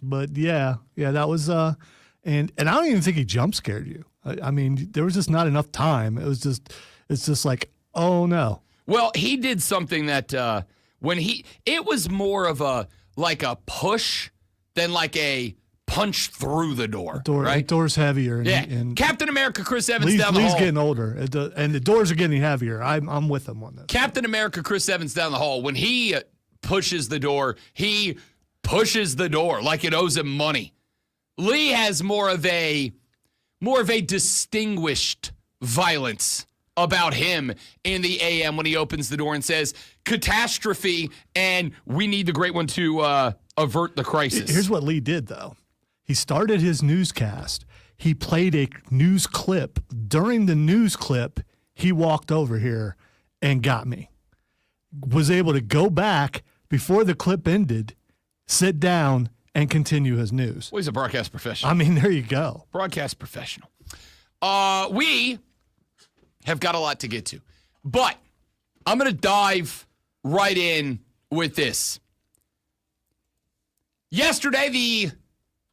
But yeah, that was and I don't even think he jump scared you. I mean, there was just not enough time. It's just like, oh no. Well, he did something that it was more of a push than like a punch through the door. Right? The door's heavier. And Captain America Chris Evans down the hall. Lee's getting older, and the doors are getting heavier. I'm with him on this. Captain America Chris Evans down the hall, when he pushes the door, he pushes the door like it owes him money. Lee has more of a distinguished violence about him in the AM when he opens the door and says, catastrophe, and we need the great one to avert the crisis. Here's what Lee did, though. He started his newscast. He played a news clip. During the news clip, he walked over here and got me. Was able to go back before the clip ended, sit down, and continue his news. Well, he's a broadcast professional. I mean, there you go. Broadcast professional. We have got a lot to get to, but I'm going to dive right in with this. Yesterday, the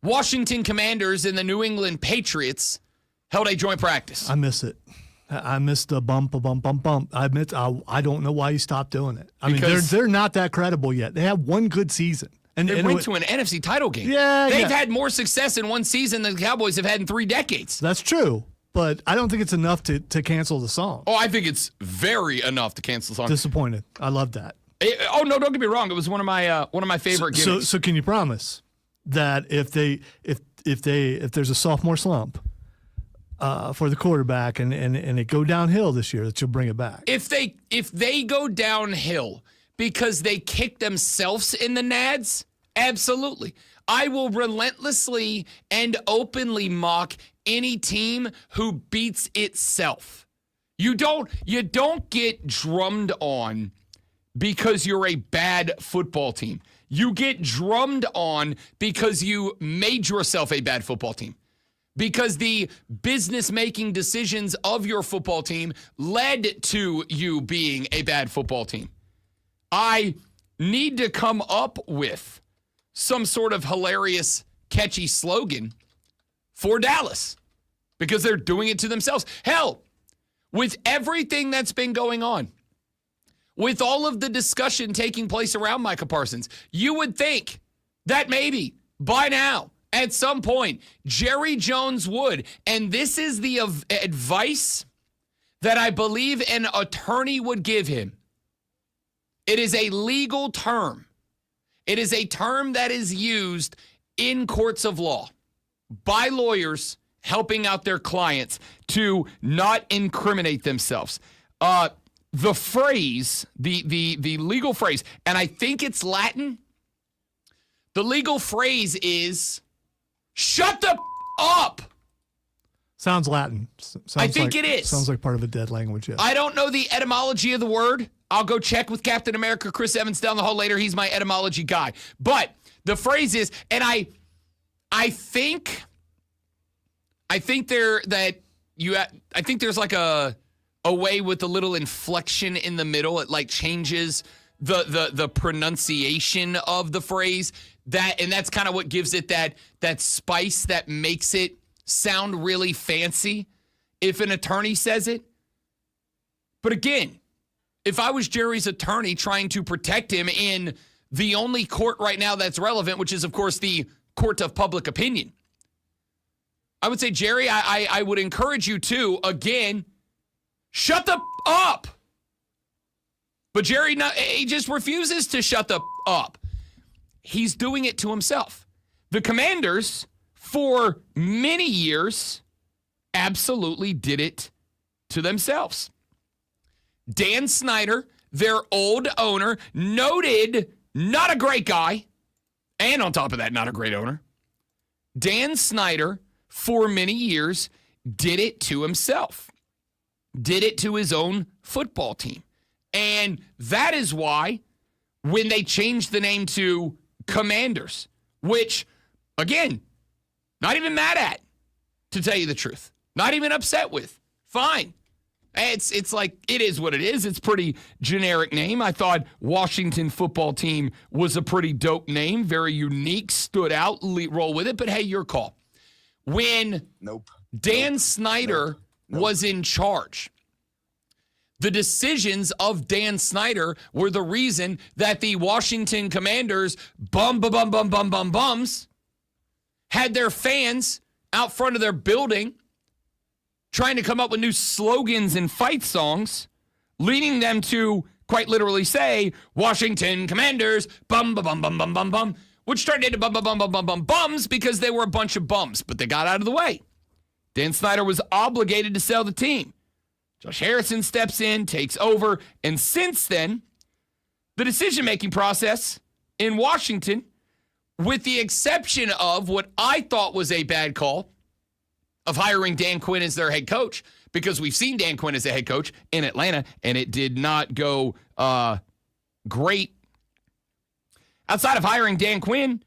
Washington Commanders and the New England Patriots held a joint practice. I miss it. I missed the bump. I don't know why you stopped doing it. I mean, they're not that credible yet. They have one good season. And they went to an NFC title game. Yeah, They've had more success in one season than the Cowboys have had in 3 decades. That's true, but I don't think it's enough to cancel the song. Oh, I think it's very enough to cancel the song. Disappointed. I love that. No, don't get me wrong. It was one of my favorite gimmicks. So can you promise that if there's a sophomore slump for the quarterback and it go downhill this year, that you'll bring it back? If they go downhill because they kick themselves in the nads, absolutely. I will relentlessly and openly mock any team who beats itself. You don't get drummed on because you're a bad football team. You get drummed on because you made yourself a bad football team. Because the business-making decisions of your football team led to you being a bad football team. I need to come up with some sort of hilarious, catchy slogan for Dallas because they're doing it to themselves. Hell, with everything that's been going on, with all of the discussion taking place around Micah Parsons, you would think that maybe by now, at some point, Jerry Jones would, and this is the advice that I believe an attorney would give him. It is a legal term. It is a term that is used in courts of law by lawyers helping out their clients to not incriminate themselves. The phrase, the legal phrase, and I think it's Latin. The legal phrase is, shut the up. Sounds Latin. I think it is. Sounds like part of a dead language. Yes. I don't know the etymology of the word. I'll go check with Captain America Chris Evans down the hall later. He's my etymology guy. But the phrase is, and I think there's like a way with a little inflection in the middle. It like changes the pronunciation of the phrase. That's kind of what gives it that spice that makes it sound really fancy if an attorney says it. But again, if I was Jerry's attorney trying to protect him in the only court right now that's relevant, which is, of course, the court of public opinion, I would say, Jerry, I would encourage you to, again, shut the up. But Jerry, he just refuses to shut the up. He's doing it to himself. The Commanders, for many years, absolutely did it to themselves. Dan Snyder, their old owner, noted not a great guy, and on top of that, not a great owner. Dan Snyder, for many years, did it to himself, did it to his own football team. And that is why when they changed the name to Commanders, which, again, not even mad at, to tell you the truth, not even upset with, fine. It's like, it is what it is. It's pretty generic name. I thought Washington football team was a pretty dope name, very unique, stood out, roll with it. But hey, your call. When Dan Snyder was in charge, the decisions of Dan Snyder were the reason that the Washington Commanders bums had their fans out front of their building trying to come up with new slogans and fight songs, leading them to quite literally say, Washington Commanders, bum, which turned into bums because they were a bunch of bums, but they got out of the way. Dan Snyder was obligated to sell the team. Josh Harrison steps in, takes over, and since then, the decision-making process in Washington, with the exception of what I thought was a bad call, of hiring Dan Quinn as their head coach, because we've seen Dan Quinn as a head coach in Atlanta, and it did not go great. Outside of hiring Dan Quinn,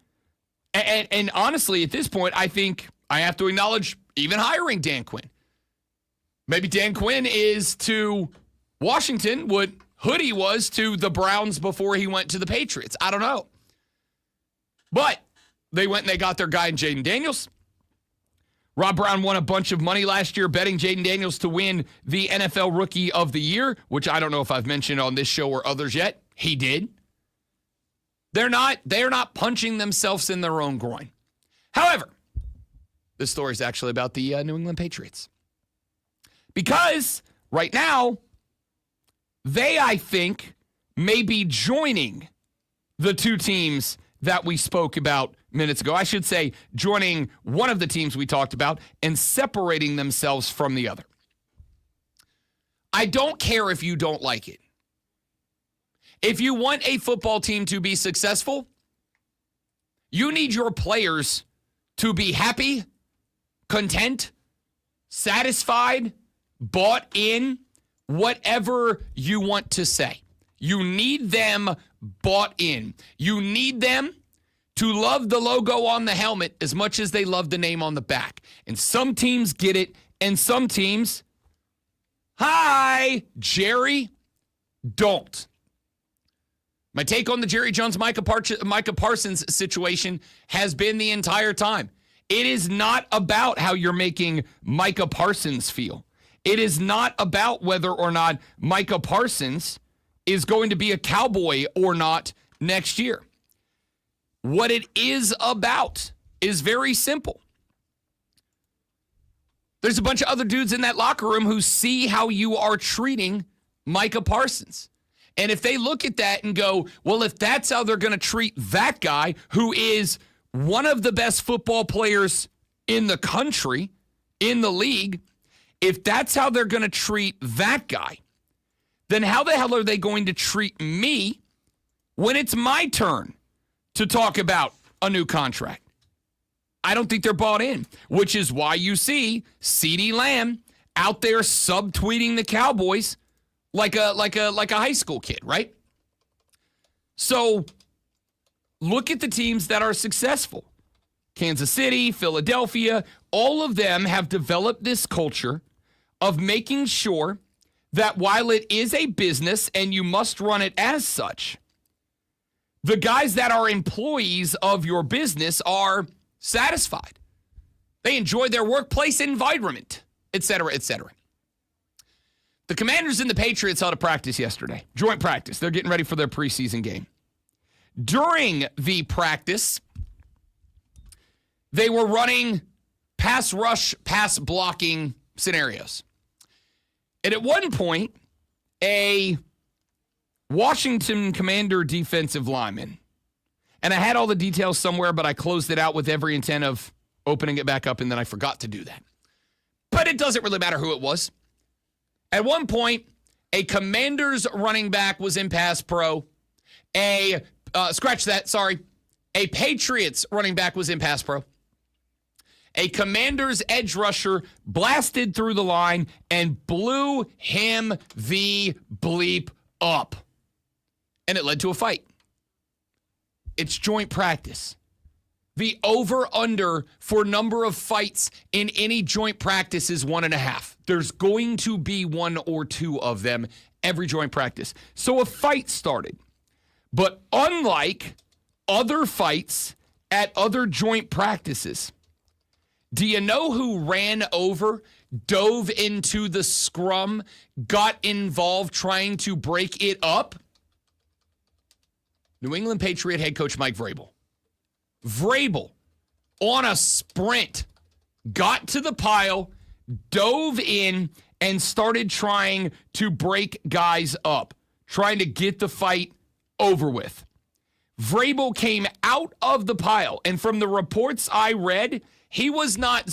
and honestly, at this point, I think I have to acknowledge even hiring Dan Quinn. Maybe Dan Quinn is to Washington what Hoodie was to the Browns before he went to the Patriots. I don't know. But they went and they got their guy in Jaden Daniels. Rob Brown won a bunch of money last year betting Jaden Daniels to win the NFL Rookie of the Year, which I don't know if I've mentioned on this show or others yet. He did. They're not punching themselves in their own groin. However, this story is actually about the New England Patriots. Because right now, they, I think, may be joining the two teams that we spoke about minutes ago. I should say joining one of the teams we talked about and separating themselves from the other. I don't care if you don't like it. If you want a football team to be successful, you need your players to be happy, content, satisfied, bought in, whatever you want to say. You need them bought in. You need them to love the logo on the helmet as much as they love the name on the back. And some teams get it, and some teams, hi, Jerry, don't. My take on the Jerry Jones, Micah Parsons situation has been the entire time. It is not about how you're making Micah Parsons feel. It is not about whether or not Micah Parsons is going to be a Cowboy or not next year. What it is about is very simple. There's a bunch of other dudes in that locker room who see how you are treating Micah Parsons. And if they look at that and go, well, if that's how they're going to treat that guy who is one of the best football players in the country, in the league, if that's how they're going to treat that guy, then how the hell are they going to treat me when it's my turn to talk about a new contract? I don't think they're bought in, which is why you see CeeDee Lamb out there subtweeting the Cowboys like a high school kid, right? So look at the teams that are successful. Kansas City, Philadelphia, all of them have developed this culture of making sure that while it is a business and you must run it as such, the guys that are employees of your business are satisfied. They enjoy their workplace environment, et cetera, et cetera. The Commanders and the Patriots held a practice yesterday, joint practice. They're getting ready for their preseason game. During the practice, they were running pass rush, pass blocking scenarios. And at one point, a Washington Commander defensive lineman, and I had all the details somewhere, but I closed it out with every intent of opening it back up, and then I forgot to do that. But it doesn't really matter who it was. At one point, a Commanders running back was in pass pro. A Patriots running back was in pass pro. A Commanders edge rusher blasted through the line and blew him the bleep up. And it led to a fight. It's joint practice. The over-under for number of fights in any joint practice is 1.5. There's going to be 1 or 2 of them every joint practice. So a fight started. But unlike other fights at other joint practices, do you know who ran over, dove into the scrum, got involved trying to break it up? New England Patriot head coach Mike Vrabel. Vrabel, on a sprint, got to the pile, dove in, and started trying to break guys up, trying to get the fight over with. Vrabel came out of the pile, and from the reports I read, he was not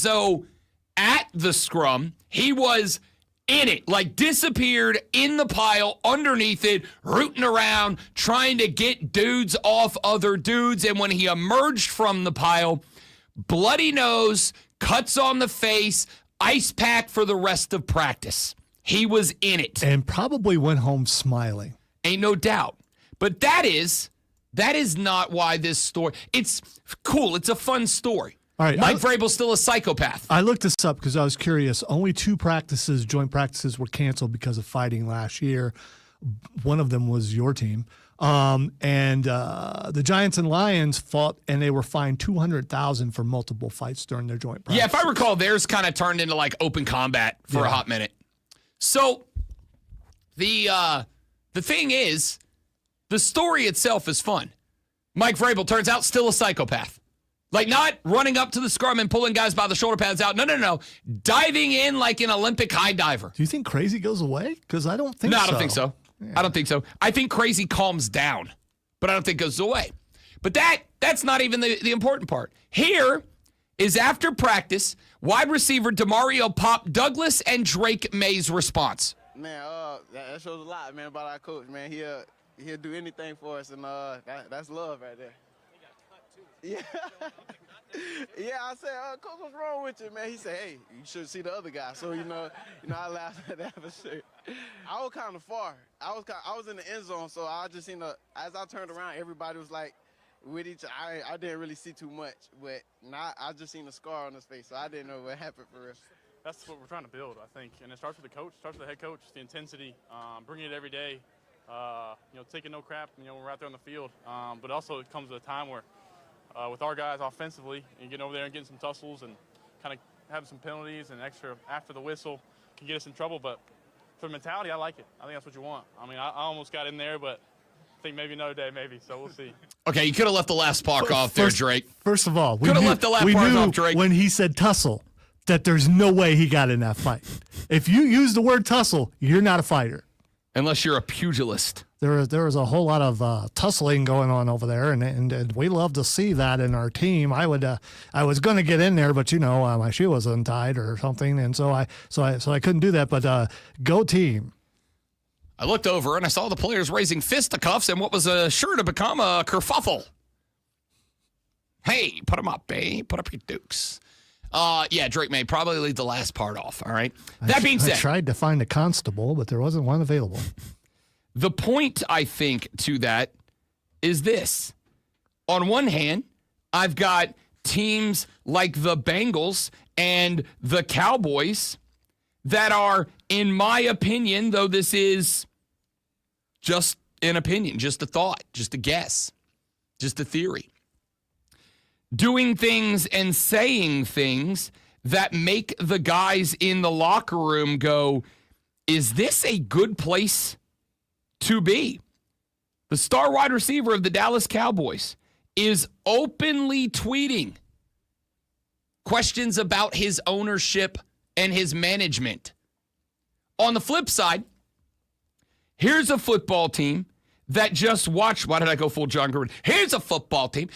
at the scrum. He was in it, like disappeared in the pile, underneath it, rooting around, trying to get dudes off other dudes. And when he emerged from the pile, bloody nose, cuts on the face, ice pack for the rest of practice. He was in it. And probably went home smiling. Ain't no doubt. But that is not why this story, it's cool. It's a fun story. All right, Mike Vrabel's still a psychopath. I looked this up because I was curious. Only 2 joint practices were canceled because of fighting last year. One of them was your team. The Giants and Lions fought, and they were fined $200,000 for multiple fights during their joint practice. Yeah, if I recall, theirs kind of turned into like open combat for a hot minute. So the thing is, the story itself is fun. Mike Vrabel turns out still a psychopath. Like, not running up to the scrum and pulling guys by the shoulder pads out. No. Diving in like an Olympic high diver. Do you think crazy goes away? Because I don't think so. No, I don't think so. Yeah. I don't think so. I think crazy calms down, but I don't think it goes away. But that's not even the important part. Here is after practice, wide receiver Demario Pop Douglas and Drake May's response. Man, that shows a lot, man, about our coach, man. He'll do anything for us, and that's love right there. Yeah. Yeah, I said, Coach, what's wrong with you, man? He said, hey, you should see the other guy. So, I laughed at that for sure. I was kind of far. I was in the end zone, so I just seen as I turned around, everybody was like with each other. I didn't really see too much, but I just seen a scar on his face, so I didn't know what happened for real. That's what we're trying to build, I think. And it starts with the coach, starts with the head coach, the intensity, bringing it every day, taking no crap, when we're out there on the field. But also it comes at a time where with our guys offensively and getting over there and getting some tussles and kind of having some penalties and extra after the whistle can get us in trouble. But for the mentality, I like it. I think that's what you want. I mean, I almost got in there, but I think maybe another day, maybe. So we'll see. Okay, you could have left the last spark off there, Drake. First of all, we could have left the last we part knew off, Drake. When he said tussle, that there's no way he got in that fight. If you use the word tussle, you're not a fighter. Unless you're a pugilist. There was a whole lot of tussling going on over there, and we love to see that in our team. I was going to get in there, but my shoe was untied or something, and so I couldn't do that. But go team! I looked over and I saw the players raising fisticuffs and what was sure to become a kerfuffle. Hey, put them up, eh? Put up your dukes. Yeah, Drake May probably leave the last part off. All right. That being said, I tried to find a constable, but there wasn't one available. The point, I think, to that is this. On one hand, I've got teams like the Bengals and the Cowboys that are, in my opinion, though this is just an opinion, just a thought, just a guess, just a theory, doing things and saying things that make the guys in the locker room go, is this a good place to be? The star wide receiver of the Dallas Cowboys is openly tweeting questions about his ownership and his management. On the flip side, here's a football team that just watched. Why did I go full John Gruden? Here's a football team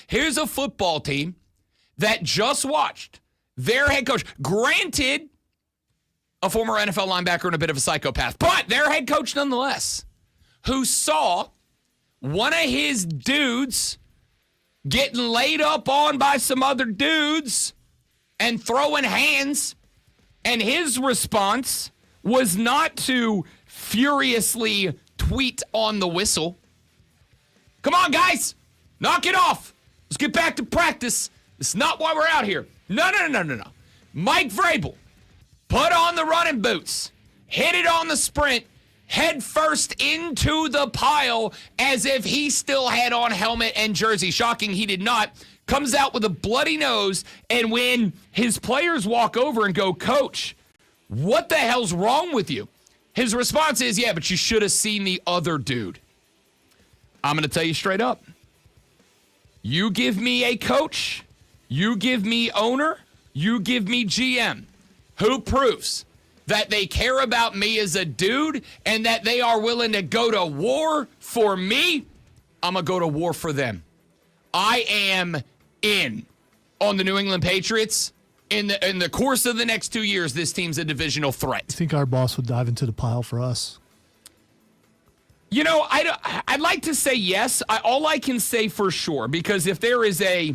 that just watched their head coach, granted, a former NFL linebacker and a bit of a psychopath, but their head coach nonetheless, who saw one of his dudes getting laid up on by some other dudes and throwing hands, and his response was not to furiously tweet on the whistle. Come on, guys. Knock it off. Let's get back to practice. It's not why we're out here. No. Mike Vrabel, put on the running boots, hit it on the sprint, head first into the pile as if he still had on helmet and jersey. Shocking, he did not. Comes out with a bloody nose, and when his players walk over and go, Coach, what the hell's wrong with you? His response is, yeah, but you should have seen the other dude. I'm going to tell you straight up. You give me a coach, you give me owner, you give me GM, who proves that they care about me as a dude and that they are willing to go to war for me, I'm going to go to war for them. I am in on the New England Patriots. In the course of the next 2 years, this team's a divisional threat. I think our boss would dive into the pile for us. You know, I'd like to say yes. All I can say for sure, because if there is a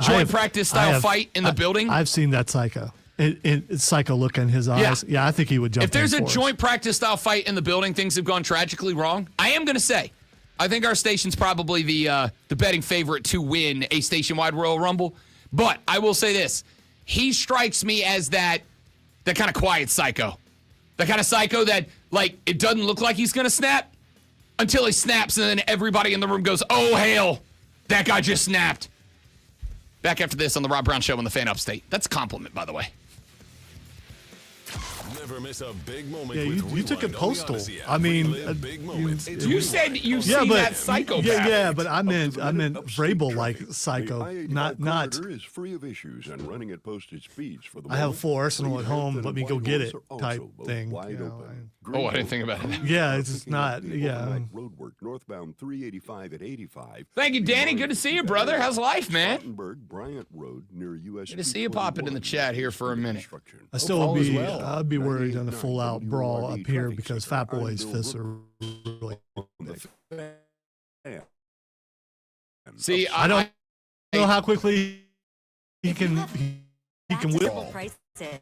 joint practice style fight in the building. I've seen that psycho. It's psycho look in his eyes. Yeah, I think he would jump in. If there's a for us. joint practice style fight in the building, things have gone tragically wrong. I am going to say, I think our station's probably the betting favorite to win a station-wide Royal Rumble. But I will say this. He strikes me as that kind of quiet psycho. The kind of psycho that, like, it doesn't look like he's going to snap until he snaps, and then everybody in the room goes, oh, hell, that guy just snapped. Back after this on the Rob Brown Show on the Fan Upstate. That's a compliment, by the way. Never miss a big moment. Yeah, with you took it Rewind on the postal. Odyssey app. I mean, Relive big moments. You said you've seen that psychopath. Yeah, but I meant Vrabel like psycho, not. Is free of issues and running at posted speeds for the I have moment. full arsenal at home. Let me go get it Also type both thing. wide you know, open. Oh, I didn't think about it. Yeah, it's just not. The Yeah. overnight roadwork northbound 385 at 85. Thank you, Danny. Good to see you, brother. How's life, man? Spartanburg, Bryant Road near US. Good to see you popping in the chat here for a minute. I still would all is be. well. I'd be worried on the full out brawl up here because Fat Boy's fists are really. See, I don't know how quickly he can whip. Prices.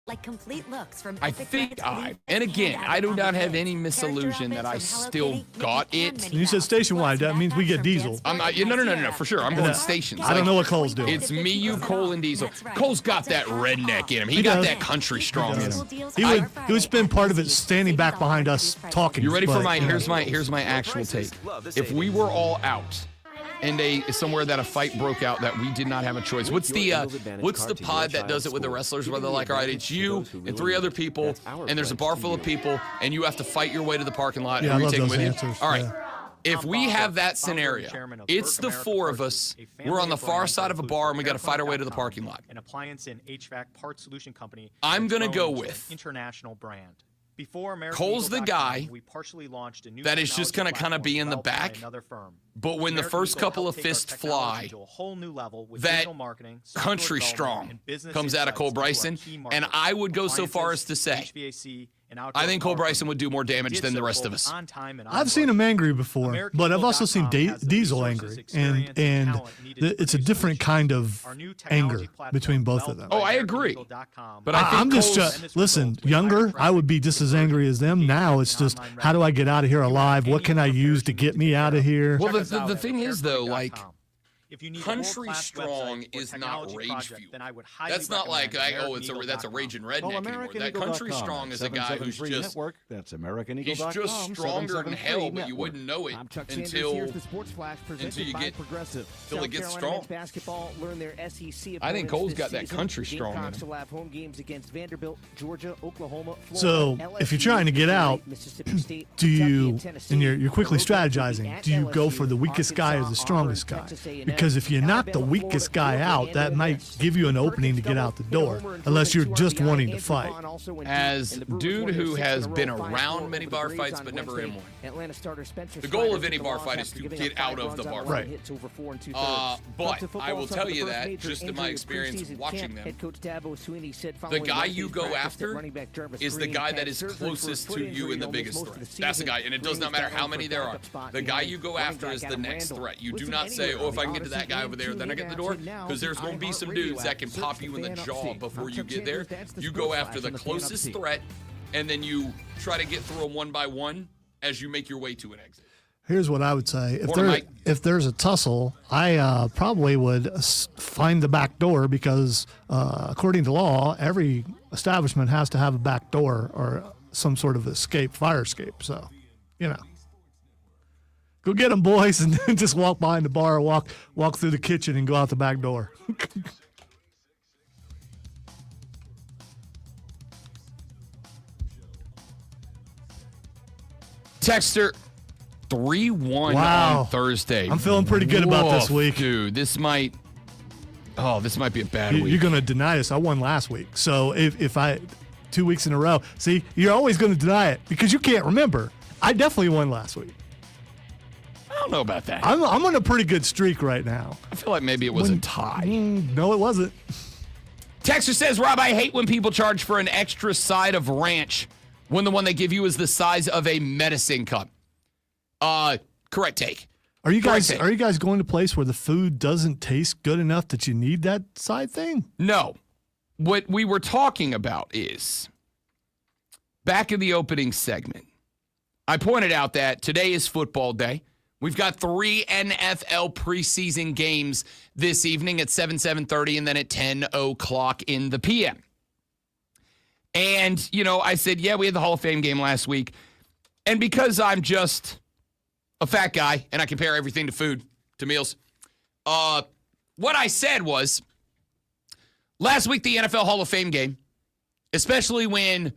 Like complete looks from I Epic think Magazine and again, and I do not have Outcome any Kids. misillusion that I Character outfits still from Hello got Kitty it. and And you said station-wide, that means we get Diesel. I'm not, no, for sure. I'm going stations. I don't know what Cole's doing. It's me, you, Cole, and Diesel. That's right. Cole's got that redneck in him. He He got does. that country strong in him. He would spend part of it standing back behind us talking. You ready for but, my? you know. Here's my actual take. If we were all out and somewhere that a fight broke out that we did not have a choice, what's the pod that does it with the wrestlers where they're like, all right, it's you and 3 other people, and there's a bar full of people, and you have to fight your way to the parking lot. Yeah, and I we love take them those with answers, you. All right. yeah. If we have that scenario, it's the 4 of us. We're on the far side of a bar, and we got to fight our way to the parking lot. An appliance and HVAC parts solution company. I'm that's gonna go grown to an with international brand. Before Cole's the guy we partially launched a new that is just gonna kind of be in the developed by back. another firm. But when the American first Eagle couple of helped take our fists technology fly, to a whole new level with that digital marketing, software country development, strong and business comes out of Cole insights into our Bryson, key and markets, I would go so far as appliances, to say, HVAC, and outdoor I think Cole power Bryson would do more equipment. damage Did than the so rest of both us. on time and on I've seen him budget. angry before, but I've also seen AmericanEagle.com has the Diesel resources, angry, experience, and talent needed to it's a produce different solutions. kind of Our new technology anger platform between both of them. developed by Oh, I agree. AmericanEagle.com. But I think I'm just Cole's- listen. Younger, I would be just as angry as them. Now it's just, how do I get out of here alive? What can I use to get me out of here? Well, Check us out the at thing is, though, like, repaircompany.com. If you need a country world-class strong website or is not technology rage project, fuel. then I would highly That's not like, recommend that's a AmericanEagle.com. raging redneck Call anymore. That country AmericanEagle.com strong at is a guy who's 773 just Network. That's AmericanEagle.com. he's just stronger than hell, but you 773 wouldn't know it I'm Chuck Sanders. until Here's the Sports Flash presented you by get Progressive. till it South gets Carolina strong. men's basketball learn their SEC I think opponents Cole's this got that season. country strong in Gamecocks him. will have home games against Vanderbilt, Georgia, Oklahoma, So, Florida, if you're LSU, trying to get out, Mississippi State, Do Kentucky, you, and Tennessee. and you're quickly Road games will be strategizing, at do you go LSU, for the weakest guy or the Arkansas, strongest Auburn, guy? Texas A&M, Because if you're not the Alabama, weakest Florida, guy Georgia, out, and that the might West. give you an opening to get out the door, unless you're just wanting to fight. As dude who has been around many bar fights but never in one. The goal of any bar fight is to get out of the bar fight. But I will tell you that, just in my experience watching them, the guy you go after is the guy that is closest to you and the biggest threat. That's the guy, and it does not matter how many there are. The guy you go after is the next threat. You do not say, oh, if I can get to that guy over there, then I get the door, because there's going to be some dudes that can pop you in the jaw before you get there. You go after the closest threat, and then you try to get through them one by one as you make your way to an exit. Here's what I would say. Morning, Mike. If there's a tussle, I probably would find the back door because, according to law, every establishment has to have a back door or some sort of fire escape. So, go get them, boys, and then just walk behind the bar, walk through the kitchen, and go out the back door. Texter 3-1 Wow. on Thursday. I'm feeling pretty good about this Woof, week. dude. This might be a bad week. You're going to deny this. I won last week. So if I 2 weeks in a row, see, you're always going to deny it because you can't remember. I definitely won last week. I don't know about that. I'm on a pretty good streak right now. I feel like maybe it was a tie. No, it wasn't. Texter says, Rob, I hate when people charge for an extra side of ranch when the one they give you is the size of a medicine cup. Correct take. Are you guys going to a place where the food doesn't taste good enough that you need that side thing? No. What we were talking about is back in the opening segment, I pointed out that today is football day. We've got 3 NFL preseason games this evening at 7:30, and then at 10 o'clock in the PM. And, I said, yeah, we had the Hall of Fame game last week. And because I'm just a fat guy and I compare everything to food, to meals, what I said was, last week, the NFL Hall of Fame game, especially when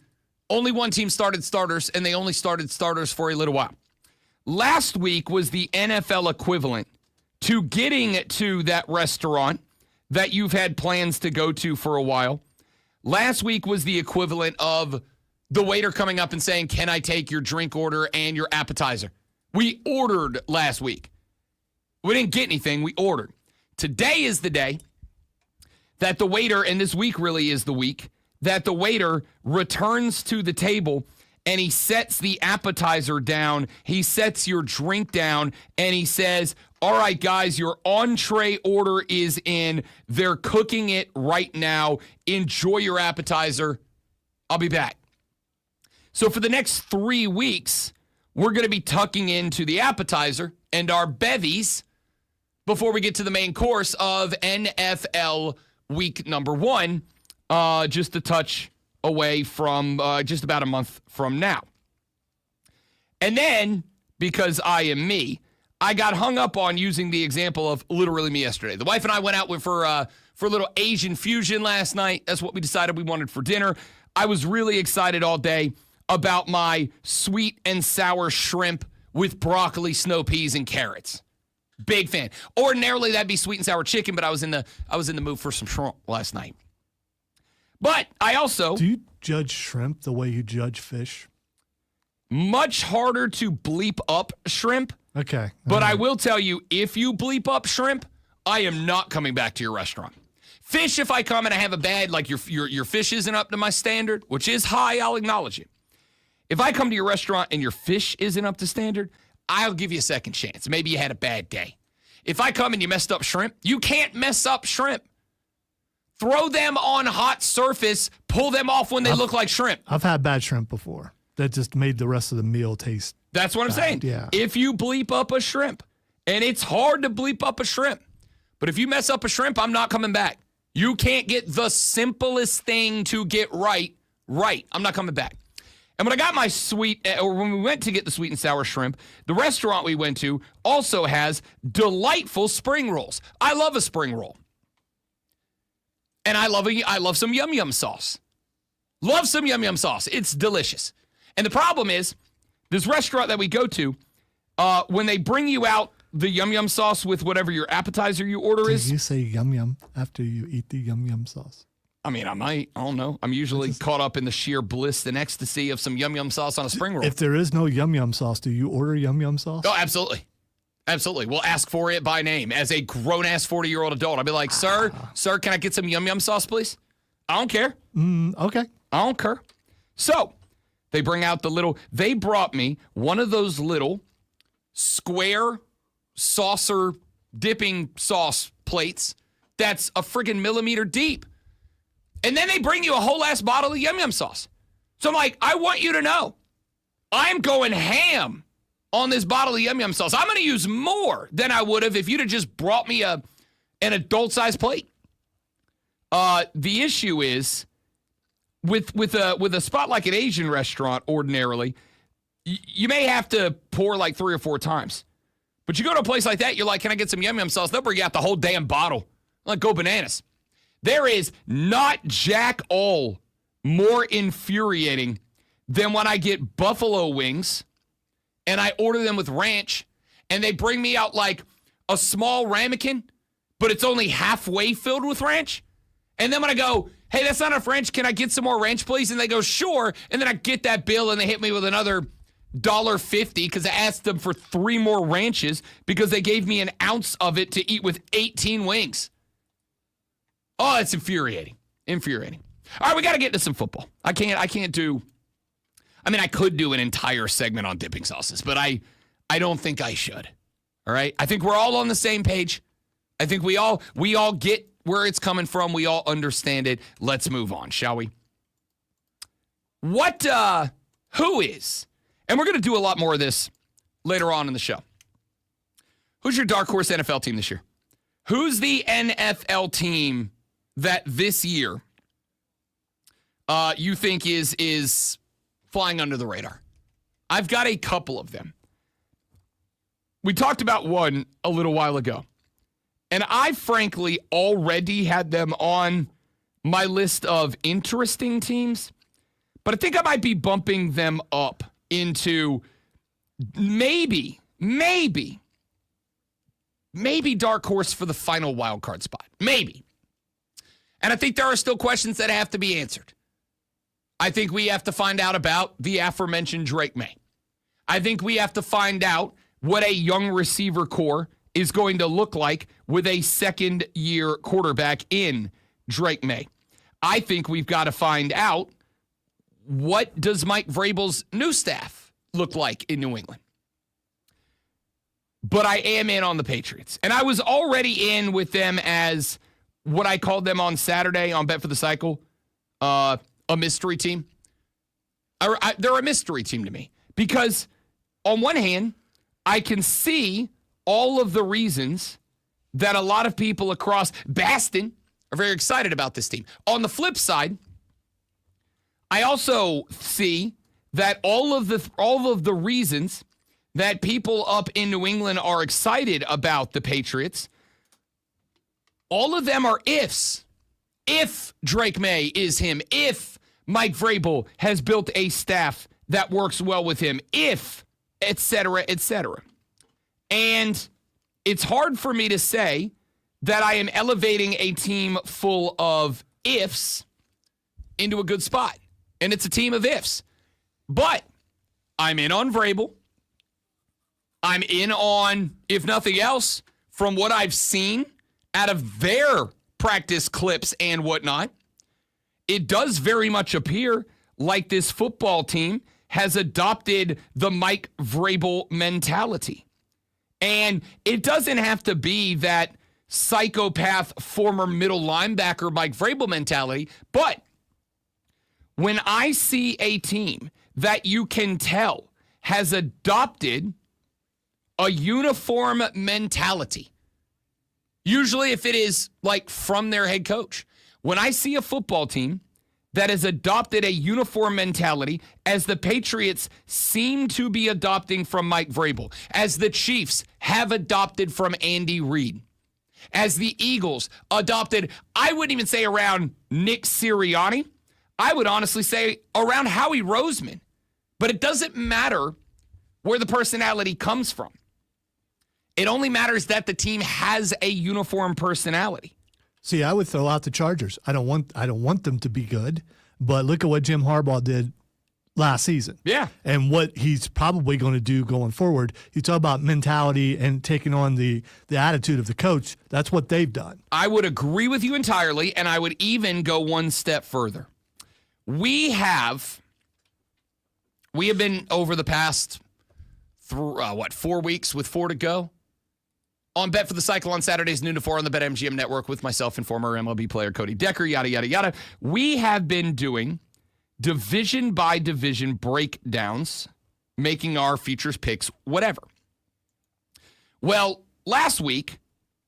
only one team started starters and they only started starters for a little while. Last week was the NFL equivalent to getting to that restaurant that you've had plans to go to for a while. Last week was the equivalent of the waiter coming up and saying, can I take your drink order and your appetizer? We ordered last week. We didn't get anything. We ordered. Today is the day that the waiter, and this week really is the week, that the waiter returns to the table and he sets the appetizer down, he sets your drink down, and he says, all right, guys, your entree order is in. They're cooking it right now. Enjoy your appetizer. I'll be back. So for the next 3 weeks, we're going to be tucking into the appetizer and our bevies before we get to the main course of NFL week number 1, just a touch away from just about a month from now. And then, because I am me, I got hung up on using the example of literally me yesterday. The wife and I went out for a little Asian fusion last night. That's what we decided we wanted for dinner. I was really excited all day about my sweet and sour shrimp with broccoli, snow peas, and carrots. Big fan. Ordinarily, that'd be sweet and sour chicken, but I was in the mood for some shrimp last night. But I also... Do you judge shrimp the way you judge fish? Much harder to bleep up shrimp. Okay. But I will tell you, if you bleep up shrimp, I am not coming back to your restaurant. Fish, if I come and I have a bad, like your fish isn't up to my standard, which is high, I'll acknowledge it. If I come to your restaurant and your fish isn't up to standard, I'll give you a second chance. Maybe you had a bad day. If I come and you messed up shrimp, you can't mess up shrimp. Throw them on hot surface, pull them off when they look like shrimp. I've had bad shrimp before. That just made the rest of the meal taste. That's what I'm saying. Yeah. If you bleep up a shrimp, and it's hard to bleep up a shrimp, but if you mess up a shrimp, I'm not coming back. You can't get the simplest thing to get right. I'm not coming back. And when I got my when we went to get the sweet and sour shrimp, the restaurant we went to also has delightful spring rolls. I love a spring roll. And I love some yum yum sauce. Love some yum yum sauce. It's delicious. And the problem is, this restaurant that we go to, when they bring you out the yum yum sauce with whatever your appetizer you order is. Did you say yum yum after you eat the yum yum sauce? I mean, I might. I don't know. I'm usually caught up in the sheer bliss and ecstasy of some yum yum sauce on a spring roll. If there is no yum yum sauce, do you order yum yum sauce? Oh, absolutely. Absolutely. We'll ask for it by name. As a grown-ass 40-year-old adult, I'll be like, sir, can I get some yum yum sauce, please? I don't care. Okay. I don't care. So, they bring out they brought me one of those little square saucer dipping sauce plates that's a friggin' millimeter deep. And then they bring you a whole ass bottle of yum yum sauce. So I'm like, I want you to know, I'm going ham on this bottle of Yum Yum sauce. I'm going to use more than I would have if you'd have just brought me an adult-sized plate. The issue is, with a spot like an Asian restaurant, ordinarily, you may have to pour like 3 or 4 times. But you go to a place like that, you're like, can I get some Yum Yum sauce? They'll bring you out the whole damn bottle. Like, go bananas. There is not jack all more infuriating than when I get buffalo wings and I order them with ranch and they bring me out like a small ramekin, but it's only halfway filled with ranch. And then when I go, hey, that's not enough ranch. Can I get some more ranch, please? And they go, sure. And then I get that bill and they hit me with another $1.50 because I asked them for 3 more ranches because they gave me an ounce of it to eat with 18 wings. Oh, it's infuriating. Infuriating. All right, we got to get into some football. I can't do, I mean, I could do an entire segment on dipping sauces, but I don't think I should. All right? I think we're all on the same page. I think we all get where it's coming from. We all understand it. Let's move on, shall we? Who is, and we're going to do a lot more of this later on in the show. Who's your dark horse NFL team this year? Who's the NFL team that this year you think is flying under the radar? I've got a couple of them. We talked about one a little while ago. And I frankly already had them on my list of interesting teams. But I think I might be bumping them up into maybe dark horse for the final wild card spot. Maybe. And I think there are still questions that have to be answered. I think we have to find out about the aforementioned Drake May. I think we have to find out what a young receiver core is going to look like with a second-year quarterback in Drake May. I think we've got to find out, what does Mike Vrabel's new staff look like in New England? But I am in on the Patriots. And I was already in with them as what I called them on Saturday on Bet for the Cycle, a mystery team. They're a mystery team to me because on one hand, I can see all of the reasons that a lot of people across Boston are very excited about this team. On the flip side, I also see that all of the reasons that people up in New England are excited about the Patriots, all of them are ifs. If Drake May is him, if Mike Vrabel has built a staff that works well with him, if, et cetera, et cetera. And it's hard for me to say that I am elevating a team full of ifs into a good spot. And it's a team of ifs. But I'm in on Vrabel. I'm in on, if nothing else, from what I've seen out of their practice clips and whatnot, it does very much appear like this football team has adopted the Mike Vrabel mentality. And it doesn't have to be that psychopath former middle linebacker Mike Vrabel mentality, but when I see a team that you can tell has adopted a uniform mentality, usually if it is like from their head coach, when I see a football team that has adopted a uniform mentality, as the Patriots seem to be adopting from Mike Vrabel, as the Chiefs have adopted from Andy Reid, as the Eagles adopted, I wouldn't even say around Nick Sirianni, I would honestly say around Howie Roseman. But it doesn't matter where the personality comes from. It only matters that the team has a uniform personality. See, I would throw out the Chargers. I don't want them to be good, but look at what Jim Harbaugh did last season. Yeah. And what he's probably going to do going forward. You talk about mentality and taking on the attitude of the coach. That's what they've done. I would agree with you entirely, and I would even go one step further. We have been over the past 4 weeks with 4 to go on Bet for the Cycle on Saturdays, noon to 4 on the BetMGM network with myself and former MLB player Cody Decker, yada, yada, yada. We have been doing division by division breakdowns making our features picks, whatever. Well, last week,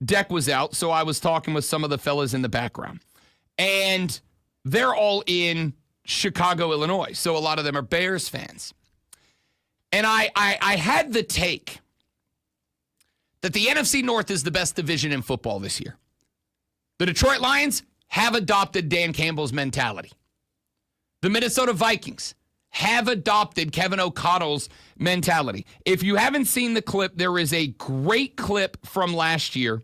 Deck was out, so I was talking with some of the fellas in the background. And they're all in Chicago, Illinois, so a lot of them are Bears fans. And I had the take that the NFC North is the best division in football this year. The Detroit Lions have adopted Dan Campbell's mentality. The Minnesota Vikings have adopted Kevin O'Connell's mentality. If you haven't seen the clip, there is a great clip from last year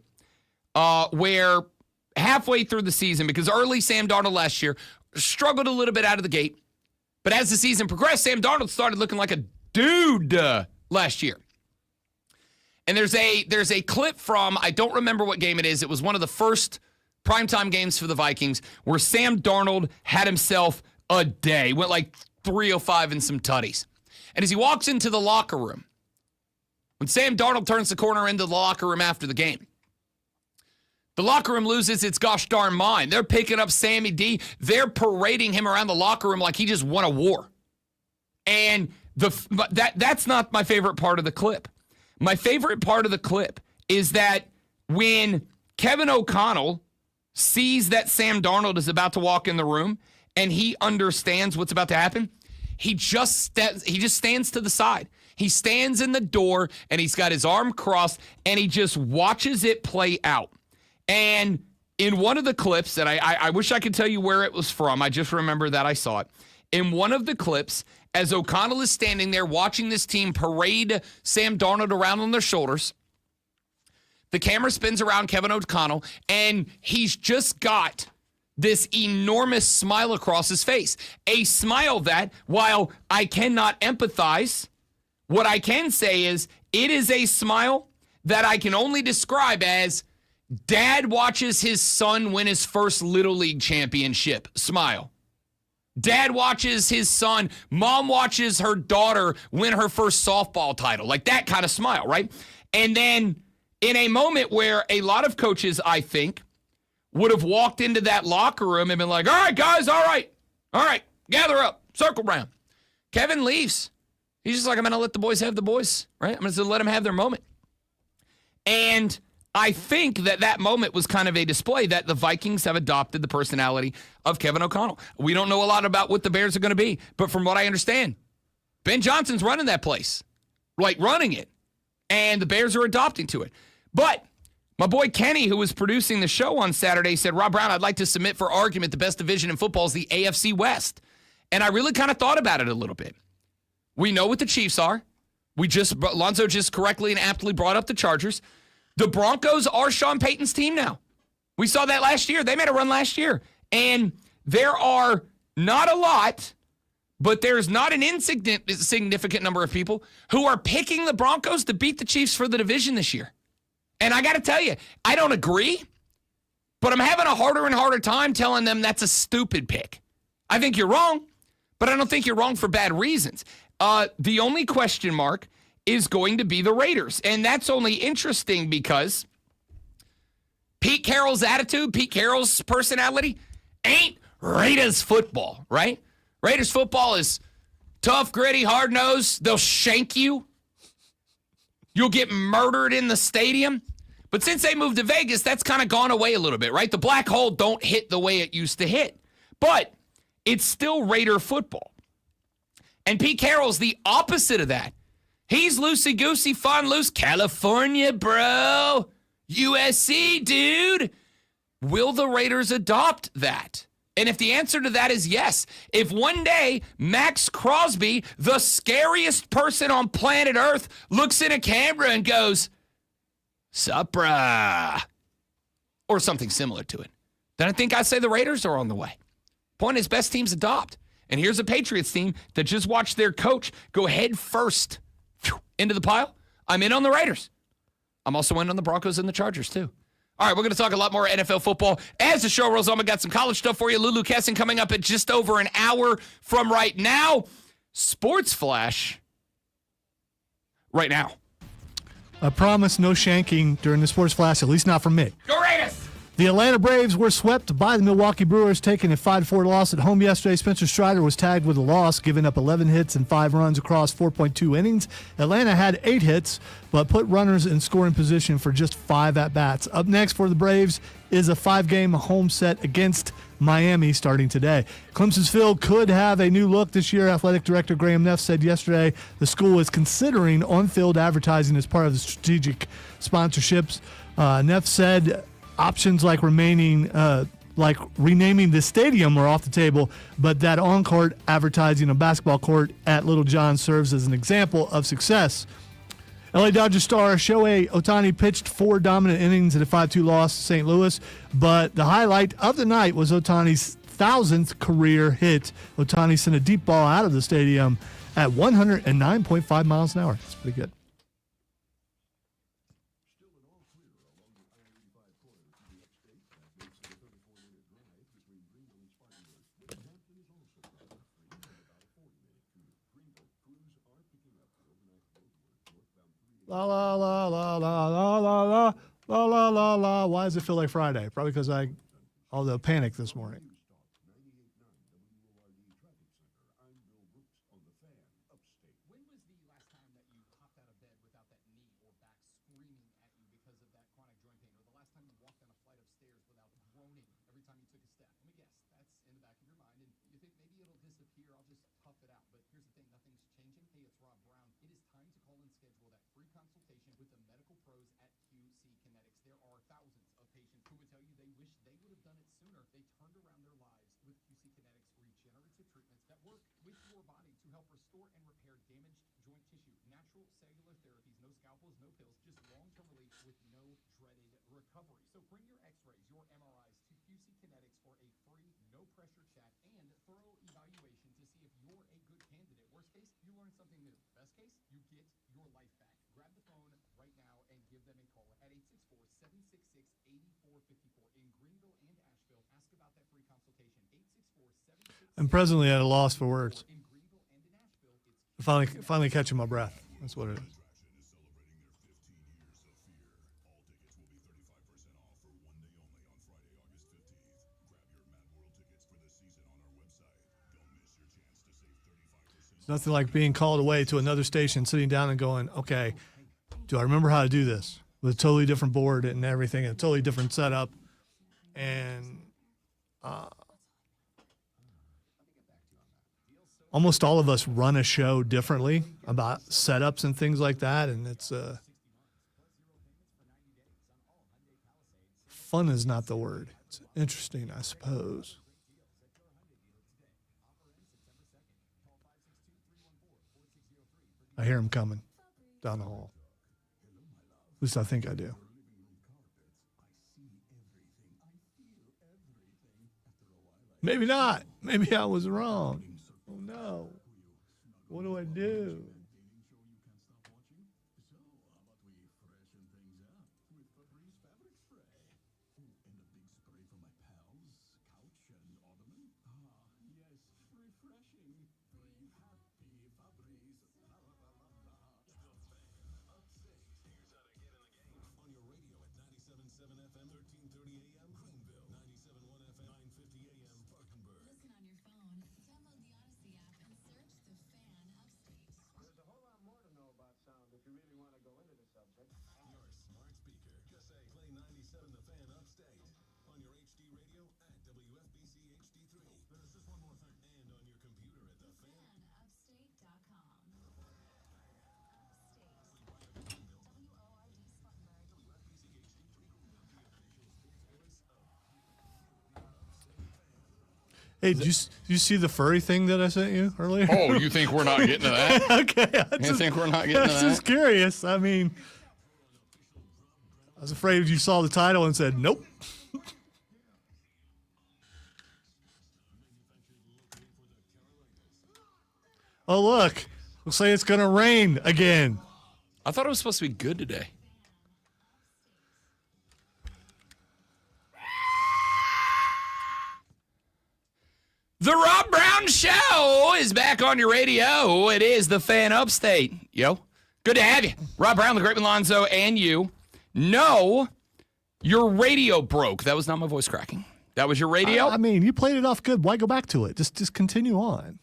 where halfway through the season, because early Sam Darnold last year struggled a little bit out of the gate, but as the season progressed, Sam Darnold started looking like a dude last year. And there's a clip from, I don't remember what game it is. It was one of the first primetime games for the Vikings where Sam Darnold had himself a day. Went like 305 and some tutties. And as he walks into the locker room, when Sam Darnold turns the corner into the locker room after the game, the locker room loses its gosh darn mind. They're picking up Sammy D. They're parading him around the locker room like he just won a war. And that's not my favorite part of the clip. My favorite part of the clip is that when Kevin O'Connell sees that Sam Darnold is about to walk in the room and he understands what's about to happen, he just stands to the side. He stands in the door and he's got his arm crossed and he just watches it play out. And in one of the clips, and I wish I could tell you where it was from, I just remember that I saw it. In one of the clips, as O'Connell is standing there watching this team parade Sam Darnold around on their shoulders, the camera spins around Kevin O'Connell, and he's just got this enormous smile across his face. A smile that, while I cannot empathize, what I can say is it is a smile that I can only describe as dad watches his son win his first Little League championship smile. Dad watches his son, mom watches her daughter win her first softball title. Like that kind of smile, right? And then in a moment where a lot of coaches, I think, would have walked into that locker room and been like, all right, guys, all right, gather up, circle round. Kevin leaves. He's just like, I'm going to let the boys have the boys, right? I'm going to let them have their moment. And I think that moment was kind of a display that the Vikings have adopted the personality of Kevin O'Connell. We don't know a lot about what the Bears are going to be, but from what I understand, Ben Johnson's running that place, like running it, and the Bears are adopting to it. But my boy Kenny, who was producing the show on Saturday, said, Rob Brown, I'd like to submit for argument the best division in football is the AFC West. And I really kind of thought about it a little bit. We know what the Chiefs are. Lonzo just correctly and aptly brought up the Chargers. The Broncos are Sean Payton's team now. We saw that last year. They made a run last year. And there are not a lot, but there's not an insignificant number of people who are picking the Broncos to beat the Chiefs for the division this year. And I got to tell you, I don't agree, but I'm having a harder and harder time telling them that's a stupid pick. I think you're wrong, but I don't think you're wrong for bad reasons. The only question mark is going to be the Raiders. And that's only interesting because Pete Carroll's attitude, Pete Carroll's personality ain't Raiders football, right? Raiders football is tough, gritty, hard-nosed. They'll shank you. You'll get murdered in the stadium. But since they moved to Vegas, that's kind of gone away a little bit, right? The black hole don't hit the way it used to hit. But it's still Raider football. And Pete Carroll's the opposite of that. He's loosey-goosey, fun, loose. California, bro. USC, dude. Will the Raiders adopt that? And if the answer to that is yes, if one day Max Crosby, the scariest person on planet Earth, looks in a camera and goes, Supra, or something similar to it, then I think I say the Raiders are on the way. Point is, best teams adopt. And here's a Patriots team that just watched their coach go head first into the pile. I'm in on the Raiders. I'm also in on the Broncos and the Chargers, too. All right, we're going to talk a lot more NFL football as the show rolls on. We got some college stuff for you. Lulu Kessin coming up at just over an hour from right now. Sports Flash right now. I promise no shanking during the Sports Flash, at least not from me. Go Raiders! The Atlanta Braves were swept by the Milwaukee Brewers, taking a 5-4 loss at home yesterday. Spencer Strider was tagged with a loss, giving up 11 hits and 5 runs across 4.2 innings. Atlanta had 8 hits, but put runners in scoring position for just 5 at-bats. Up next for the Braves is a 5-game home set against Miami starting today. Clemson's Field could have a new look this year. Athletic Director Graham Neff said yesterday the school is considering on-field advertising as part of the strategic sponsorships. Neff said options like renaming the stadium are off the table, but that on-court advertising a basketball court at Little John serves as an example of success. LA Dodgers star Shohei Ohtani pitched 4 dominant innings in a 5-2 loss to St. Louis, but the highlight of the night was Ohtani's 1,000th career hit. Ohtani sent a deep ball out of the stadium at 109.5 miles an hour. That's pretty good. La la la la la la la la la la la la. Why does it feel like Friday? Probably because all the panic this morning. I'm presently at a loss for words. Finally catching my breath. That's what it is. It's nothing like being called away to another station, sitting down and going, okay, do I remember how to do this? With a totally different board and everything, and a totally different setup. And almost all of us run a show differently about setups and things like that, and it's fun is not the word. It's interesting, I suppose. I hear him coming down the hall. At least I think I do. Maybe not. Maybe I was wrong. Oh, no. What do I do? Hey, did you see the furry thing that I sent you earlier? Oh, you think we're not getting to that? Okay. You think we're not getting to I that? was just curious. I mean, I was afraid you saw the title and said, nope. Oh, look. Looks like it's going to rain again. I thought it was supposed to be good today. The Rob Brown Show is back on your radio. It is the Fan Upstate. Yo, good to have you. Rob Brown, the Great Alonzo, and you. No, Your radio broke. That was not my voice cracking. That was your radio? I mean, you played it off good. Why go back to it? Just continue on.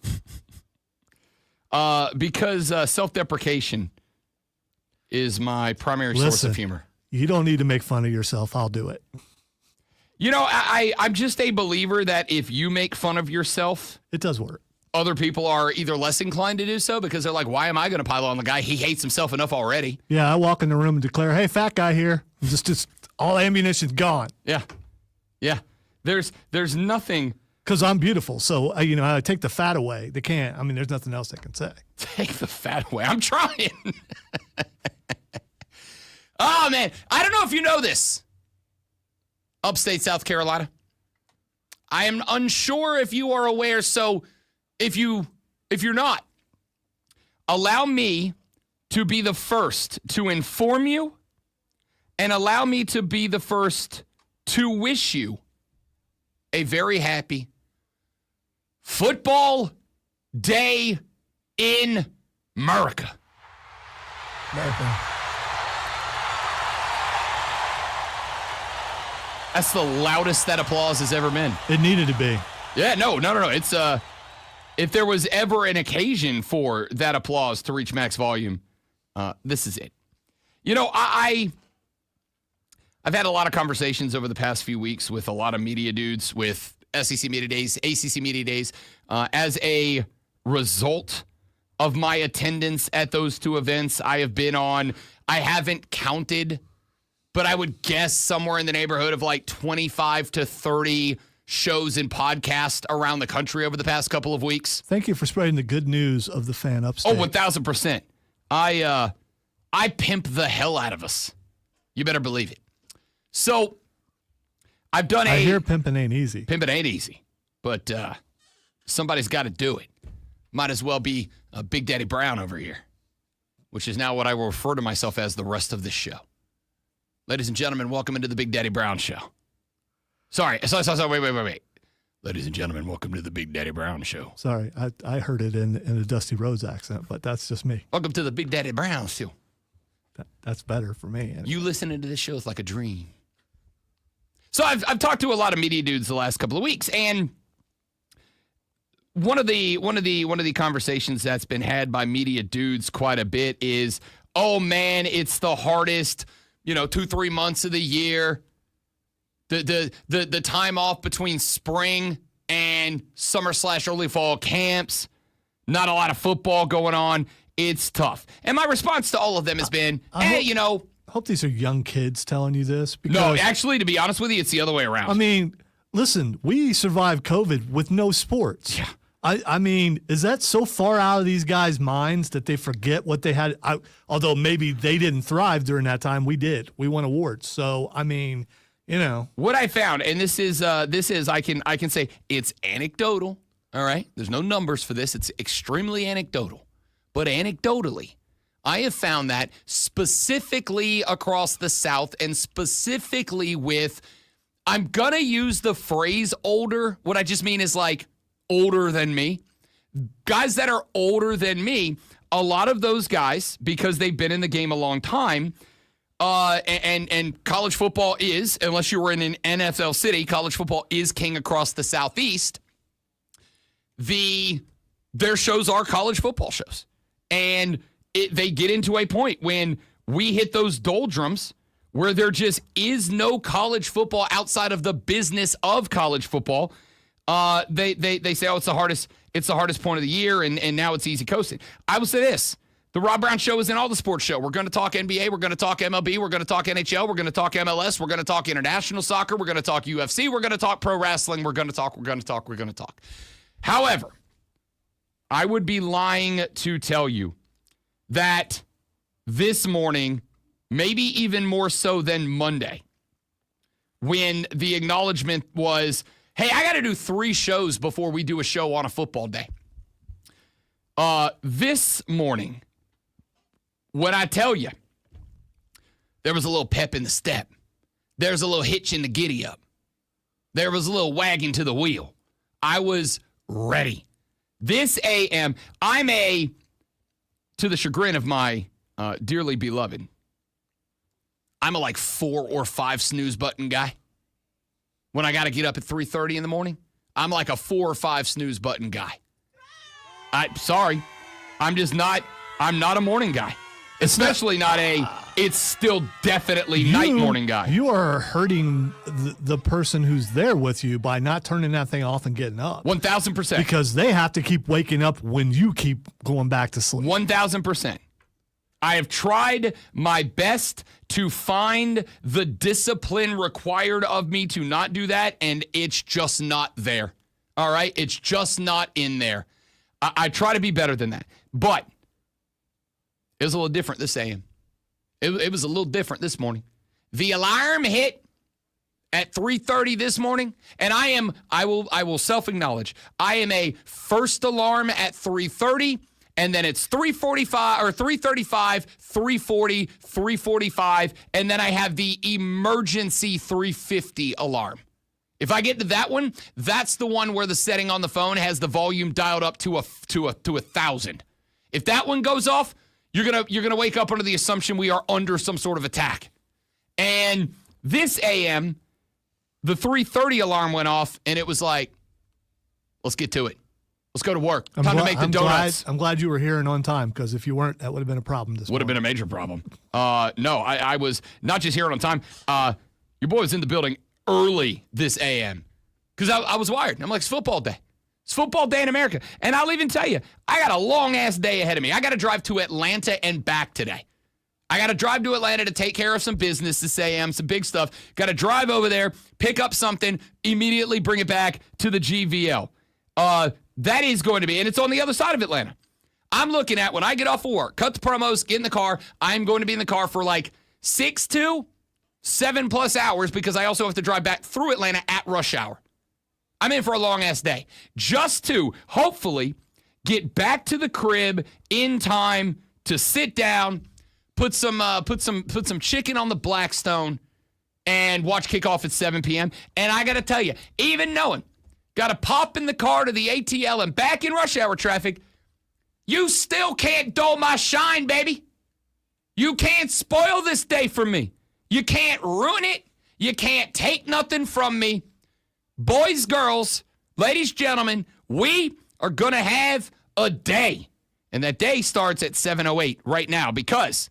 Because self-deprecation is my primary source of humor. You don't need to make fun of yourself. I'll do it. You know, I'm just a believer that if you make fun of yourself, It does work. other people are either less inclined to do so because they're like, why am I going to pile on the guy? He hates himself enough already. Yeah, I walk in the room and declare, "Hey, fat guy here." Just all ammunition's gone Yeah. Yeah. There's nothing. because I'm beautiful. So I take the fat away. They can't. I mean, there's nothing else they can say. Take the fat away. I'm trying. Oh, man. I don't know if you know this. Upstate South Carolina. I am unsure if you are aware. So if you're not, allow me to be the first to inform you and allow me to be the first to wish you a very happy Football Day in America. That's the loudest that applause has ever been. It needed to be. Yeah, no. It's if there was ever an occasion for that applause to reach max volume, this is it. You know, I've had a lot of conversations over the past few weeks with a lot of media dudes, with SEC Media Days, ACC Media Days, as a result of my attendance at those two events. I have been on, I haven't counted, but I would guess somewhere in the neighborhood of like 25 to 30 shows and podcasts around the country over the past couple of weeks. Thank you for spreading the good news of the fan upstate. Oh, 1,000%. I pimp the hell out of us. You better believe it. So I've done I hear pimping ain't easy. Pimping ain't easy, but somebody's got to do it. Might as well be Big Daddy Brown over here, which is now what I will refer to myself as the rest of this show. Ladies and gentlemen, welcome into the Big Daddy Brown Show. Sorry, wait. Ladies and gentlemen, welcome to the Big Daddy Brown Show. Sorry, I heard it in a Dusty Rhodes accent, but that's just me. Welcome to the Big Daddy Brown Show. That's better for me. You listening to this show is like a dream. So I've talked to a lot of media dudes the last couple of weeks, and one of the conversations that's been had by media dudes quite a bit is, oh man, it's the hardest, 2-3 months of the year. The time off between spring and summer/early fall camps, not a lot of football going on. It's tough. And my response to all of them has been, I hope these are young kids telling you this. Because, no, actually, to be honest with you, it's the other way around. I mean, listen, we survived COVID with no sports. Yeah. I mean, is that so far out of these guys' minds that they forget what they had? Although maybe they didn't thrive during that time, we did. We won awards. So, I mean, what I found, and this is I can say it's anecdotal. All right, there's no numbers for this. It's extremely anecdotal, but anecdotally, I have found that specifically across the South, and specifically with, I'm gonna use the phrase older. What I just mean is like older than me, guys that are older than me. A lot of those guys, because they've been in the game a long time. And college football is, unless you were in an NFL city, college football is king across the Southeast. Their shows are college football shows. And they get into a point when we hit those doldrums where there just is no college football outside of the business of college football. They say, oh, it's the hardest point of the year, and now it's easy coasting. I will say this. The Rob Brown Show is in all the sports show. We're going to talk NBA. We're going to talk MLB. We're going to talk NHL. We're going to talk MLS. We're going to talk international soccer. We're going to talk UFC. We're going to talk pro wrestling. We're going to talk. However, I would be lying to tell you that this morning, maybe even more so than Monday, when the acknowledgement was, hey, I got to do 3 shows before we do a show on a football day. This morning, when I tell you, there was a little pep in the step. There's a little hitch in the giddy up. There was a little wagging to the wheel. I was ready. This AM, to the chagrin of my dearly beloved, I'm a like 4 or 5 snooze button guy. When I got to get up at 3:30 in the morning, I'm like a 4 or 5 snooze button guy. Sorry. I'm not a morning guy. Especially not it's still definitely night morning guy. You are hurting the person who's there with you by not turning that thing off and getting up. 1,000%. Because they have to keep waking up when you keep going back to sleep. 1,000%. I have tried my best to find the discipline required of me to not do that, and it's just not there. All right? It's just not in there. I try to be better than that. But it was a little different this AM. It was a little different this morning. The alarm hit at 3:30 this morning, and I will self-acknowledge, I am a first alarm at 3:30, and then it's 3:45 or 3:35, 3:40, 3:45, and then I have the emergency 3:50 alarm. If I get to that one, that's the one where the setting on the phone has the volume dialed up to 1,000. If that one goes off, you're gonna wake up under the assumption we are under some sort of attack. And this AM, the 3:30 alarm went off, and it was like, let's get to it. Let's go to work. Time to make the donuts. I'm glad you were here and on time, because if you weren't, that would have been a problem this morning. Would have been a major problem. No, I was not just here on time. Your boy was in the building early this AM because I was wired. I'm like, it's football day. It's football day in America. And I'll even tell you, I got a long-ass day ahead of me. I got to drive to Atlanta and back today. I got to drive to Atlanta to take care of some business this AM, some big stuff. Got to drive over there, pick up something, immediately bring it back to the GVL. That is going to be, and it's on the other side of Atlanta. I'm looking at when I get off of work, cut the promos, get in the car. I'm going to be in the car for like 6 to 7+ hours because I also have to drive back through Atlanta at rush hour. I'm in for a long-ass day just to hopefully get back to the crib in time to sit down, put some chicken on the Blackstone, and watch kickoff at 7 p.m. And I got to tell you, even knowing, got to pop in the car to the ATL and back in rush hour traffic, you still can't dull my shine, baby. You can't spoil this day for me. You can't ruin it. You can't take nothing from me. Boys, girls, ladies, gentlemen, we are going to have a day. And that day starts at 7:08 right now because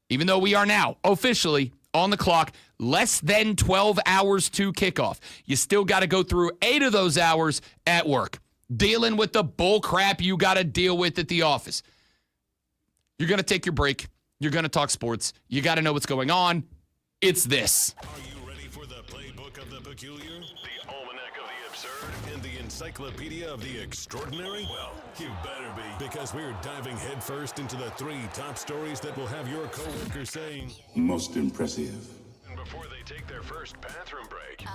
even though we are now officially on the clock, less than 12 hours to kickoff, you still got to go through 8 of those hours at work, dealing with the bull crap you got to deal with at the office. You're going to take your break. You're going to talk sports. You got to know what's going on. It's this. Are you ready for the playbook of the peculiar, the almanac of the absurd, and the encyclopedia of the extraordinary? Well, you better be, because we're diving headfirst into the 3 top stories that will have your coworkers saying, Most impressive. and before they take their first bathroom break.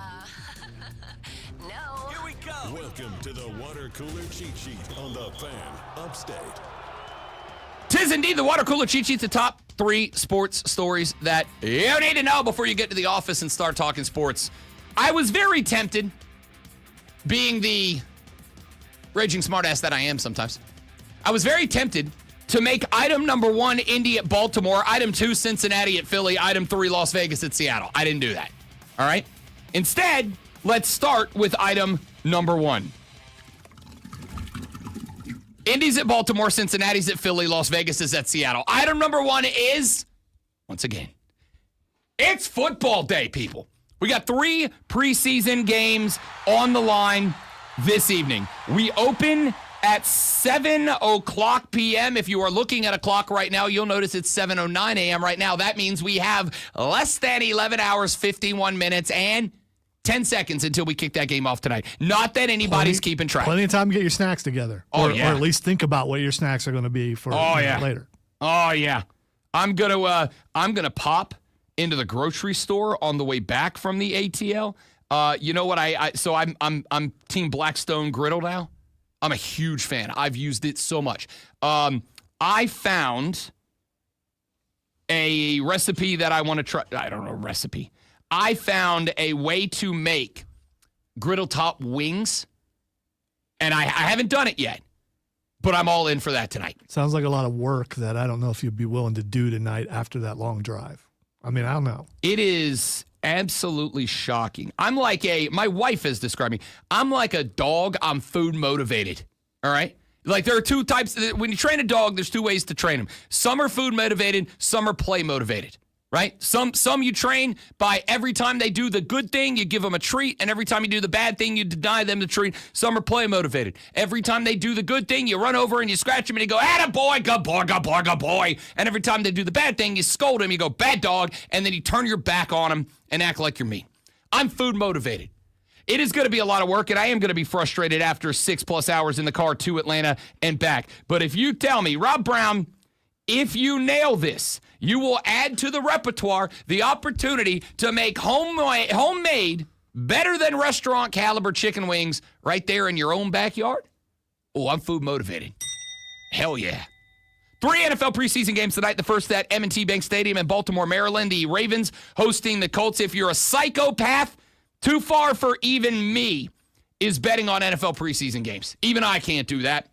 No. Here we go. Welcome to the water cooler cheat sheet on the Fan Upstate. Tis indeed the water cooler cheat sheet, the top 3 sports stories that you need to know before you get to the office and start talking sports. I was very tempted, being the raging smartass that I am sometimes, I was very tempted to make item number 1 Indy at Baltimore, item 2 Cincinnati at Philly, item 3 Las Vegas at Seattle. I didn't do that. All right? Instead, let's start with item number 1. Indy's at Baltimore, Cincinnati's at Philly, Las Vegas is at Seattle. Item number 1 is, once again, it's football day, people. We got 3 preseason games on the line this evening. We open at 7 o'clock p.m. If you are looking at a clock right now, you'll notice it's 7:09 a.m. right now. That means we have less than 11 hours, 51 minutes, and 10 seconds until we kick that game off tonight. Not that anybody's keeping track. Plenty of time to get your snacks together. Oh, or yeah. at least think about what your snacks are going to be for later. Oh, yeah. I'm gonna pop into the grocery store on the way back from the ATL. You know what? I'm Team Blackstone Griddle now. I'm a huge fan. I've used it so much. I found a recipe that I want to try. I don't know, recipe. I found a way to make griddle top wings, and I haven't done it yet, but I'm all in for that tonight. Sounds like a lot of work that I don't know if you'd be willing to do tonight after that long drive. I mean, I don't know. It is absolutely shocking. My wife has described me. I'm like a dog. I'm food motivated. All right. Like there are two types. When you train a dog, there's two ways to train them. Some are food motivated. Some are play motivated. Right? Some you train by every time they do the good thing, you give them a treat, and every time you do the bad thing, you deny them the treat. Some are play motivated. Every time they do the good thing, you run over and you scratch them and you go, attaboy, good boy, good boy, good boy. And every time they do the bad thing, you scold them, you go, bad dog, and then you turn your back on them and act like you're mean. I'm food motivated. It is going to be a lot of work, and I am going to be frustrated after 6+ hours in the car to Atlanta and back. But if you tell me, Rob Brown, if you nail this, you will add to the repertoire the opportunity to make homemade, better than restaurant caliber chicken wings right there in your own backyard. Oh, I'm food motivated. Hell yeah. 3 NFL preseason games tonight. The first at M&T Bank Stadium in Baltimore, Maryland. The Ravens hosting the Colts. If you're a psychopath, too far for even me, is betting on NFL preseason games. Even I can't do that.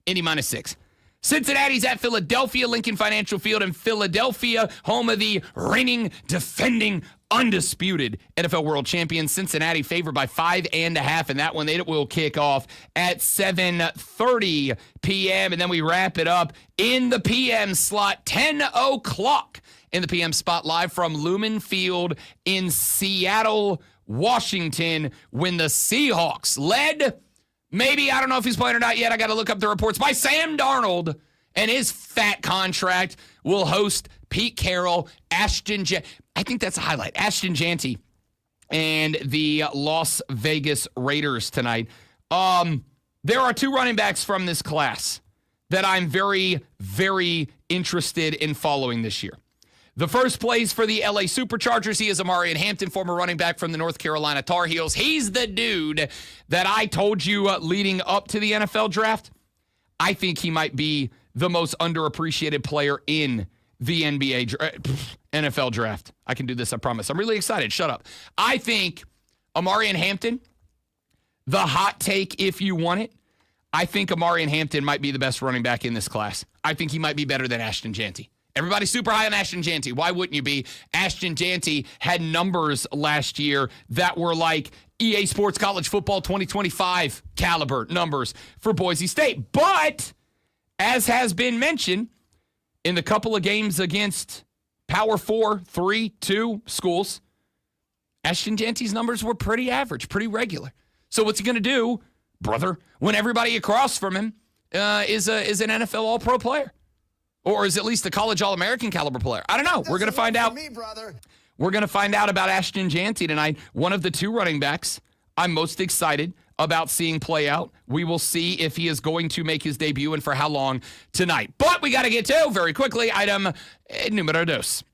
Indy -6. Cincinnati's at Philadelphia, Lincoln Financial Field in Philadelphia, home of the reigning, defending, undisputed NFL World Champions. Cincinnati favored by 5.5, and that one it will kick off at 7:30 p.m. And then we wrap it up in the p.m. slot, 10 o'clock in the p.m. spot, live from Lumen Field in Seattle, Washington, when the Seahawks led. Maybe, I don't know if he's playing or not yet. I got to look up the reports by Sam Darnold, and his fat contract will host Pete Carroll, I think that's a highlight. Ashton Janty and the Las Vegas Raiders tonight. There are 2 running backs from this class that I'm very, very interested in following this year. The first plays for the LA Superchargers. He is Amarian Hampton, former running back from the North Carolina Tar Heels. He's the dude that I told you leading up to the NFL draft. I think he might be the most underappreciated player in the NFL draft. I can do this, I promise. I'm really excited. Shut up. I think Amarian Hampton, the hot take if you want it, I think Amarian Hampton might be the best running back in this class. I think he might be better than Ashton Janty. Everybody's super high on Ashton Janty. Why wouldn't you be? Ashton Janty had numbers last year that were like EA Sports College Football 2025 caliber numbers for Boise State. But, as has been mentioned, in the couple of games against Power 4, 3, 2 schools, Ashton Janty's numbers were pretty average, pretty regular. So what's he going to do, brother, when everybody across from him is an NFL All-Pro player? Or is at least a college All-American caliber player? I don't know. We're going to find out. We're going to find out about Ashton Janty tonight. One of the 2 running backs I'm most excited about seeing play out. We will see if he is going to make his debut and for how long tonight. But we got to get to, very quickly, item numero dos.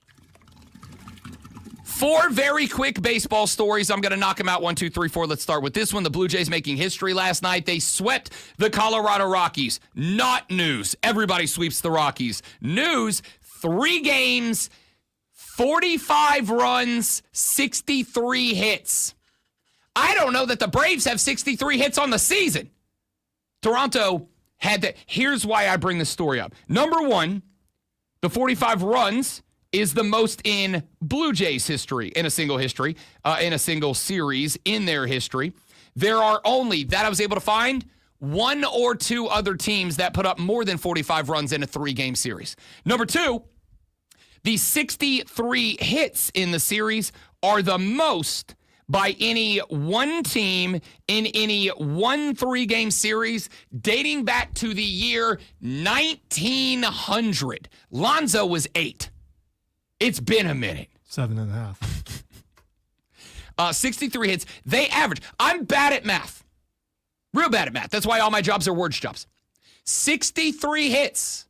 4 very quick baseball stories. I'm going to knock them out 1, 2, 3, 4. Let's start with this one. The Blue Jays making history last night. They swept the Colorado Rockies. Not news. Everybody sweeps the Rockies. News, 3 games, 45 runs, 63 hits. I don't know that the Braves have 63 hits on the season. Toronto had that. Here's why I bring this story up. Number 1, the 45 runs is the most in Blue Jays history, in a single series in their history. There are only, that I was able to find, 1 or 2 other teams that put up more than 45 runs in a 3-game series. Number 2, the 63 hits in the series are the most by any one team in any one 3-game series dating back to the year 1900. Lonzo was 8. It's been a minute. 7.5. 63 hits. They average. I'm bad at math. Real bad at math. That's why all my jobs are words jobs. 63 hits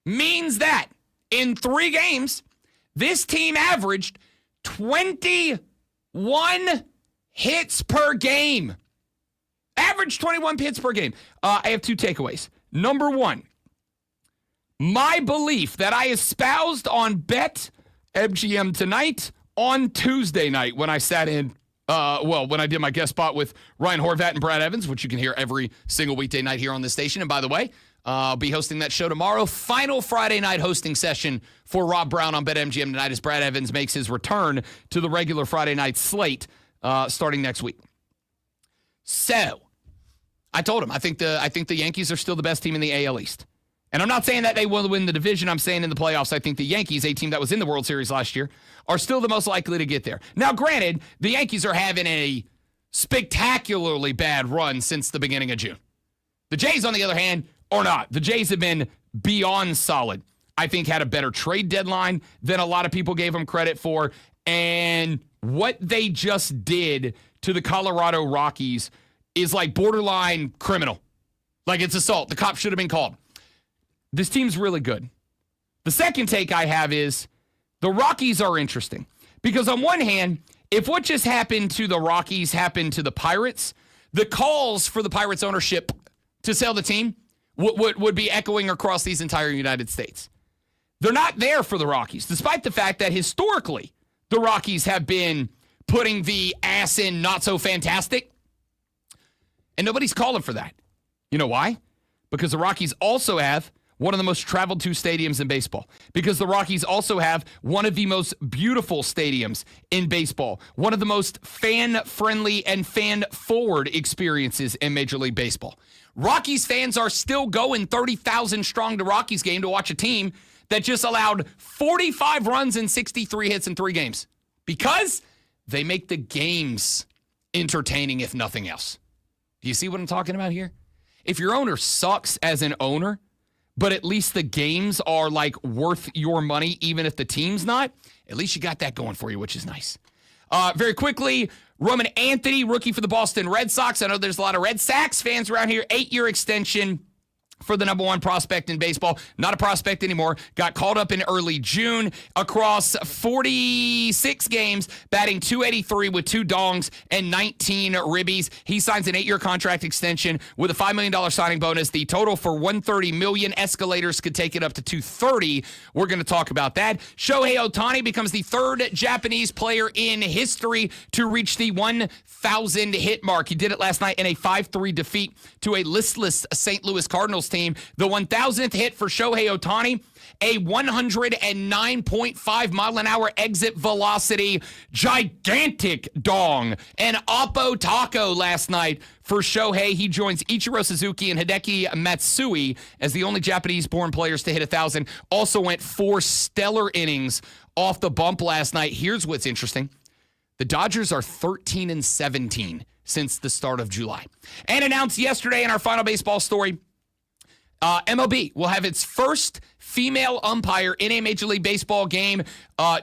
means that in 3 games, this team averaged 21 hits per game. Average 21 hits per game. I have 2 takeaways. Number 1, my belief that I espoused on Bet MGM tonight on Tuesday night when I sat in, when I did my guest spot with Ryan Horvat and Brad Evans, which you can hear every single weekday night here on this station. And by the way, I'll be hosting that show tomorrow. Final Friday night hosting session for Rob Brown on BetMGM tonight as Brad Evans makes his return to the regular Friday night slate starting next week. So, I told him I think the Yankees are still the best team in the AL East. And I'm not saying that they will win the division. I'm saying in the playoffs, I think the Yankees, a team that was in the World Series last year, are still the most likely to get there. Now, granted, the Yankees are having a spectacularly bad run since the beginning of June. The Jays, on the other hand, are not. The Jays have been beyond solid. I think had a better trade deadline than a lot of people gave them credit for. And what they just did to the Colorado Rockies is like borderline criminal. Like it's assault. The cops should have been called. This team's really good. The second take I have is the Rockies are interesting. Because on one hand, if what just happened to the Rockies happened to the Pirates, the calls for the Pirates ownership to sell the team would be echoing across these entire United States. They're not there for the Rockies, despite the fact that historically the Rockies have been putting the ass in not so fantastic. And nobody's calling for that. You know why? Because the Rockies also have one of the most traveled to stadiums in baseball. Because the Rockies also have one of the most beautiful stadiums in baseball. One of the most fan-friendly and fan-forward experiences in Major League Baseball. Rockies fans are still going 30,000 strong to Rockies game to watch a team that just allowed 45 runs and 63 hits in 3 games. Because they make the games entertaining, if nothing else. Do you see what I'm talking about here? If your owner sucks as an owner, but at least the games are like worth your money, even if the team's not, at least you got that going for you, which is nice. Very quickly, Roman Anthony, rookie for the Boston Red Sox. I know there's a lot of Red Sox fans around here. 8-year extension for the number one prospect in baseball. Not a prospect anymore. Got called up in early June across 46 games, batting .283 with 2 dongs and 19 ribbies. He signs an 8-year contract extension with a $5 million signing bonus. The total for $130 million. Escalators could take it up to $230. We're going to talk about that. Shohei Ohtani becomes the 3rd Japanese player in history to reach the 1,000 hit mark. He did it last night in a 5-3 defeat to a listless St. Louis Cardinals team. The 1,000th hit for Shohei Ohtani, a 109.5 mile an hour exit velocity, gigantic dong, an Oppo Taco last night for Shohei. He joins Ichiro Suzuki and Hideki Matsui as the only Japanese-born players to hit 1,000. Also went 4 stellar innings off the bump last night. Here's what's interesting. The Dodgers are 13-17 since the start of July. And announced yesterday in our final baseball story, MLB will have its first female umpire in a Major League Baseball game.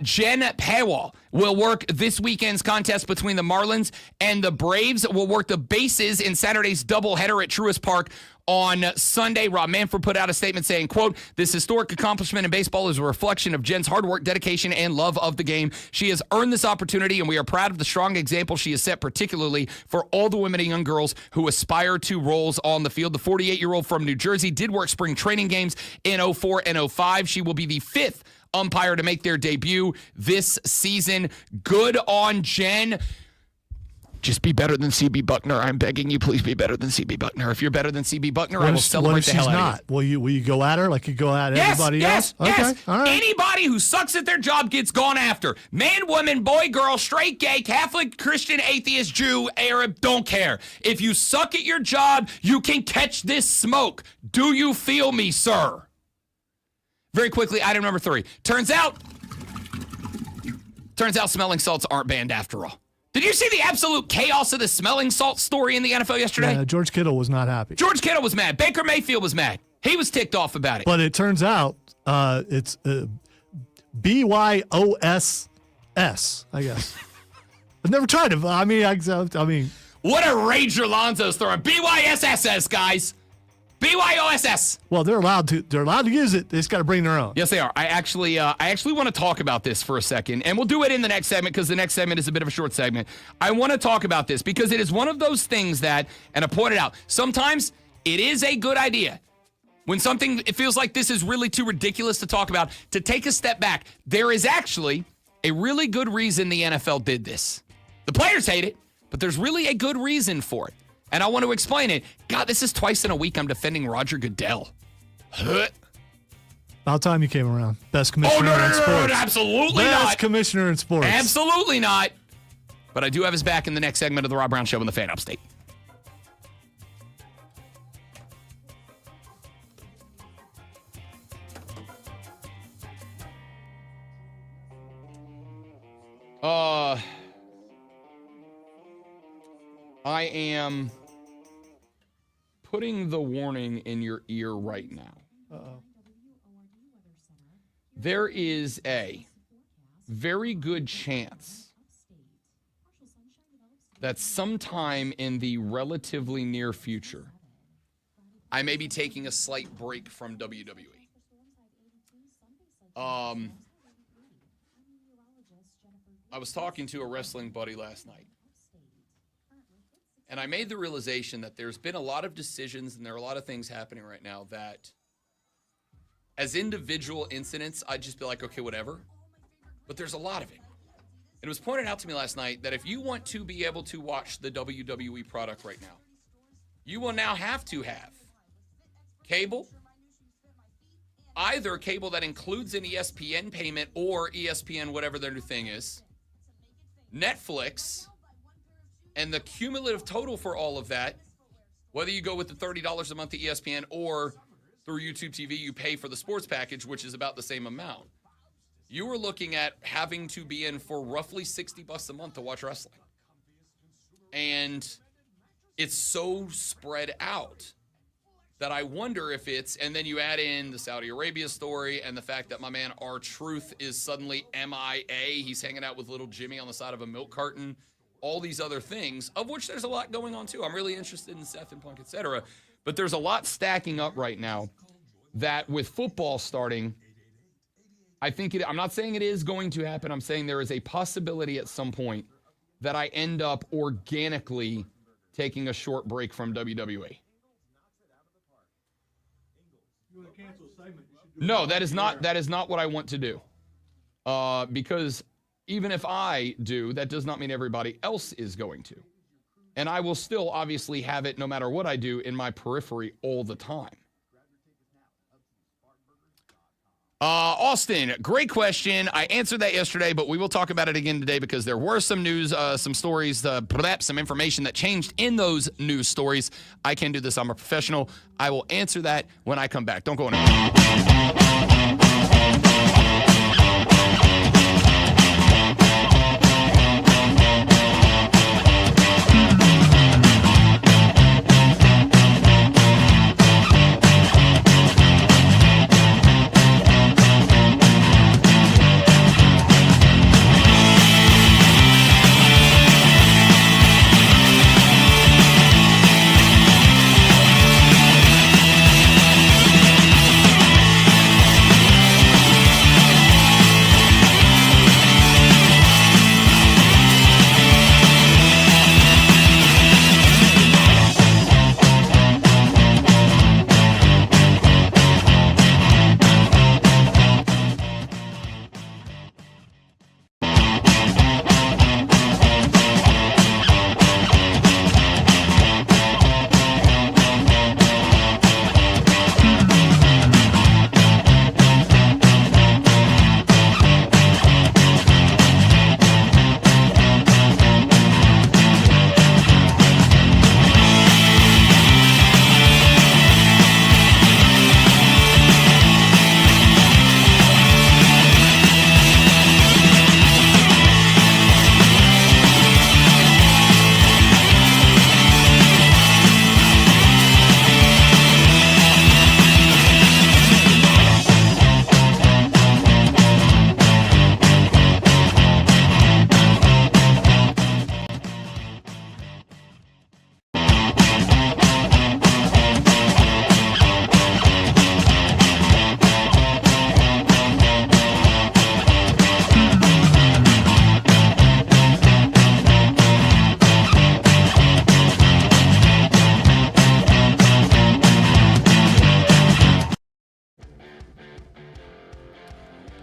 Jen Paywall will work this weekend's contest between the Marlins and the Braves. Will work the bases in Saturday's doubleheader at Truist Park on Sunday. Rob Manfred put out a statement saying, quote, "This historic accomplishment in baseball is a reflection of Jen's hard work, dedication, and love of the game. She has earned this opportunity, and we are proud of the strong example she has set, particularly for all the women and young girls who aspire to roles on the field." The 48-year-old from New Jersey did work spring training games in 04 and 05. She will be the 5th umpire to make their debut this season. Good on Jen. Just be better than C.B. Buckner. I'm begging you, please be better than C.B. Buckner. If you're better than C.B. Buckner, I will celebrate the hell out of you. Will you go at her like you go at everybody else? Yes. All right. Anybody who sucks at their job gets gone after. Man, woman, boy, girl, straight, gay, Catholic, Christian, atheist, Jew, Arab, don't care. If you suck at your job, you can catch this smoke. Do you feel me, sir? Very quickly, item number 3. Turns out smelling salts aren't banned after all. Did you see the absolute chaos of the smelling salt story in the NFL yesterday? Yeah, George Kittle was not happy. George Kittle was mad. Baker Mayfield was mad. He was ticked off about it. But it turns out it's BYOSS, I guess. I've never tried it. I mean, what a rage Alonzo's throwing. BYSSS, guys. BYOSS. Well, they're allowed to use it. They just got to bring their own. Yes, they are. I actually want to talk about this for a second, and we'll do it in the next segment because the next segment is a bit of a short segment. I want to talk about this because it is one of those things that, and I pointed out, sometimes it is a good idea when something, it feels like this is really too ridiculous to talk about, to take a step back. There is actually a really good reason the NFL did this. The players hate it, but there's really a good reason for it. And I want to explain it. God, this is twice in a week I'm defending Roger Goodell. About time you came around. Best commissioner in sports. Absolutely Best not. commissioner in sports. Absolutely not. But I do have his back in the next segment of the Rob Brown Show in the Fan Upstate. I am putting the warning in your ear right now. Uh-oh. There is a very good chance that sometime in the relatively near future, I may be taking a slight break from WWE. I was talking to a wrestling buddy last night, and I made the realization that there's been a lot of decisions and there are a lot of things happening right now that, as individual incidents, I'd just be like, okay, whatever. But there's a lot of it. It was pointed out to me last night that if you want to be able to watch the WWE product right now, you will now have to have cable, either cable that includes an ESPN payment or ESPN, whatever their new thing is, Netflix, and the cumulative total for all of that, whether you go with the $30 a month to ESPN or through YouTube TV, you pay for the sports package, which is about the same amount. You were looking at having to be in for roughly $60 a month to watch wrestling. And it's so spread out that I wonder if it's, and then you add in the Saudi Arabia story and the fact that my man R-Truth is suddenly MIA. He's hanging out with little Jimmy on the side of a milk carton. All these other things, of which there's a lot going on too. I'm really interested in Seth and Punk, etc. But there's a lot stacking up right now that with football starting, I think I'm not saying it is going to happen. I'm saying there is a possibility at some point that I end up organically taking a short break from WWE. No, that is not what I want to do. Because even if I do, that does not mean everybody else is going to. And I will still obviously have it no matter what I do in my periphery all the time. Austin, great question. I answered that yesterday, but we will talk about it again today because there were some news, some stories, perhaps some information that changed in those news stories. I can do this. I'm a professional. I will answer that when I come back. Don't go anywhere.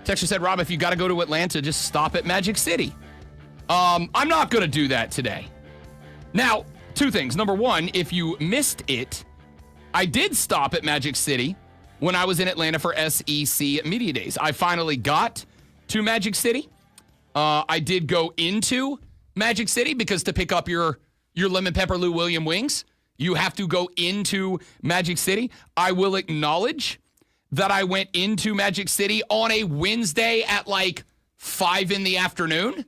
Texture said, Rob, if you got to go to Atlanta, just stop at Magic City. I'm not going to do that today. Now, two things. Number one, if you missed it, I did stop at Magic City when I was in Atlanta for SEC Media Days. I finally got to Magic City. I did go into Magic City because to pick up your lemon pepper Lou William wings, you have to go into Magic City. I will acknowledge that I went into Magic City on a Wednesday at like 5 in the afternoon.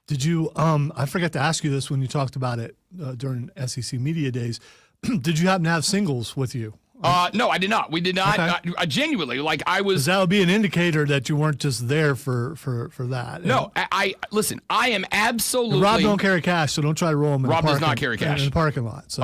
Did you, I forgot to ask you this when you talked about it during SEC Media Days. Did you happen to have singles with you? No, I did not. We did not. Okay. I genuinely, like I was. 'Cause that would be an indicator that you weren't just there for that. No, I listen, I am absolutely. Rob don't carry cash, so don't try to roll him in Rob the does parking, not carry cash. in the parking lot. So,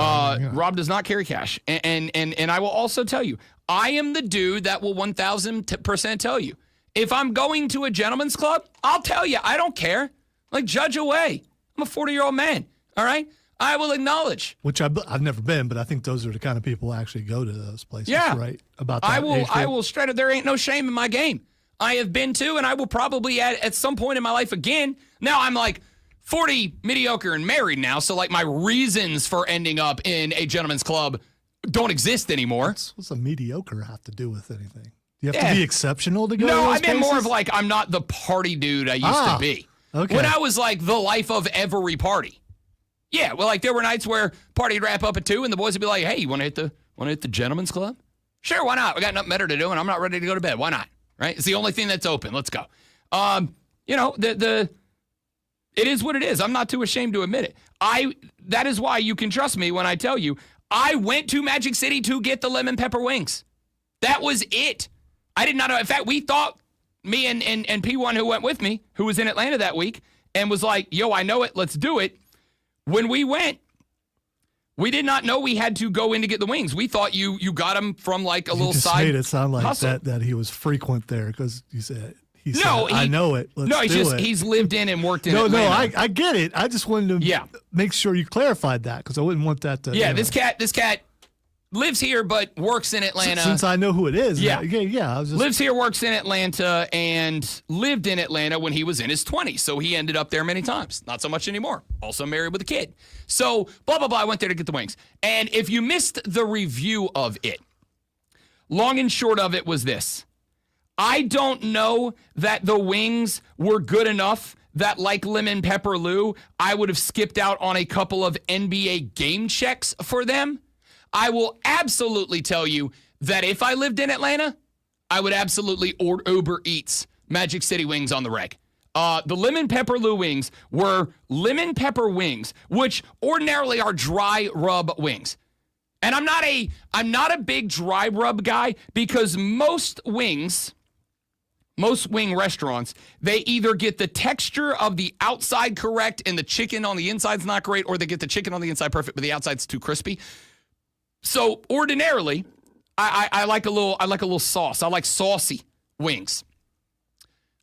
Rob does not carry cash. And I will also tell you, I am the dude that will 1,000% tell you. If I'm going to a gentleman's club, I'll tell you, I don't care. Like, judge away. I'm a 40-year-old man, all right? I will acknowledge. Which I've never been, but I think those are the kind of people who actually go to those places, Yeah. right? About that I age group. will straight up, there ain't no shame in my game. I have been to, and I will probably at some point in my life again. Now I'm like 40, mediocre, and married now, so like my reasons for ending up in a gentleman's club don't exist anymore. What's a mediocre have to do with anything? Do you have Yeah. to be exceptional to go to No, those I meant more places? of like I'm not the party dude I used to be. Okay. When I was like the life of every party. Yeah, well, like there were nights where party would wrap up at 2 and the boys would be like, hey, you want to hit the gentleman's club? Sure, why not? We got nothing better to do and I'm not ready to go to bed. Why not? Right? It's the only thing that's open. Let's go. You know, it is what it is. I'm not too ashamed to admit it. That is why you can trust me when I tell you I went to Magic City to get the lemon pepper wings. That was it. I did not know. In fact, we thought, me and P1 who went with me, who was in Atlanta that week, and was like, yo, I know it. Let's do it. When we went, we did not know we had to go in to get the wings. We thought you got them from like a little You just side made it sound like hustle. that he was frequent there because you said he said, No, I know it. Let's no, do it. he's lived in and worked in No, Atlanta. I get it. I just wanted to make sure you clarified that because I wouldn't want that to. Yeah, you know. this cat lives here but works in Atlanta. Since I know who it is. Yeah. I was just, Lives here, works in Atlanta, and lived in Atlanta when he was in his 20s. So he ended up there many times. Not so much anymore. Also married with a kid. So, blah, blah, blah. I went there to get the wings. And if you missed the review of it, long and short of it was this. I don't know that the wings were good enough that, like Lemon Pepper Lou, I would have skipped out on a couple of NBA game checks for them. I will absolutely tell you that if I lived in Atlanta, I would absolutely order Uber Eats Magic City wings on the reg. The Lemon Pepper Lou wings were lemon pepper wings, which ordinarily are dry rub wings. And I'm not a big dry rub guy because most wing restaurants, they either get the texture of the outside correct and the chicken on the inside's not great, or they get the chicken on the inside perfect, but the outside's too crispy. So ordinarily, I like a little sauce. I like saucy wings.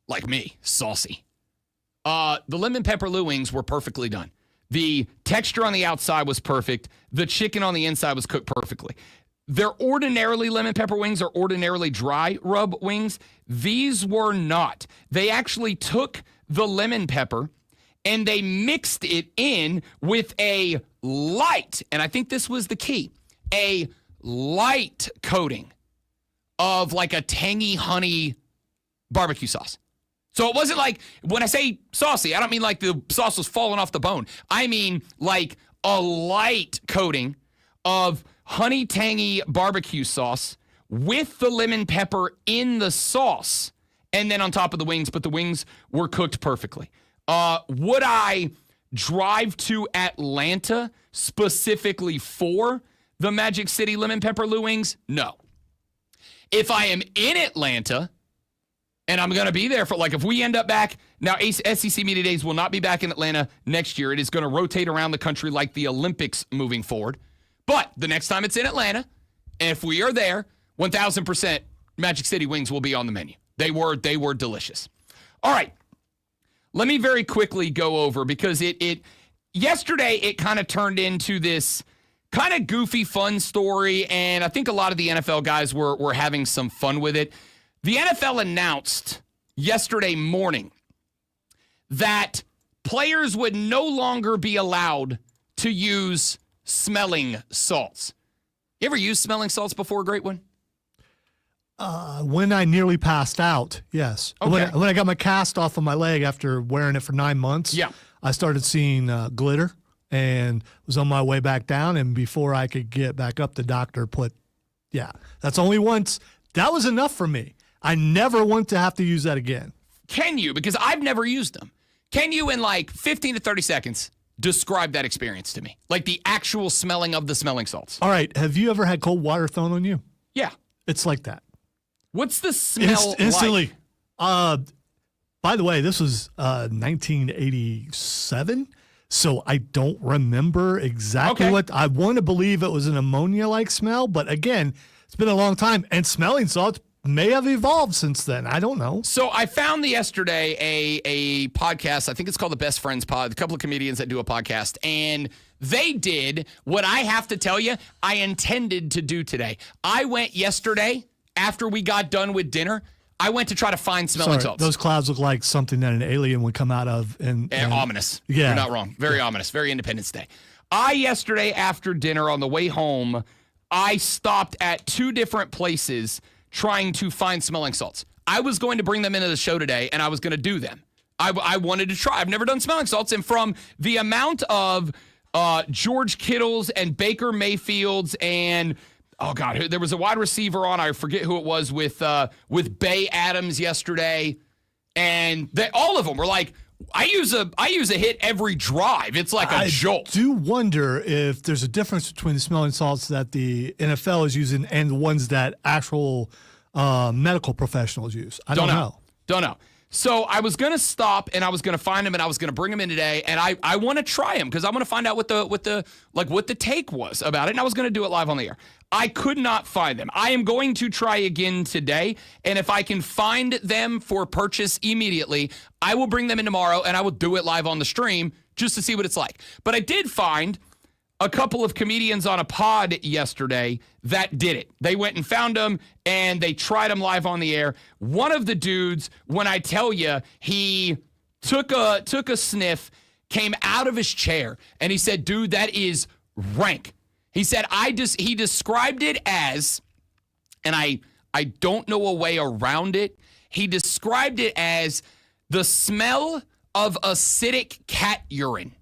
Like me, saucy. The Lemon Pepper Lou wings were perfectly done. The texture on the outside was perfect. The chicken on the inside was cooked perfectly. They're ordinarily lemon pepper wings or ordinarily dry rub wings. These were not. They actually took the lemon pepper and they mixed it in with a light, and I think this was the key, a light coating of like a tangy honey barbecue sauce. So it wasn't like, when I say saucy, I don't mean like the sauce was falling off the bone. I mean like a light coating of honey tangy barbecue sauce with the lemon pepper in the sauce and then on top of the wings, but the wings were cooked perfectly. Would I drive to Atlanta specifically for the Magic City Lemon Pepper Lou wings? No. If I am in Atlanta and I'm going to be there for, like, if we end up back, now SEC Media Days will not be back in Atlanta next year. It is going to rotate around the country like the Olympics moving forward. But the next time it's in Atlanta, if we are there, 1,000% Magic City wings will be on the menu. They were delicious. All right. Let me very quickly go over, because yesterday it kind of turned into this kind of goofy, fun story, and I think a lot of the NFL guys were having some fun with it. The NFL announced yesterday morning that players would no longer be allowed to use smelling salts. You ever used smelling salts before, Great One? When I nearly passed out, yes. Okay. When I got my cast off of my leg after wearing it for 9 months, Yeah. I started seeing glitter and was on my way back down. And before I could get back up, the doctor that's only once. That was enough for me. I never want to have to use that again. Can you, because I've never used them, can you in like 15 to 30 seconds describe that experience to me? Like the actual smelling of the smelling salts. All right. Have you ever had cold water thrown on you? Yeah. It's like that. What's the smell Instantly. like? By the way, this was 1987, so I don't remember exactly Okay. what. I want to believe it was an ammonia-like smell, but again, it's been a long time, and smelling salts may have evolved since then. I don't know. So I found yesterday a podcast. I think it's called the Best Friends Pod. A couple of comedians that do a podcast, and they did what I have to tell you I intended to do today. I went yesterday after we got done with dinner. I went to try to find smelling salts. Those clouds look like something that an alien would come out of. And ominous. Yeah. You're not wrong. Very ominous. Very Independence Day. Yesterday after dinner on the way home, I stopped at 2 different places trying to find smelling salts. I was going to bring them into the show today, and I was going to do them. I wanted to try. I've never done smelling salts, and from the amount of George Kittle's and Baker Mayfield's and oh God, there was a wide receiver on. I forget who it was with Bay Adams yesterday, and all of them were like, I use a hit every drive. It's like a jolt. I do wonder if there's a difference between the smelling salts that the NFL is using and the ones that actual medical professionals use. I don't know. Don't know. So I was going to stop and I was going to find them and I was going to bring them in today. And I want to try them because I want to find out what the take was about it. And I was going to do it live on the air. I could not find them. I am going to try again today. And if I can find them for purchase immediately, I will bring them in tomorrow and I will do it live on the stream just to see what it's like. But I did find a couple of comedians on a pod yesterday that did it. They went and found them and they tried them live on the air. One of the dudes, when I tell you, he took a sniff, came out of his chair, and he said, dude, that is rank. He said, he described it as, and I don't know a way around it. He described it as the smell of acidic cat urine.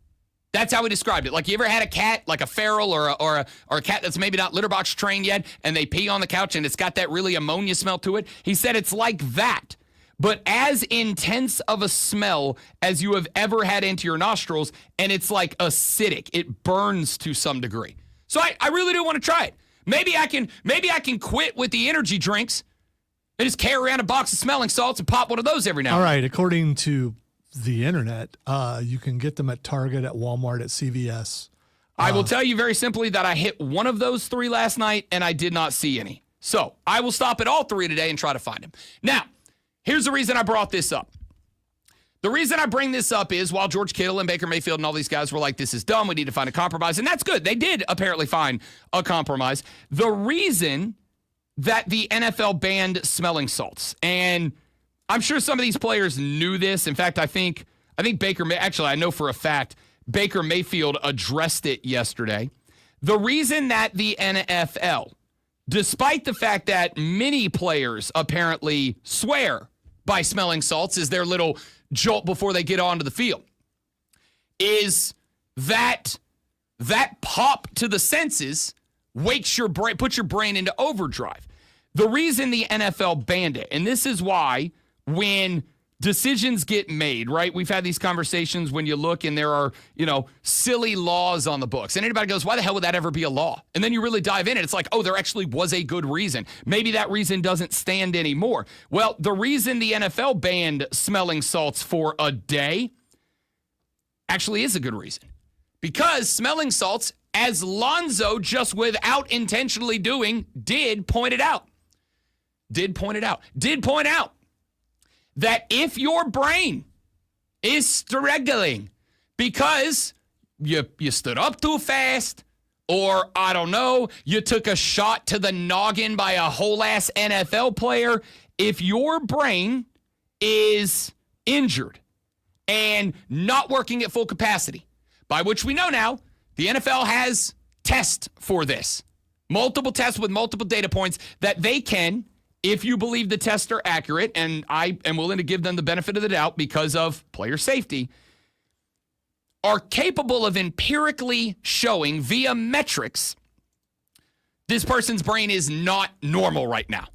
That's how he described it. Like, you ever had a cat, like a feral or a cat that's maybe not litter box trained yet, and they pee on the couch and it's got that really ammonia smell to it? He said it's like that, but as intense of a smell as you have ever had into your nostrils, and it's like acidic. It burns to some degree. So I really do want to try it. Maybe I can quit with the energy drinks and just carry around a box of smelling salts and pop one of those every now and then. All right, according to the internet, you can get them at Target, at Walmart, at CVS. I will tell you very simply that I hit one of those 3 last night and I did not see any. So I will stop at all 3 today and try to find them. Now, here's the reason I brought this up. The reason I bring this up is while George Kittle and Baker Mayfield and all these guys were like, this is dumb, we need to find a compromise, and that's good. They did apparently find a compromise. The reason that the NFL banned smelling salts, and I'm sure some of these players knew this. In fact, I think I know for a fact Baker Mayfield addressed it yesterday. The reason that the NFL, despite the fact that many players apparently swear by smelling salts as their little jolt before they get onto the field, is that pop to the senses wakes your brain, puts your brain into overdrive. The reason the NFL banned it, and this is why when decisions get made, right? We've had these conversations when you look and there are, silly laws on the books. And anybody goes, why the hell would that ever be a law? And then you really dive in and it's like, oh, there actually was a good reason. Maybe that reason doesn't stand anymore. Well, the reason the NFL banned smelling salts for a day actually is a good reason. Because smelling salts, as Lonzo just without intentionally doing, did point out that if your brain is struggling because you stood up too fast, or I don't know, you took a shot to the noggin by a whole ass NFL player, if your brain is injured and not working at full capacity, by which we know now the NFL has tests for this, multiple tests with multiple data points that they can if you believe the tests are accurate, and I am willing to give them the benefit of the doubt because of player safety, are capable of empirically showing via metrics this person's brain is not normal right now,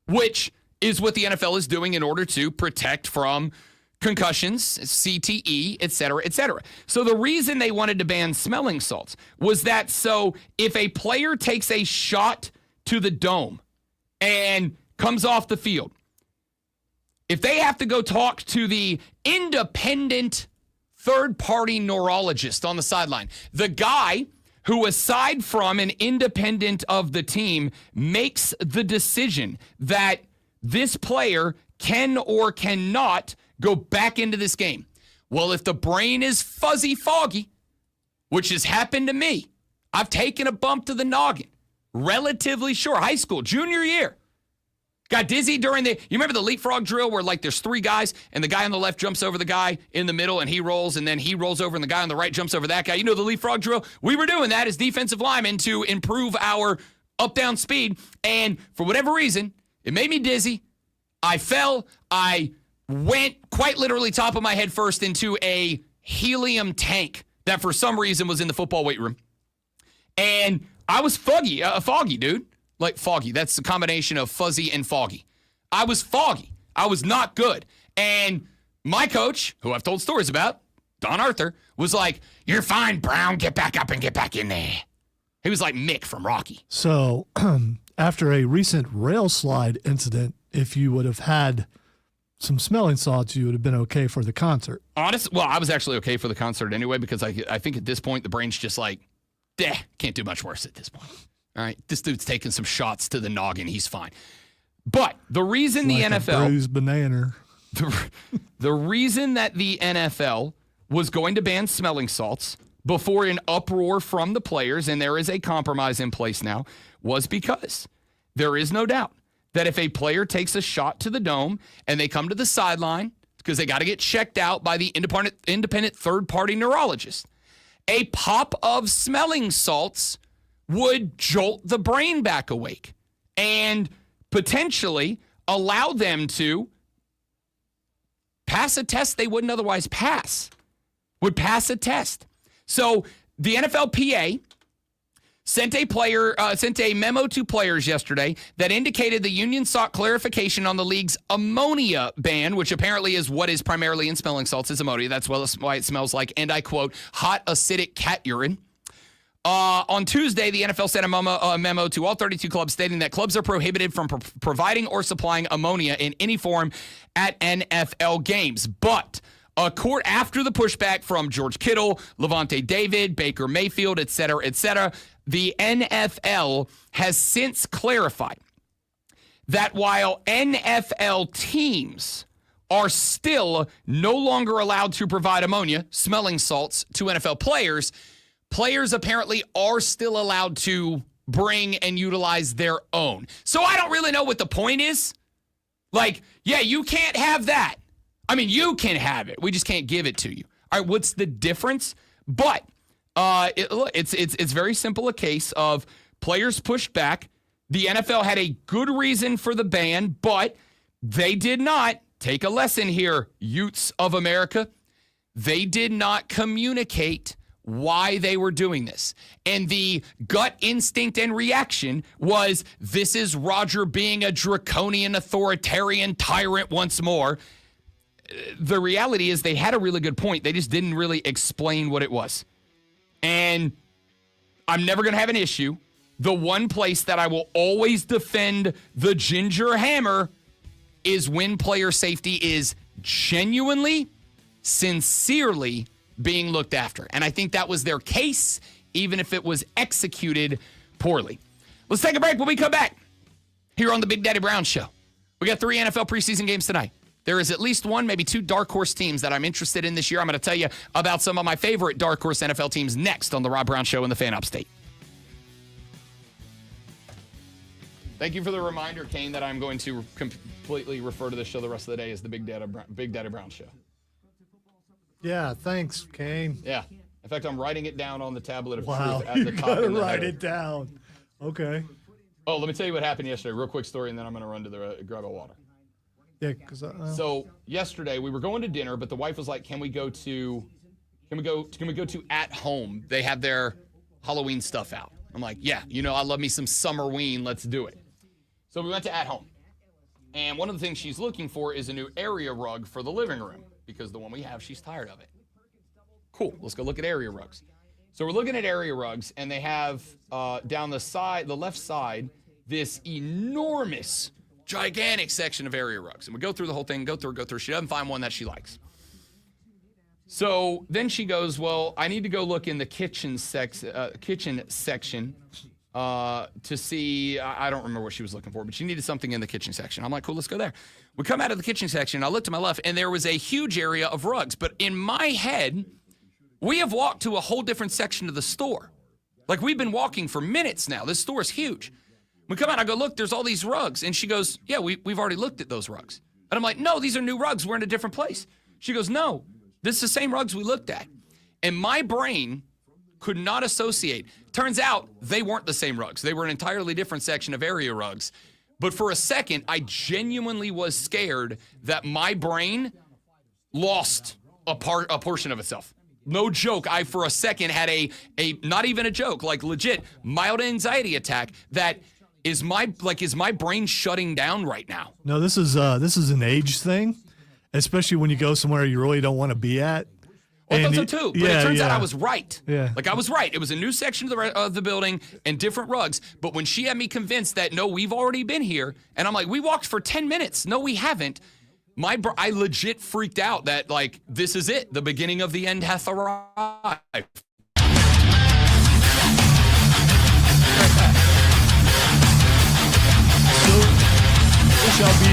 which is what the NFL is doing in order to protect from concussions, CTE, et cetera, et cetera. So the reason they wanted to ban smelling salts was that so if a player takes a shot to the dome and comes off the field, if they have to go talk to the independent third-party neurologist on the sideline, the guy who, aside from an independent of the team, makes the decision that this player can or cannot go back into this game. Well, if the brain is fuzzy foggy, which has happened to me, I've taken a bump to the noggin, relatively short, high school, junior year. Got dizzy during you remember the leapfrog drill where like there's three guys and the guy on the left jumps over the guy in the middle and he rolls and then he rolls over and the guy on the right jumps over that guy. You know the leapfrog drill? We were doing that as defensive linemen to improve our up-down speed. And for whatever reason, it made me dizzy. I fell. I went quite literally top of my head first into a helium tank that for some reason was in the football weight room. And I was foggy, dude. Like foggy. That's a combination of fuzzy and foggy. I was foggy. I was not good. And my coach, who I've told stories about, Don Arthur, was like, "You're fine, Brown. Get back up and get back in there." He was like Mick from Rocky. So after a recent rail slide incident, if you would have had some smelling salts, you would have been okay for the concert. Well, I was actually okay for the concert anyway because I think at this point the brain's just like, can't do much worse at this point. All right, this dude's taking some shots to the noggin. He's fine. But the reason Like the a NFL... bruised banana. The reason that the NFL was going to ban smelling salts before an uproar from the players, and there is a compromise in place now, was because there is no doubt that if a player takes a shot to the dome and they come to the sideline because they got to get checked out by the independent third-party neurologist, a pop of smelling salts would jolt the brain back awake and potentially allow them to pass a test they wouldn't otherwise pass. Would pass a test. So the NFLPA sent a memo to players yesterday that indicated the union sought clarification on the league's ammonia ban, which apparently is what is primarily in smelling salts is ammonia. That's why it smells like, and I quote, hot acidic cat urine. On Tuesday, the NFL sent a memo to all 32 clubs stating that clubs are prohibited from providing or supplying ammonia in any form at NFL games. But after the pushback from George Kittle, Levante David, Baker Mayfield, et cetera, the NFL has since clarified that while NFL teams are still no longer allowed to provide ammonia, smelling salts, to NFL players, players apparently are still allowed to bring and utilize their own. So I don't really know what the point is. Like, yeah, you can't have that. I mean, you can have it. We just can't give it to you. All right, what's the difference? But it's very simple a case of players pushed back. The NFL had a good reason for the ban, but they did not, take a lesson here, Utes of America, they did not communicate why they were doing this. And the gut instinct and reaction was, this is Roger being a draconian, authoritarian tyrant once more. The reality is they had a really good point. They just didn't really explain what it was. And I'm never going to have an issue. The one place that I will always defend the Ginger Hammer is when player safety is genuinely, sincerely being looked after. And I think that was their case, even if it was executed poorly. Let's take a break. When we come back here on the Big Daddy Brown Show, we got 3 NFL preseason games tonight. There is at least 1, maybe 2 dark horse teams that I'm interested in this year. I'm going to tell you about some of my favorite dark horse NFL teams next on the Rob Brown Show and the Fan Upstate. Thank you for the reminder, Kane, that I'm going to completely refer to the show the rest of the day as the Big Daddy Brown Show. Yeah, thanks, Kane. Yeah. In fact, I'm writing it down on the tablet of Wow, truth at you the top. gotta in the write header. it down. Okay. Oh, let me tell you what happened yesterday. Real quick story, and then I'm going to run to the grab a water. Yeah, because So yesterday we were going to dinner, but the wife was like, "Can we go to At Home? They have their Halloween stuff out." I'm like, "Yeah, I love me some Summerween. Let's do it." So we went to At Home, and one of the things she's looking for is a new area rug for the living room because the one we have, she's tired of it. Cool. Let's go look at area rugs. So we're looking at area rugs, and they have down the left side, this enormous, gigantic section of area rugs. And we go through the whole thing, go through. She doesn't find one that she likes. So then she goes, well, I need to go look in the kitchen section to see, I don't remember what she was looking for, but she needed something in the kitchen section. I'm like, cool, let's go there. We come out of the kitchen section, I looked to my left, and there was a huge area of rugs. But in my head, we have walked to a whole different section of the store. Like, we've been walking for minutes now. This store is huge. We come out, I go, look, there's all these rugs. And she goes, yeah, we've already looked at those rugs. And I'm like, no, these are new rugs. We're in a different place. She goes, no, this is the same rugs we looked at. And my brain could not associate. Turns out they weren't the same rugs. They were an entirely different section of area rugs. But for a second, I genuinely was scared that my brain lost a portion of itself. No joke. I, for a second, had a not even a joke, like legit mild anxiety attack that is my brain shutting down right now? No, this is an age thing, especially when you go somewhere you really don't want to be at. Well, I thought so too, but it turns out I was right. Yeah. Like, I was right. It was a new section of the building and different rugs. But when she had me convinced that, no, we've already been here, and I'm like, we walked for 10 minutes. No, we haven't. I legit freaked out that, like, this is it. The beginning of the end hath arrived. So, it shall be.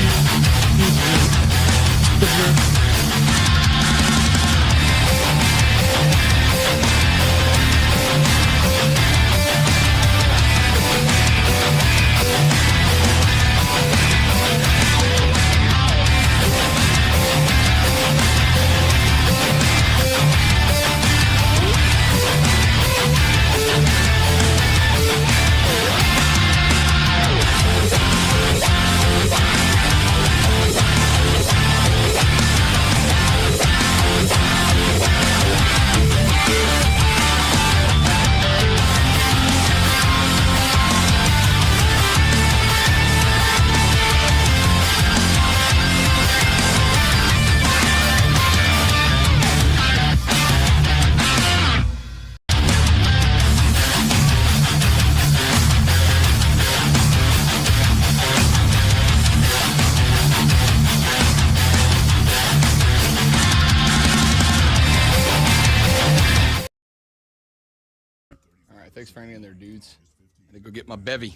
Thanks for hanging in there, dudes. I'm gonna go get my bevy.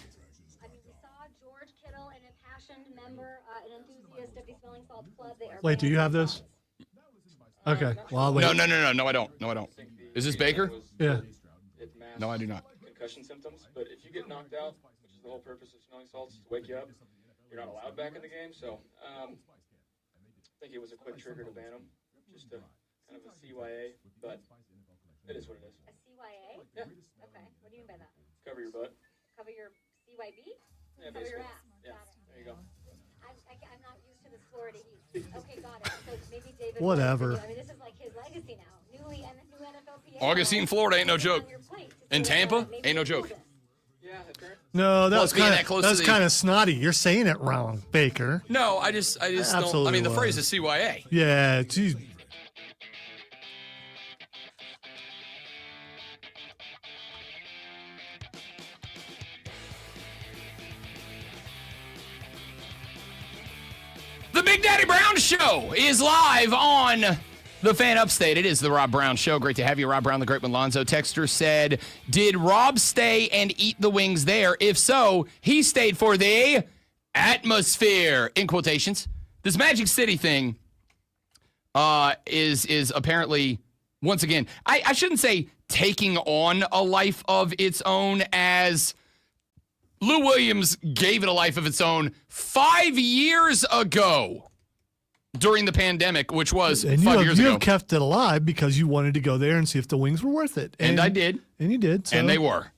I mean, we saw George Kittle, an impassioned member, an enthusiast of the Smelling Salts Club. They are Wait, do you have this? Okay. Well, I'll wait. No, I don't. No, I don't. Is this Baker? Yeah. No, I do not. Concussion symptoms, but if you get knocked out, which is the whole purpose of Smelling Salts, to wake you up, you're not allowed back in the game. So I think it was a quick trigger to ban him, just a kind of a CYA, but it is what it is. A CYA? Yeah. Okay. What do you mean by that? Cover your butt. Cover your CYB? Yeah, Cover your basically. ass. Yeah. Got it. There you go. I'm not used to this Florida heat. Okay, got it. So maybe David. Whatever. I mean, this is like his legacy now. New NFLPA. Augustine, Florida ain't no joke. In Tampa, ain't no joke. Yeah, apparently. No, Plus, being that close to that's the- kind of snotty. You're saying it wrong, Baker. No, I just don't. I Absolutely mean, the was. phrase is CYA. Yeah, geez. The Big Daddy Brown Show is live on the Fan Upstate. It is the Rob Brown Show. Great to have you, Rob Brown, the Great Malonzo. Texter said, did Rob stay and eat the wings there? If so, he stayed for the atmosphere, in quotations. This Magic City thing is apparently, once again, I shouldn't say taking on a life of its own, as Lou Williams gave it a life of its own 5 years ago during the pandemic, which was And 5 years you ago. have kept it alive because you wanted to go there and see if the wings were worth it. And I did. And you did. So. And they were.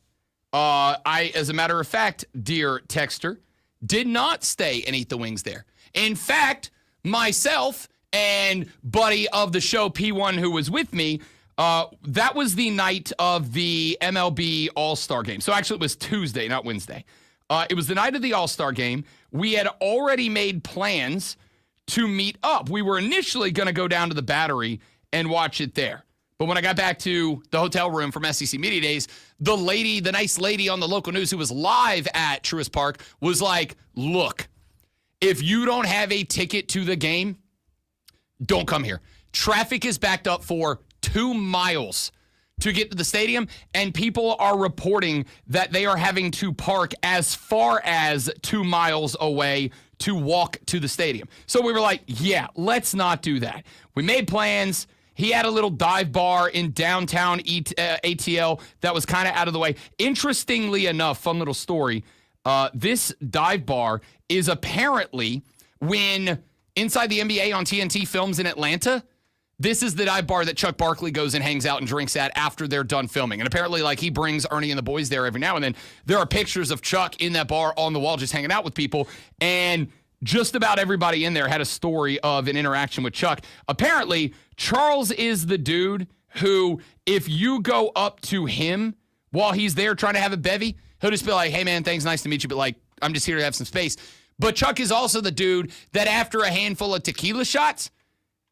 I, as a matter of fact, dear texter, did not stay and eat the wings there. In fact, myself and buddy of the show, P1, who was with me, that was the night of the MLB All-Star game. So actually it was Tuesday, not Wednesday. It was the night of the All-Star game. We had already made plans to meet up. We were initially going to go down to the Battery and watch it there. But when I got back to the hotel room from SEC Media Days, the nice lady on the local news who was live at Truist Park was like, look, if you don't have a ticket to the game, don't come here. Traffic is backed up for 2 miles to get to the stadium, and people are reporting that they are having to park as far as 2 miles away to walk to the stadium. So we were like, yeah, let's not do that. We made plans. He had a little dive bar in downtown ATL that was kind of out of the way. Interestingly enough, fun little story, this dive bar is apparently when Inside the NBA on TNT films in Atlanta, this is the dive bar that Chuck Barkley goes and hangs out and drinks at after they're done filming. And apparently, like, he brings Ernie and the boys there every now and then. There are pictures of Chuck in that bar on the wall just hanging out with people. And just about everybody in there had a story of an interaction with Chuck. Apparently, Charles is the dude who, if you go up to him while he's there trying to have a bevy, he'll just be like, hey, man, thanks, nice to meet you, but, like, I'm just here to have some space. But Chuck is also the dude that after a handful of tequila shots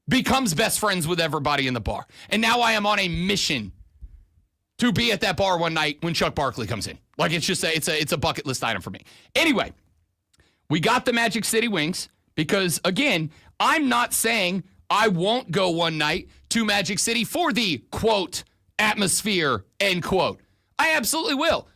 becomes best friends with everybody in the bar. And now I am on a mission to be at that bar one night when Chuck Barkley comes in. Like, it's just it's a bucket list item for me. Anyway, we got the Magic City wings because, again, I'm not saying I won't go one night to Magic City for the, quote, atmosphere, end quote. I absolutely will.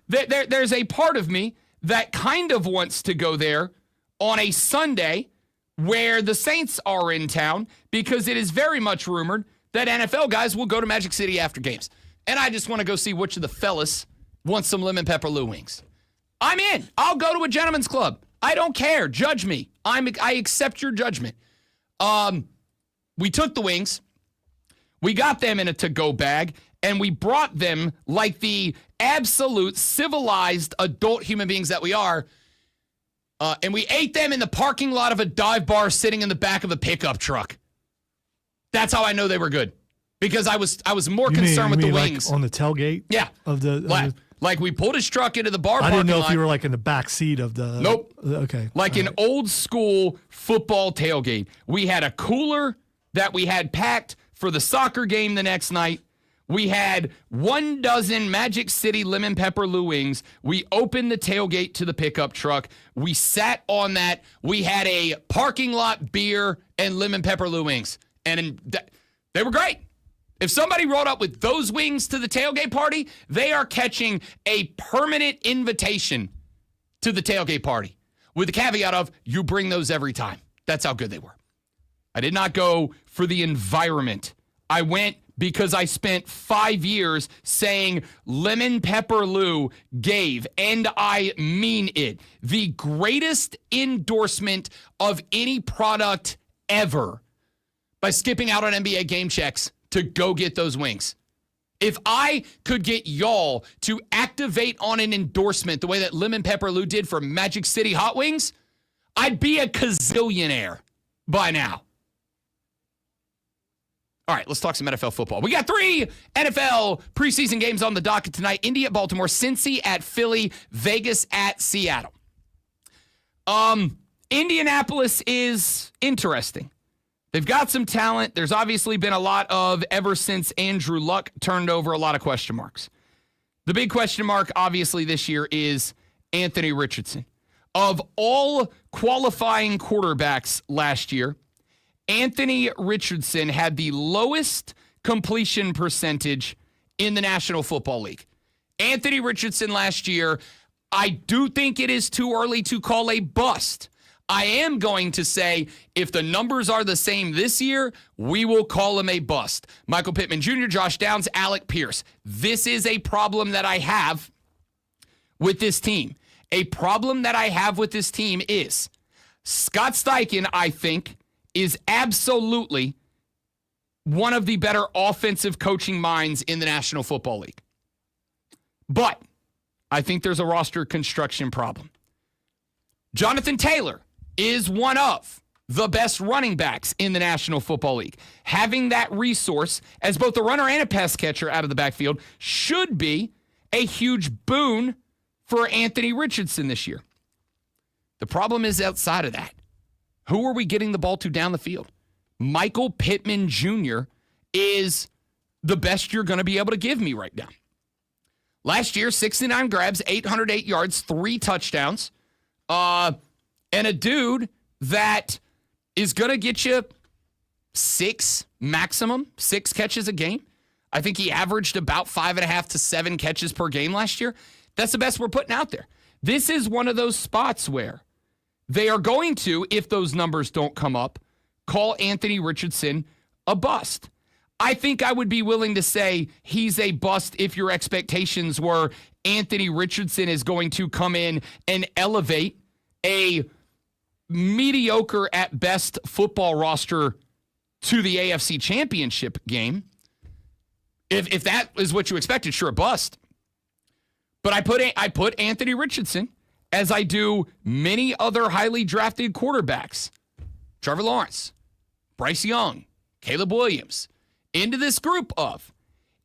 There's a part of me that kind of wants to go there on a Sunday where the Saints are in town because it is very much rumored that NFL guys will go to Magic City after games. And I just want to go see which of the fellas wants some lemon pepper Lou wings. I'm in. I'll go to a gentleman's club. I don't care. Judge me. I accept your judgment. We took the wings. We got them in a to-go bag, and we brought them like the absolute civilized adult human beings that we are. And we ate them in the parking lot of a dive bar sitting in the back of a pickup truck. That's how I know they were good. Because I was more concerned with the wings. Like on the tailgate? Yeah. Of the like we pulled his truck into the bar I parking didn't know lot. if you were like in the back seat of the... Nope. Okay. Like an old school football tailgate. We had a cooler that we had packed for the soccer game the next night. We had 1 dozen Magic City lemon pepper Lou wings. We opened the tailgate to the pickup truck. We sat on that. We had a parking lot beer and lemon pepper Lou wings. And they were great. If somebody rolled up with those wings to the tailgate party, they are catching a permanent invitation to the tailgate party with the caveat of you bring those every time. That's how good they were. I did not go for the environment. I went because I spent 5 years saying lemon pepper Lou gave, and I mean it, the greatest endorsement of any product ever by skipping out on NBA game checks to go get those wings. If I could get y'all to activate on an endorsement the way that lemon pepper Lou did for Magic City hot wings, I'd be a gazillionaire by now. All right, let's talk some NFL football. We got 3 NFL preseason games on the docket tonight. Indy at Baltimore, Cincy at Philly, Vegas at Seattle. Indianapolis is interesting. They've got some talent. There's obviously been a lot of, ever since Andrew Luck turned over, a lot of question marks. The big question mark, obviously, this year is Anthony Richardson. Of all qualifying quarterbacks last year, Anthony Richardson had the lowest completion percentage in the National Football League. Anthony Richardson last year, I do think it is too early to call a bust. I am going to say if the numbers are the same this year, we will call him a bust. Michael Pittman Jr., Josh Downs, Alec Pierce. This is a problem that I have with this team. A problem that I have with this team is Scott Steichen, I think, is absolutely one of the better offensive coaching minds in the National Football League. But I think there's a roster construction problem. Jonathan Taylor is one of the best running backs in the National Football League. Having that resource as both a runner and a pass catcher out of the backfield should be a huge boon for Anthony Richardson this year. The problem is outside of that. Who are we getting the ball to down the field? Michael Pittman Jr. is the best you're going to be able to give me right now. Last year, 69 grabs, 808 yards, 3 touchdowns, and a dude that is going to get you 6 catches a game. I think he averaged about 5.5 to 7 catches per game last year. That's the best we're putting out there. This is one of those spots where they are going to, if those numbers don't come up, call Anthony Richardson a bust. I think I would be willing to say he's a bust if your expectations were Anthony Richardson is going to come in and elevate a mediocre at best football roster to the AFC Championship game. If that is what you expected, sure, a bust. But I put Anthony Richardson, as I do many other highly drafted quarterbacks, Trevor Lawrence, Bryce Young, Caleb Williams, into this group of,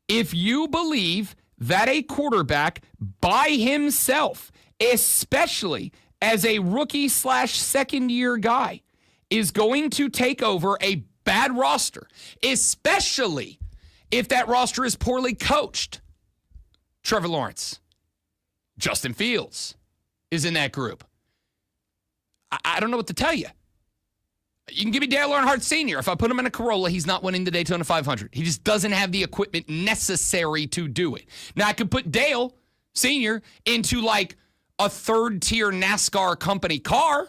if you believe that a quarterback by himself, especially as a rookie / second year guy, is going to take over a bad roster, especially if that roster is poorly coached, Trevor Lawrence, Justin Fields is in that group. I don't know what to tell you. You can give me Dale Earnhardt Sr. If I put him in a Corolla, he's not winning the Daytona 500. He just doesn't have the equipment necessary to do it. Now, I could put Dale Sr. into like a third-tier NASCAR company car.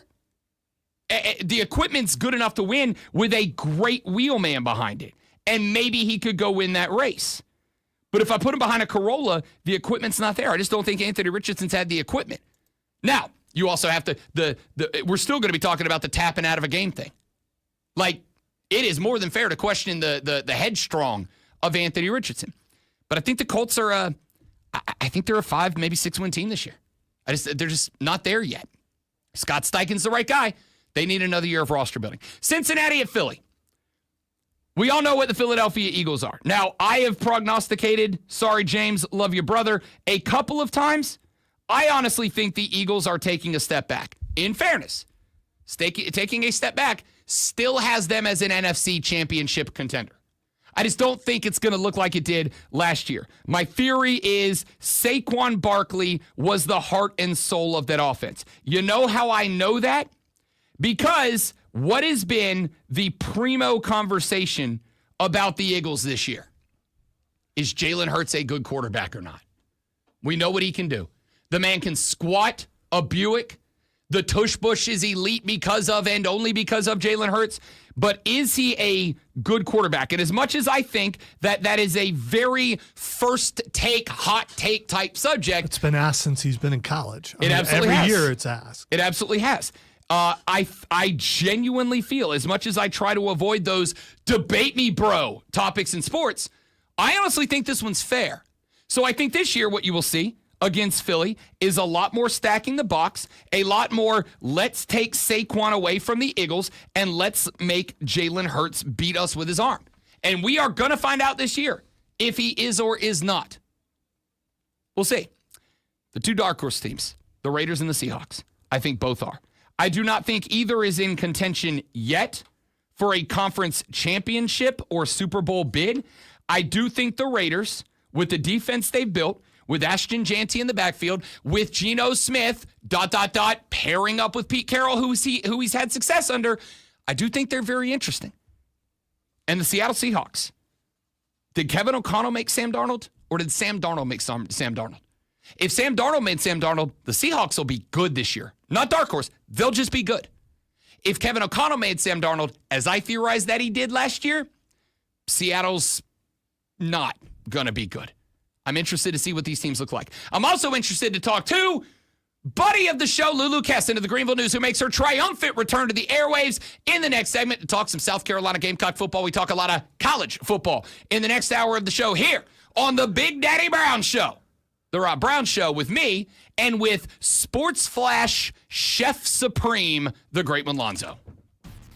The equipment's good enough to win with a great wheelman behind it. And maybe he could go win that race. But if I put him behind a Corolla, the equipment's not there. I just don't think Anthony Richardson's had the equipment. Now, you also have to, we're still going to be talking about the tapping out of a game thing. Like, it is more than fair to question the headstrong of Anthony Richardson. But I think the Colts are I think they're a 5, maybe 6-win team this year. They're just not there yet. Scott Steichen's the right guy. They need another year of roster building. Cincinnati at Philly. We all know what the Philadelphia Eagles are. Now, I have prognosticated, sorry, James, love your brother, a couple of times. I honestly think the Eagles are taking a step back. In fairness, taking a step back still has them as an NFC championship contender. I just don't think it's going to look like it did last year. My theory is Saquon Barkley was the heart and soul of that offense. You know how I know that? Because what has been the primo conversation about the Eagles this year? Is Jalen Hurts a good quarterback or not? We know what he can do. The man can squat a Buick. The tush push is elite because of and only because of Jalen Hurts. But is he a good quarterback? And as much as I think that is a very first take, hot take type subject. It's been asked since he's been in college. Absolutely every has. year it's asked. It absolutely has. I genuinely feel, as much as I try to avoid those debate me bro topics in sports, I honestly think this one's fair. So I think this year what you will see against Philly is a lot more stacking the box, a lot more let's take Saquon away from the Eagles, and let's make Jalen Hurts beat us with his arm. And we are going to find out this year if he is or is not. We'll see. The two dark horse teams, the Raiders and the Seahawks, I think both are. I do not think either is in contention yet for a conference championship or Super Bowl bid. I do think the Raiders, with the defense they've built, with Ashton Janty in the backfield, with Geno Smith, pairing up with Pete Carroll, who he's had success under, I do think they're very interesting. And the Seattle Seahawks. Did Kevin O'Connell make Sam Darnold, or did Sam Darnold make Sam Darnold? If Sam Darnold made Sam Darnold, the Seahawks will be good this year. Not dark horse. They'll just be good. If Kevin O'Connell made Sam Darnold, as I theorized that he did last year, Seattle's not going to be good. I'm interested to see what these teams look like. I'm also interested to talk to buddy of the show, Lulu Keston of the Greenville News, who makes her triumphant return to the airwaves in the next segment to talk some South Carolina Gamecock football. We talk a lot of college football in the next hour of the show here on the Big Daddy Brown Show. The Rob Brown Show with me and with Sports Flash Chef Supreme, the great Lonzo.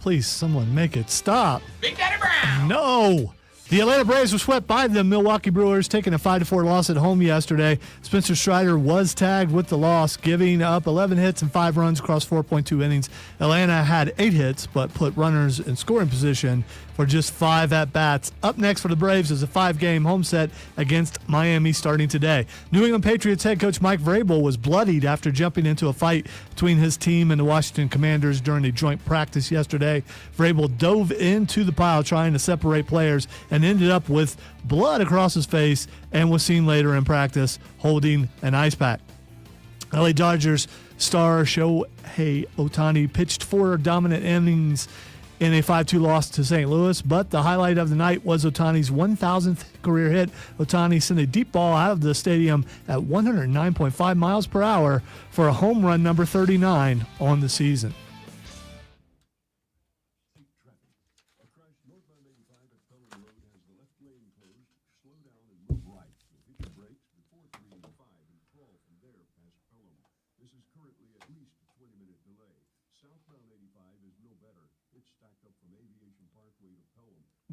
Please, someone make it stop. Big Daddy Brown. No. The Atlanta Braves were swept by the Milwaukee Brewers, taking a 5-4 loss at home yesterday. Spencer Strider was tagged with the loss, giving up 11 hits and 5 runs across 4.2 innings. Atlanta had 8 hits, but put runners in scoring position for just 5 at-bats. Up next for the Braves is a 5-game home set against Miami starting today. New England Patriots head coach Mike Vrabel was bloodied after jumping into a fight between his team and the Washington Commanders during a joint practice yesterday. Vrabel dove into the pile trying to separate players and ended up with blood across his face and was seen later in practice holding an ice pack. LA Dodgers star Shohei Ohtani pitched 4 dominant innings in a 5-2 loss to St. Louis, but the highlight of the night was Ohtani's 1,000th career hit. Ohtani sent a deep ball out of the stadium at 109.5 miles per hour for a home run number 39 on the season.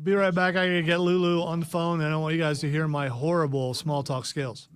Be right back. I gotta get Lulu on the phone, and I want you guys to hear my horrible small talk skills.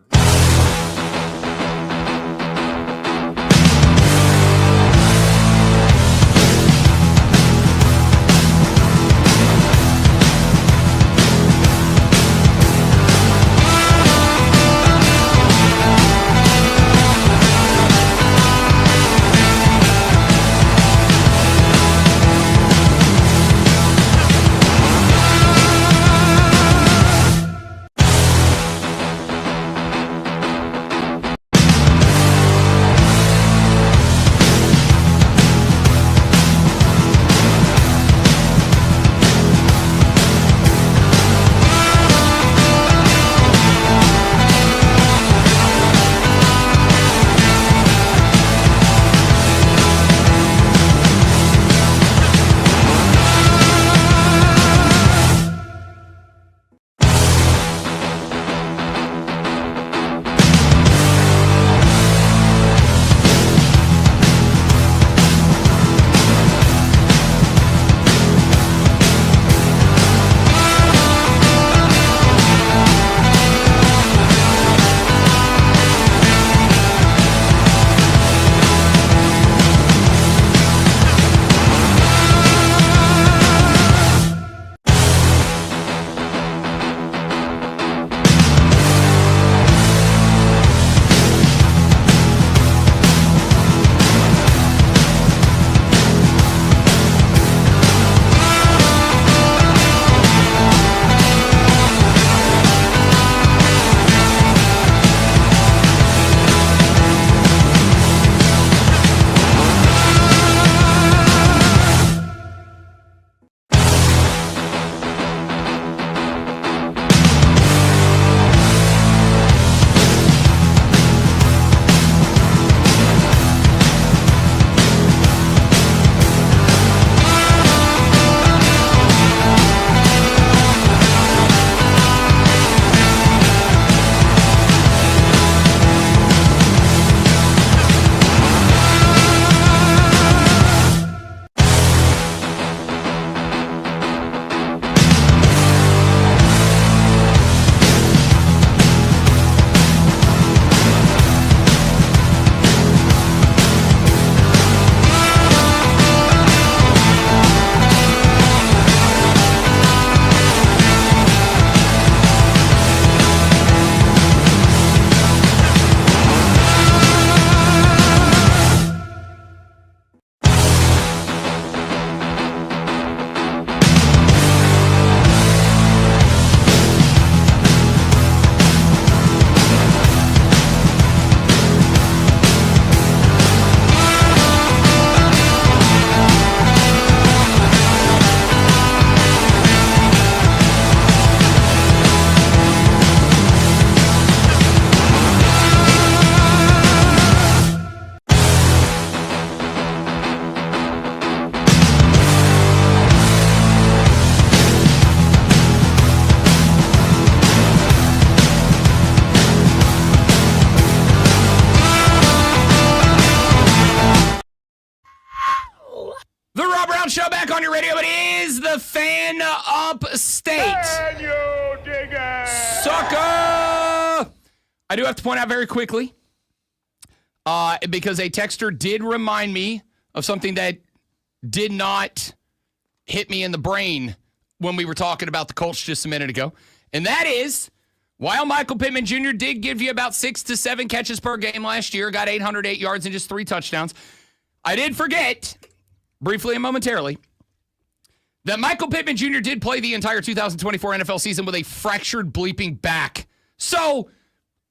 on your radio. It is the Fan Up State. Can you dig it? Sucker! I do have to point out very quickly, because a texter did remind me of something that did not hit me in the brain when we were talking about the Colts just a minute ago. And that is, while Michael Pittman Jr. did give you about 6 to 7 catches per game last year, got 808 yards and just 3 touchdowns, I did forget, briefly and momentarily, that Michael Pittman Jr. did play the entire 2024 NFL season with a fractured bleeping back. So,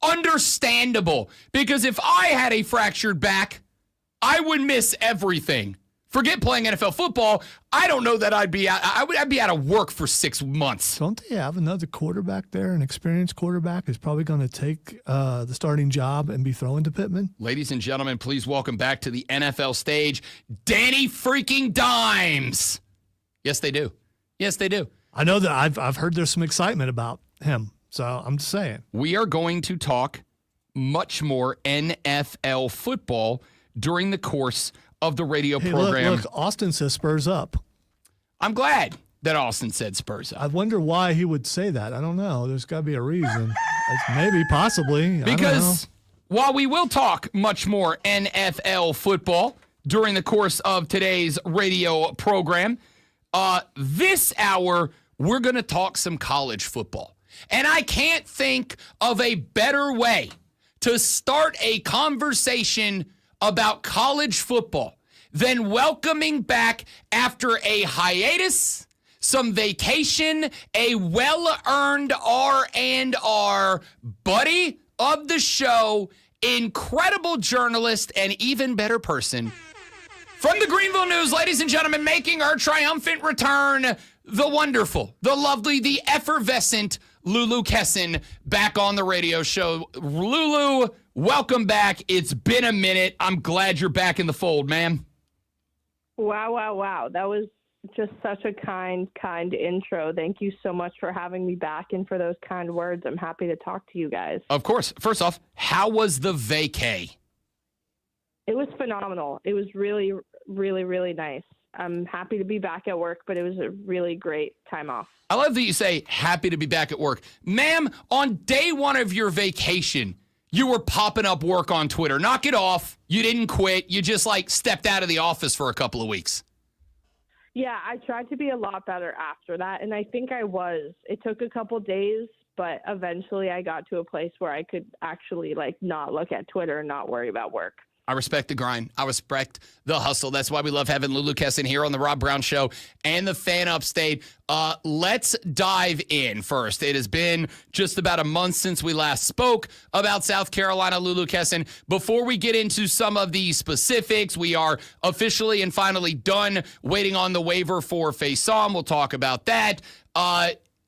understandable. Because if I had a fractured back, I would miss everything. Forget playing NFL football. I don't know that I'd be out. I'd be out of work for 6 months. Don't they have another quarterback there, an experienced quarterback who's probably going to take the starting job and be throwing to Pittman? Ladies and gentlemen, please welcome back to the NFL stage, Danny freaking Dimes. Yes, they do. Yes, they do. I know that I've heard there's some excitement about him, so I'm just saying. We are going to talk much more NFL football during the course of the radio program. Look, Austin says Spurs up. I'm glad that Austin said Spurs up. I wonder why he would say that. I don't know. There's got to be a reason. Maybe, possibly. Because while we will talk much more NFL football during the course of today's radio program, this hour, we're going to talk some college football. And I can't think of a better way to start a conversation about college football than welcoming back after a hiatus, some vacation, a well-earned R&R buddy of the show, incredible journalist, and even better person. From the Greenville News, ladies and gentlemen, making her triumphant return, the wonderful, the lovely, the effervescent Lulu Kesson back on the radio show. Lulu, welcome back. It's been a minute. I'm glad you're back in the fold, man. Wow. That was just such a kind intro. Thank you so much for having me back and for those kind words. I'm happy to talk to you guys. Of course. First off, how was the vacay? It was phenomenal. It was really, really, really nice. I'm happy to be back at work, but it was a really great time off. I love that you say happy to be back at work. Ma'am, on day one of your vacation, you were popping up work on Twitter. Knock it off. You didn't quit. You just stepped out of the office for a couple of weeks. Yeah, I tried to be a lot better after that, and I think I was. It took a couple days, but eventually I got to a place where I could actually not look at Twitter and not worry about work. I respect the grind. I respect the hustle. That's why we love having Lulu Kesson here on the Rob Brown Show and the Fan Upstate. Let's dive in first. It has been just about a month since we last spoke about South Carolina, Lulu Kesson. Before we get into some of the specifics, we are officially and finally done waiting on the waiver for Faison. We'll talk about that.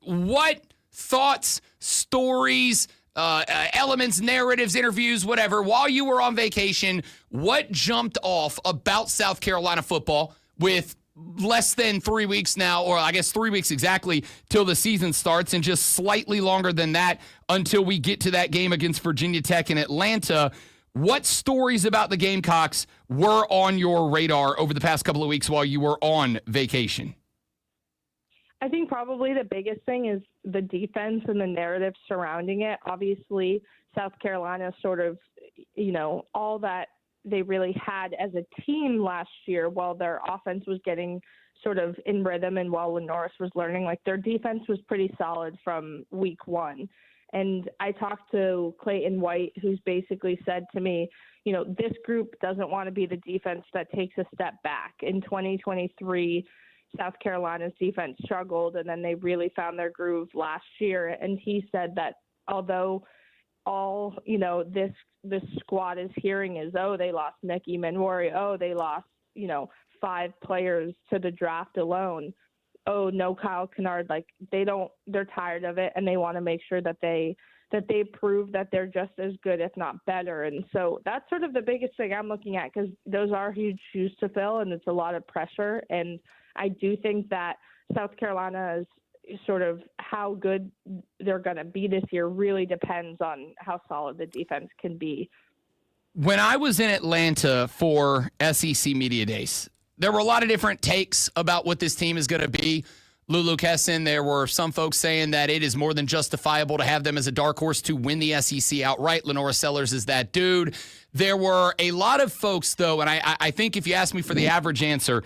What thoughts, stories, elements, narratives, interviews, whatever, while you were on vacation, what jumped off about South Carolina football with less than 3 weeks now, or I guess 3 weeks exactly till the season starts, and just slightly longer than that until we get to that game against Virginia Tech in Atlanta? What stories about the Gamecocks were on your radar over the past couple of weeks while you were on vacation? I think probably the biggest thing is the defense and the narrative surrounding it. Obviously, South Carolina sort of, all that they really had as a team last year while their offense was getting sort of in rhythm and while Norris was learning, their defense was pretty solid from week one. And I talked to Clayton White, who's basically said to me, this group doesn't want to be the defense that takes a step back. In 2023, South Carolina's defense struggled, and then they really found their groove last year. And he said that although all, this squad is hearing is, they lost Nick Emmanwori, they lost, 5 players to the draft alone. No Kyle Kennard, they're tired of it, and they want to make sure that they prove that they're just as good, if not better. And so that's sort of the biggest thing I'm looking at, because those are huge shoes to fill, and it's a lot of pressure. And I do think that South Carolina's sort of how good they're going to be this year really depends on how solid the defense can be. When I was in Atlanta for SEC Media Days, there were a lot of different takes about what this team is going to be. Lulu Kesson, there were some folks saying that it is more than justifiable to have them as a dark horse to win the SEC outright. Lenora Sellers is that dude. There were a lot of folks, though, and I think if you ask me for the average answer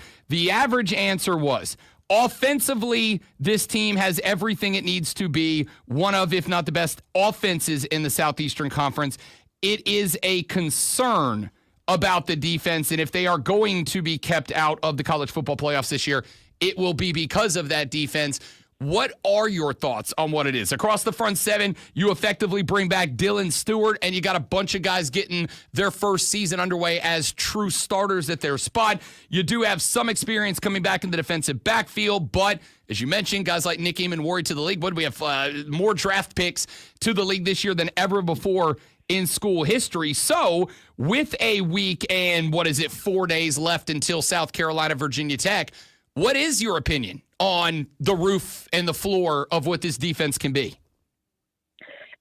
was, offensively, this team has everything it needs to be one of, if not the best, offenses in the Southeastern Conference. It is a concern about the defense, and if they are going to be kept out of the college football playoffs this year, it will be because of that defense. What are your thoughts on what it is? Across the front seven, you effectively bring back Dylan Stewart, and you got a bunch of guys getting their first season underway as true starters at their spot. You do have some experience coming back in the defensive backfield, but as you mentioned, guys like Nick Eamon to the league. What do we have? More draft picks to the league this year than ever before in school history. So with a week and 4 days left until South Carolina, Virginia Tech, what is your opinion on the roof and the floor of what this defense can be?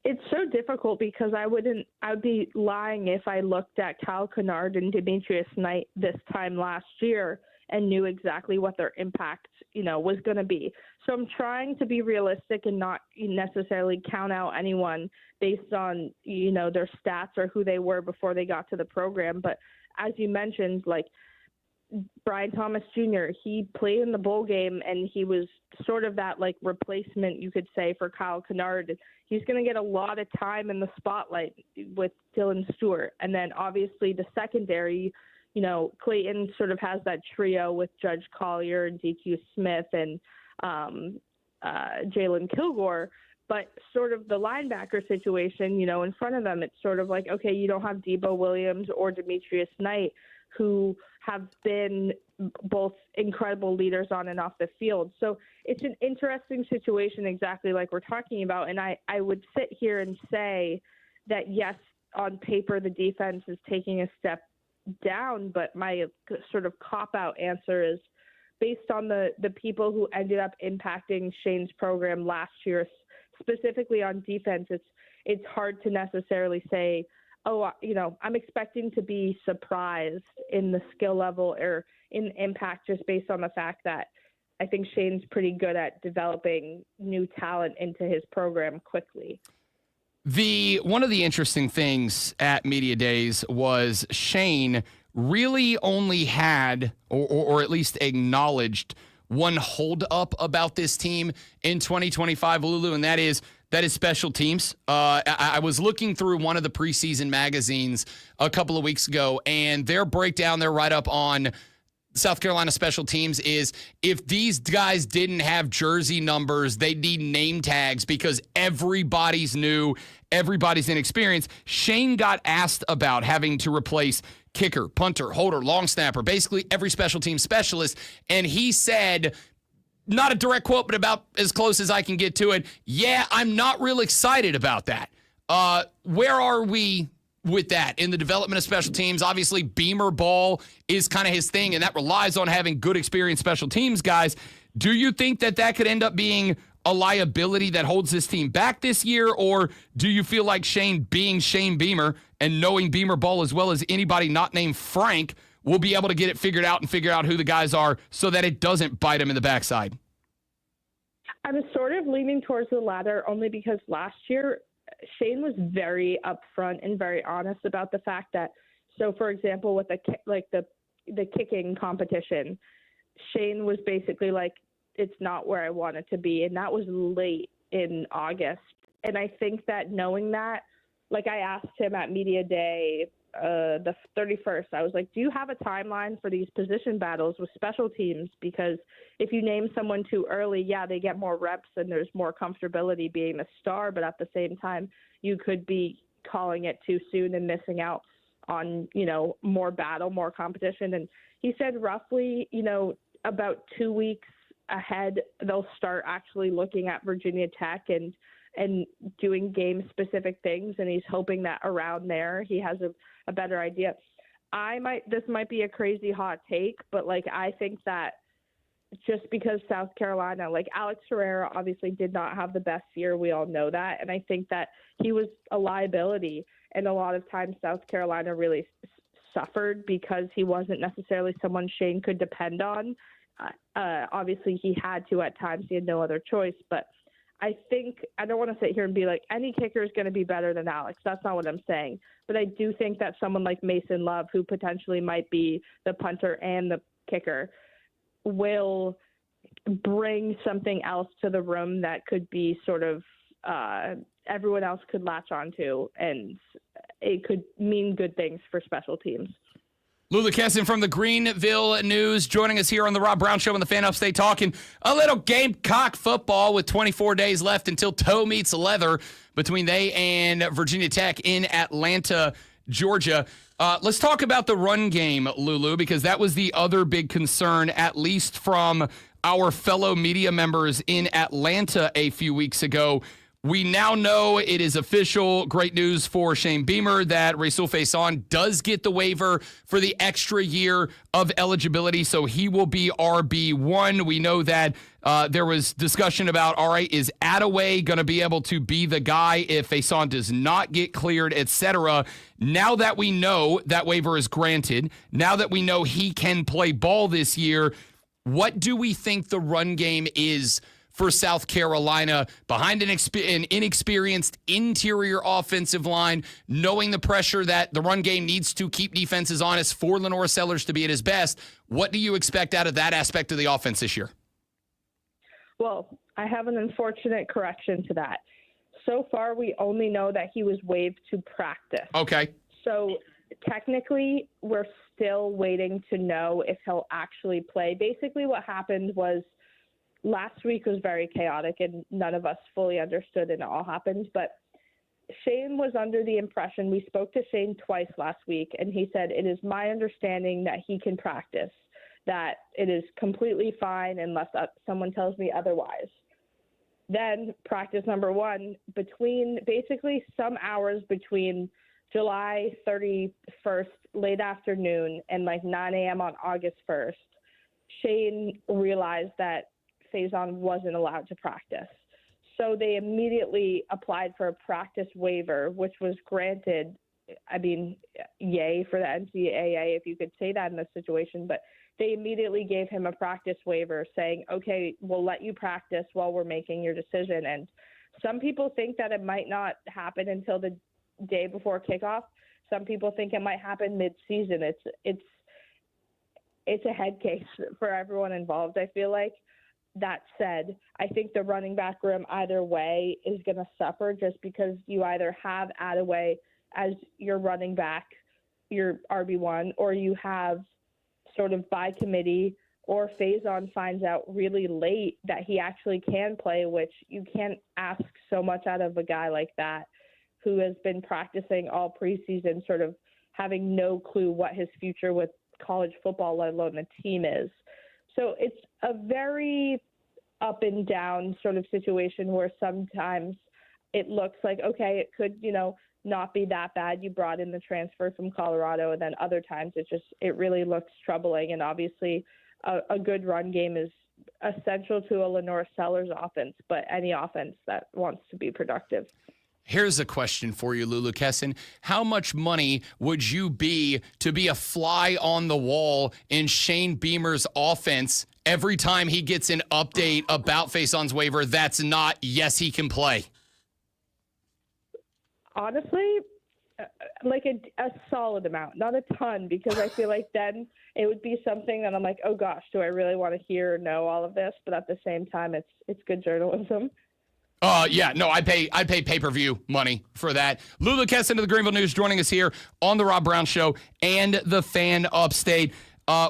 It's so difficult because I'd be lying if I looked at Kyle Kennard and Demetrius Knight this time last year and knew exactly what their impact, was going to be. So I'm trying to be realistic and not necessarily count out anyone based on, their stats or who they were before they got to the program. But as you mentioned, Brian Thomas Jr., he played in the bowl game, and he was sort of that replacement, you could say, for Kyle Kennard. He's going to get a lot of time in the spotlight with Dylan Stewart. And then obviously the secondary, Clayton sort of has that trio with Judge Collier and DQ Smith and Jalen Kilgore. But sort of the linebacker situation, in front of them, it's sort of okay, you don't have Debo Williams or Demetrius Knight, who have been both incredible leaders on and off the field. So it's an interesting situation, exactly like we're talking about. And I would sit here and say that, yes, on paper, the defense is taking a step down, but my sort of cop-out answer is based on the people who ended up impacting Shane's program last year, specifically on defense. It's hard to necessarily say, I'm expecting to be surprised in the skill level or in impact just based on the fact that I think Shane's pretty good at developing new talent into his program quickly. One of the interesting things at Media Days was Shane really only had, or at least acknowledged, one hold up about this team in 2025, Lulu, and that is special teams. I was looking through one of the preseason magazines a couple of weeks ago, and their breakdown, their write-up on South Carolina special teams is if these guys didn't have jersey numbers, they'd need name tags because everybody's new, everybody's inexperienced. Shane got asked about having to replace kicker, punter, holder, long snapper, basically every special team specialist, and he said, not a direct quote, but about as close as I can get to it, yeah, I'm not real excited about that. Where are we with that in the development of special teams? Obviously, Beamer ball is kind of his thing, and that relies on having good, experienced special teams guys. Do you think that could end up being a liability that holds this team back this year, or do you feel like Shane, being Shane Beamer and knowing Beamer ball as well as anybody not named Frank, will be able to get it figured out and figure out who the guys are so that it doesn't bite him in the backside? I'm sort of leaning towards the latter only because last year Shane was very upfront and very honest about the fact that, so for example, with the kicking competition, Shane was basically like, it's not where I want it to be. And that was late in August. And I think that knowing that, I asked him at Media Day, the 31st, I was like, do you have a timeline for these position battles with special teams? Because if you name someone too early, yeah, they get more reps and there's more comfortability being the star. But at the same time, you could be calling it too soon and missing out on, more battle, more competition. And he said roughly, about 2 weeks ahead, they'll start actually looking at Virginia Tech and doing game-specific things, and he's hoping that around there he has a better idea. This might be a crazy hot take, but I think that just because South Carolina, Alex Herrera obviously did not have the best year, we all know that, and I think that he was a liability, and a lot of times South Carolina really suffered because he wasn't necessarily someone Shane could depend on. Obviously, he had to at times. He had no other choice. But I think I don't want to sit here and be like, any kicker is going to be better than Alex. That's not what I'm saying. But I do think that someone like Mason Love, who potentially might be the punter and the kicker, will bring something else to the room that could be sort of everyone else could latch onto, and it could mean good things for special teams. Lulu Kesson from the Greenville News joining us here on the Rob Brown Show on the Fan Upstate, talking a little Gamecock football with 24 days left until toe meets leather between they and Virginia Tech in Atlanta, Georgia. Let's talk about the run game, Lulu, because that was the other big concern, at least from our fellow media members in Atlanta a few weeks ago. We now know it is official. Great news for Shane Beamer that Rasul Faison does get the waiver for the extra year of eligibility, so he will be RB1. We know that there was discussion about, all right, is Attaway going to be able to be the guy if Faison does not get cleared, etc. Now that we know that waiver is granted, now that we know he can play ball this year, what do we think the run game is for South Carolina behind an inexperienced interior offensive line, knowing the pressure that the run game needs to keep defenses honest for Lenore Sellers to be at his best? What do you expect out of that aspect of the offense this year? Well, I have an unfortunate correction to that. So far, we only know that he was waived to practice. Okay. So technically, we're still waiting to know if he'll actually play. Basically, what happened was last week was very chaotic and none of us fully understood it all happened. But Shane was under the impression, we spoke to Shane twice last week, and he said, it is my understanding that he can practice, that it is completely fine unless someone tells me otherwise. Then practice number one, between basically some hours between July 31st, late afternoon, and like 9 a.m. on August 1st, Shane realized that Faison wasn't allowed to practice. So they immediately applied for a practice waiver, which was granted. I mean, yay for the NCAA, if you could say that in this situation, but they immediately gave him a practice waiver saying, okay, we'll let you practice while we're making your decision. And some people think that it might not happen until the day before kickoff. Some people think it might happen mid-season. It's a head case for everyone involved, I feel like. That said, I think the running back room either way is going to suffer just because you either have Attaway as your running back, your RB1, or you have sort of by committee, or Faison finds out really late that he actually can play, which you can't ask so much out of a guy like that who has been practicing all preseason, sort of having no clue what his future with college football, let alone the team is. So it's a very up and down sort of situation where sometimes it looks like, okay, it could, not be that bad. You brought in the transfer from Colorado, and then other times it really looks troubling. And obviously a good run game is essential to a Lenore Sellers offense, but any offense that wants to be productive. Here's a question for you, Lulu Kesson. How much money would you be to be a fly on the wall in Shane Beamer's offense every time he gets an update about Faison's waiver that's not, yes, he can play? Honestly, like a solid amount, not a ton, because I feel like then it would be something that I'm like, oh gosh, do I really want to hear or know all of this? But at the same time, it's good journalism. Yeah, no, I pay pay-per-view money for that. Lulu Kesson of the Greenville News joining us here on the Rob Brown Show and the Fan Upstate.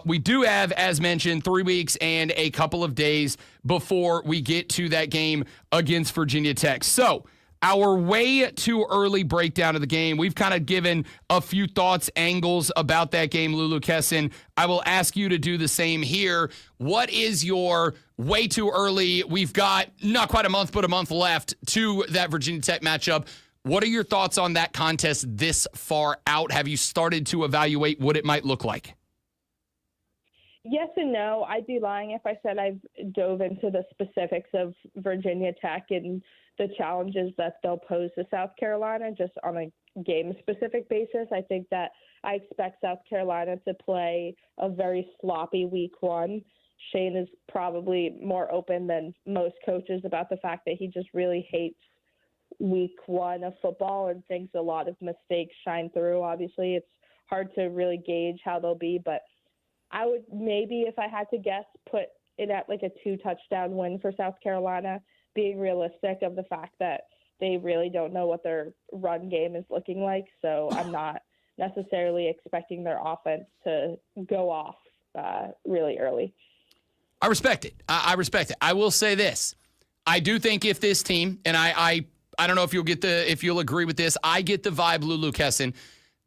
We do have, as mentioned, 3 weeks and a couple of days before we get to that game against Virginia Tech. So our way too early breakdown of the game, we've kind of given a few thoughts, angles about that game, Lulu Kesson. I will ask you to do the same here. What is your way too early? We've got not quite a month, but a month left to that Virginia Tech matchup. What are your thoughts on that contest this far out? Have you started to evaluate what it might look like? Yes and no. I'd be lying if I said I've dove into the specifics of Virginia Tech and the challenges that they'll pose to South Carolina just on a game-specific basis. I think that I expect South Carolina to play a very sloppy week one. Shane is probably more open than most coaches about the fact that he just really hates week one of football and thinks a lot of mistakes shine through. Obviously, it's hard to really gauge how they'll be, but I would maybe, if I had to guess, put it at like a 2-touchdown win for South Carolina, being realistic of the fact that they really don't know what their run game is looking like. So I'm not necessarily expecting their offense to go off really early. I respect it. I respect it. I will say this. I do think if this team, and I don't know if you'll agree with this, I get the vibe, Lulu Kesson,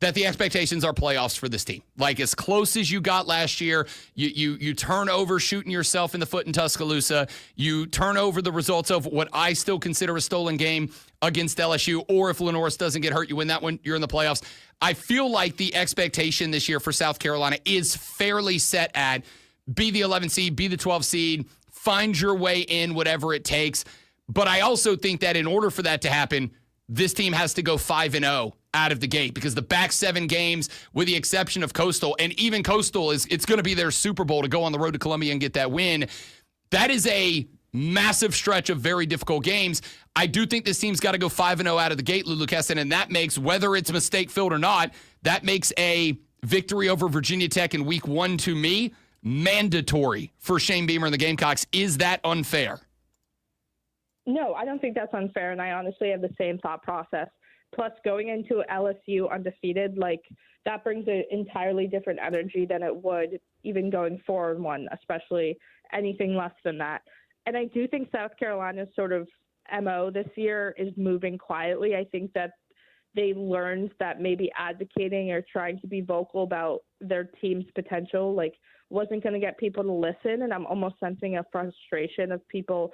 that the expectations are playoffs for this team. Like as close as you got last year, you turn over shooting yourself in the foot in Tuscaloosa. You turn over the results of what I still consider a stolen game against LSU, or if Lenoris doesn't get hurt, you win that one, you're in the playoffs. I feel like the expectation this year for South Carolina is fairly set at be the 11 seed, be the 12 seed, find your way in, whatever it takes. But I also think that in order for that to happen, this team has to go 5-0 out of the gate, because the back 7 games, with the exception of Coastal, and even Coastal it's going to be their Super Bowl to go on the road to Columbia and get that win. That is a massive stretch of very difficult games. I do think this team's got to go 5-0 out of the gate, Lulu Kesson, and that makes, whether it's mistake-filled or not, that makes a victory over Virginia Tech in week 1 to me mandatory for Shane Beamer and the Gamecocks. Is that unfair? No, I don't think that's unfair, and I honestly have the same thought process. Plus, going into LSU undefeated, like, that brings an entirely different energy than it would even going 4-1, especially anything less than that. And I do think South Carolina's sort of MO this year is moving quietly. I think that they learned that maybe advocating or trying to be vocal about their team's potential, like, wasn't going to get people to listen. And I'm almost sensing a frustration of people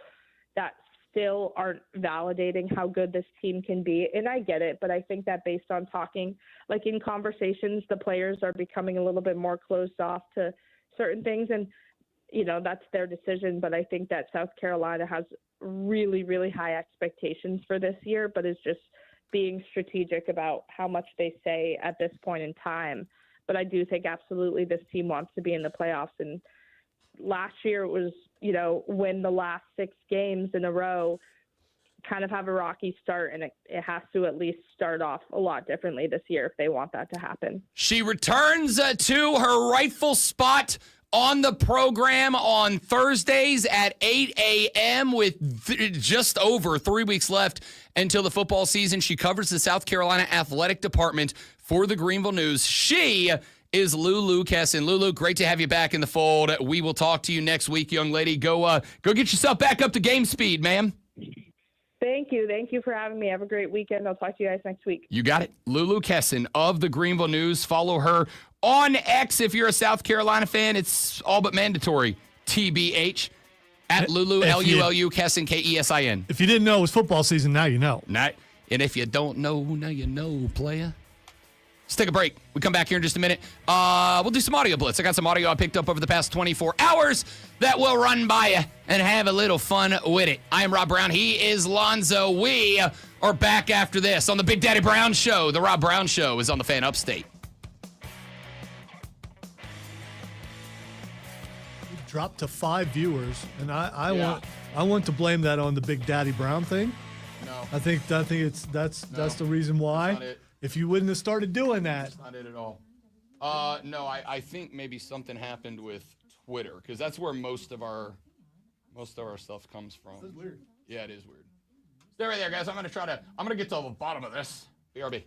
that still aren't validating how good this team can be. And I get it, but I think that based on talking, like in conversations, the players are becoming a little bit more closed off to certain things. And, you know, that's their decision. But I think that South Carolina has really, really high expectations for this year, but is just being strategic about how much they say at this point in time. But I do think absolutely this team wants to be in the playoffs. And last year it was, you know, win the last 6 games in a row, kind of have a rocky start, and it has to at least start off a lot differently this year if they want that to happen. She returns to her rightful spot on the program on Thursdays at 8 a.m. with just over 3 weeks left until the football season. She covers the South Carolina athletic department for the Greenville News. She is Lulu Kesson. Lulu, great to have you back in the fold. We will talk to you next week, young lady. Go get yourself back up to game speed, ma'am. Thank you. Thank you for having me. Have a great weekend. I'll talk to you guys next week. You got it. Lulu Kesson of the Greenville News. Follow her on X if you're a South Carolina fan. It's all but mandatory. TBH at Lulu, Lulu Kesson, Kessin. If you didn't know it was football season, now you know. And if you don't know, now you know, playa. Let's take a break. We come back here in just a minute. We'll do some audio blitz. I got some audio I picked up over the past 24 hours that we'll run by you and have a little fun with it. I am Rob Brown. He is Lonzo. We are back after this on the Big Daddy Brown Show. The Rob Brown Show is on the Fan Upstate. We dropped to 5 viewers, and I want to blame that on the Big Daddy Brown thing. No. I think that's the reason why. That's not it. If you wouldn't have started doing that. That's not it at all. No, I think maybe something happened with Twitter, because that's where most of our stuff comes from. That's weird. Yeah, it is weird. Stay right there, guys. I'm gonna get to the bottom of this. BRB.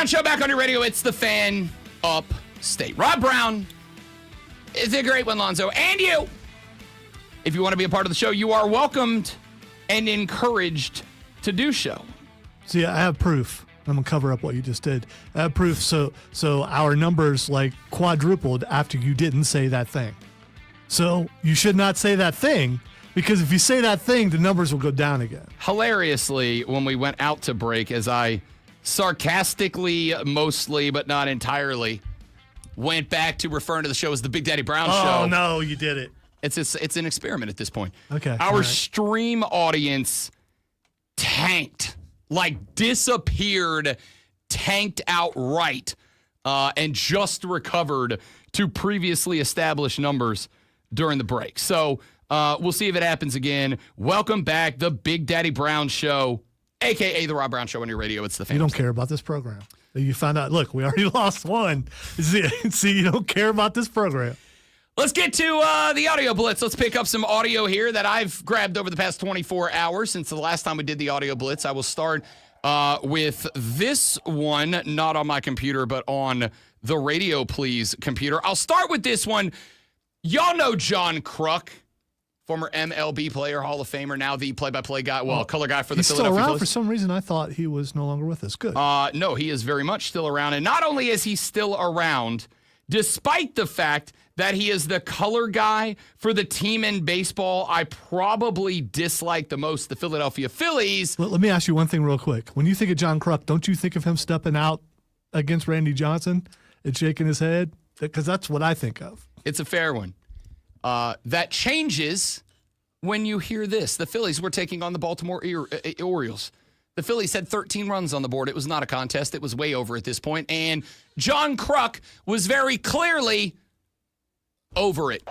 Brown Show back on your radio. It's the Fan Upstate. Rob Brown, the great one, Lonzo, and you. If you want to be a part of the show, you are welcomed and encouraged to do so. See, I have proof. I'm going to cover up what you just did. I have proof. So our numbers like quadrupled after you didn't say that thing. So you should not say that thing, because if you say that thing, the numbers will go down again. Hilariously, when we went out to break, as I sarcastically, mostly, but not entirely, went back to referring to the show as the Big Daddy Brown Show. Oh, no, you did it. It's an experiment at this point. Okay. Our stream audience tanked, like disappeared, tanked outright, and just recovered to previously established numbers during the break. So we'll see if it happens again. Welcome back, the Big Daddy Brown Show, a.k.a. the Rob Brown Show on your radio. It's the Fan. You don't care about this program. You found out, look, we already lost one. See, you don't care about this program. Let's get to the audio blitz. Let's pick up some audio here that I've grabbed over the past 24 hours since the last time we did the audio blitz. I will start with this one, not on my computer, but on the Radio Please computer. I'll start with this one. Y'all know John Kruk, former MLB player, Hall of Famer, now the play-by-play guy, color guy for the Philadelphia Phillies. He's still around. Phillies. For some reason, I thought he was no longer with us. Good. No, he is very much still around. And not only is he still around, despite the fact that he is the color guy for the team in baseball I probably dislike the most, the Philadelphia Phillies. Let me ask you one thing real quick. When you think of John Kruk, don't you think of him stepping out against Randy Johnson and shaking his head? Because that's what I think of. It's a fair one. That changes when you hear this. The Phillies were taking on the Baltimore Orioles. The Phillies had 13 runs on the board. It was not a contest. It was way over at this point. And John Kruk was very clearly over it.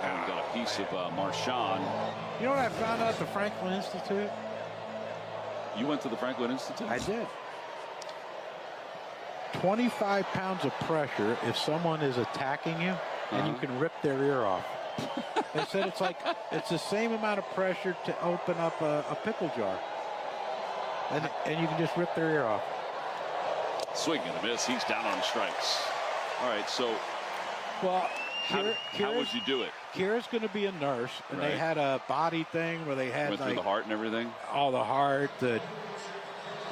And got a piece of Marshawn. You know what I found out at the Franklin Institute? You went to the Franklin Institute? I did. 25 pounds of pressure if someone is attacking you, and you can rip their ear off. They said it's the same amount of pressure to open up a pickle jar. And you can just rip their ear off. Swing and a miss. He's down on strikes. All right, so well, how would you do it? Kira's going to be a nurse, and they had a body thing where they had went through the heart and everything. All the heart, the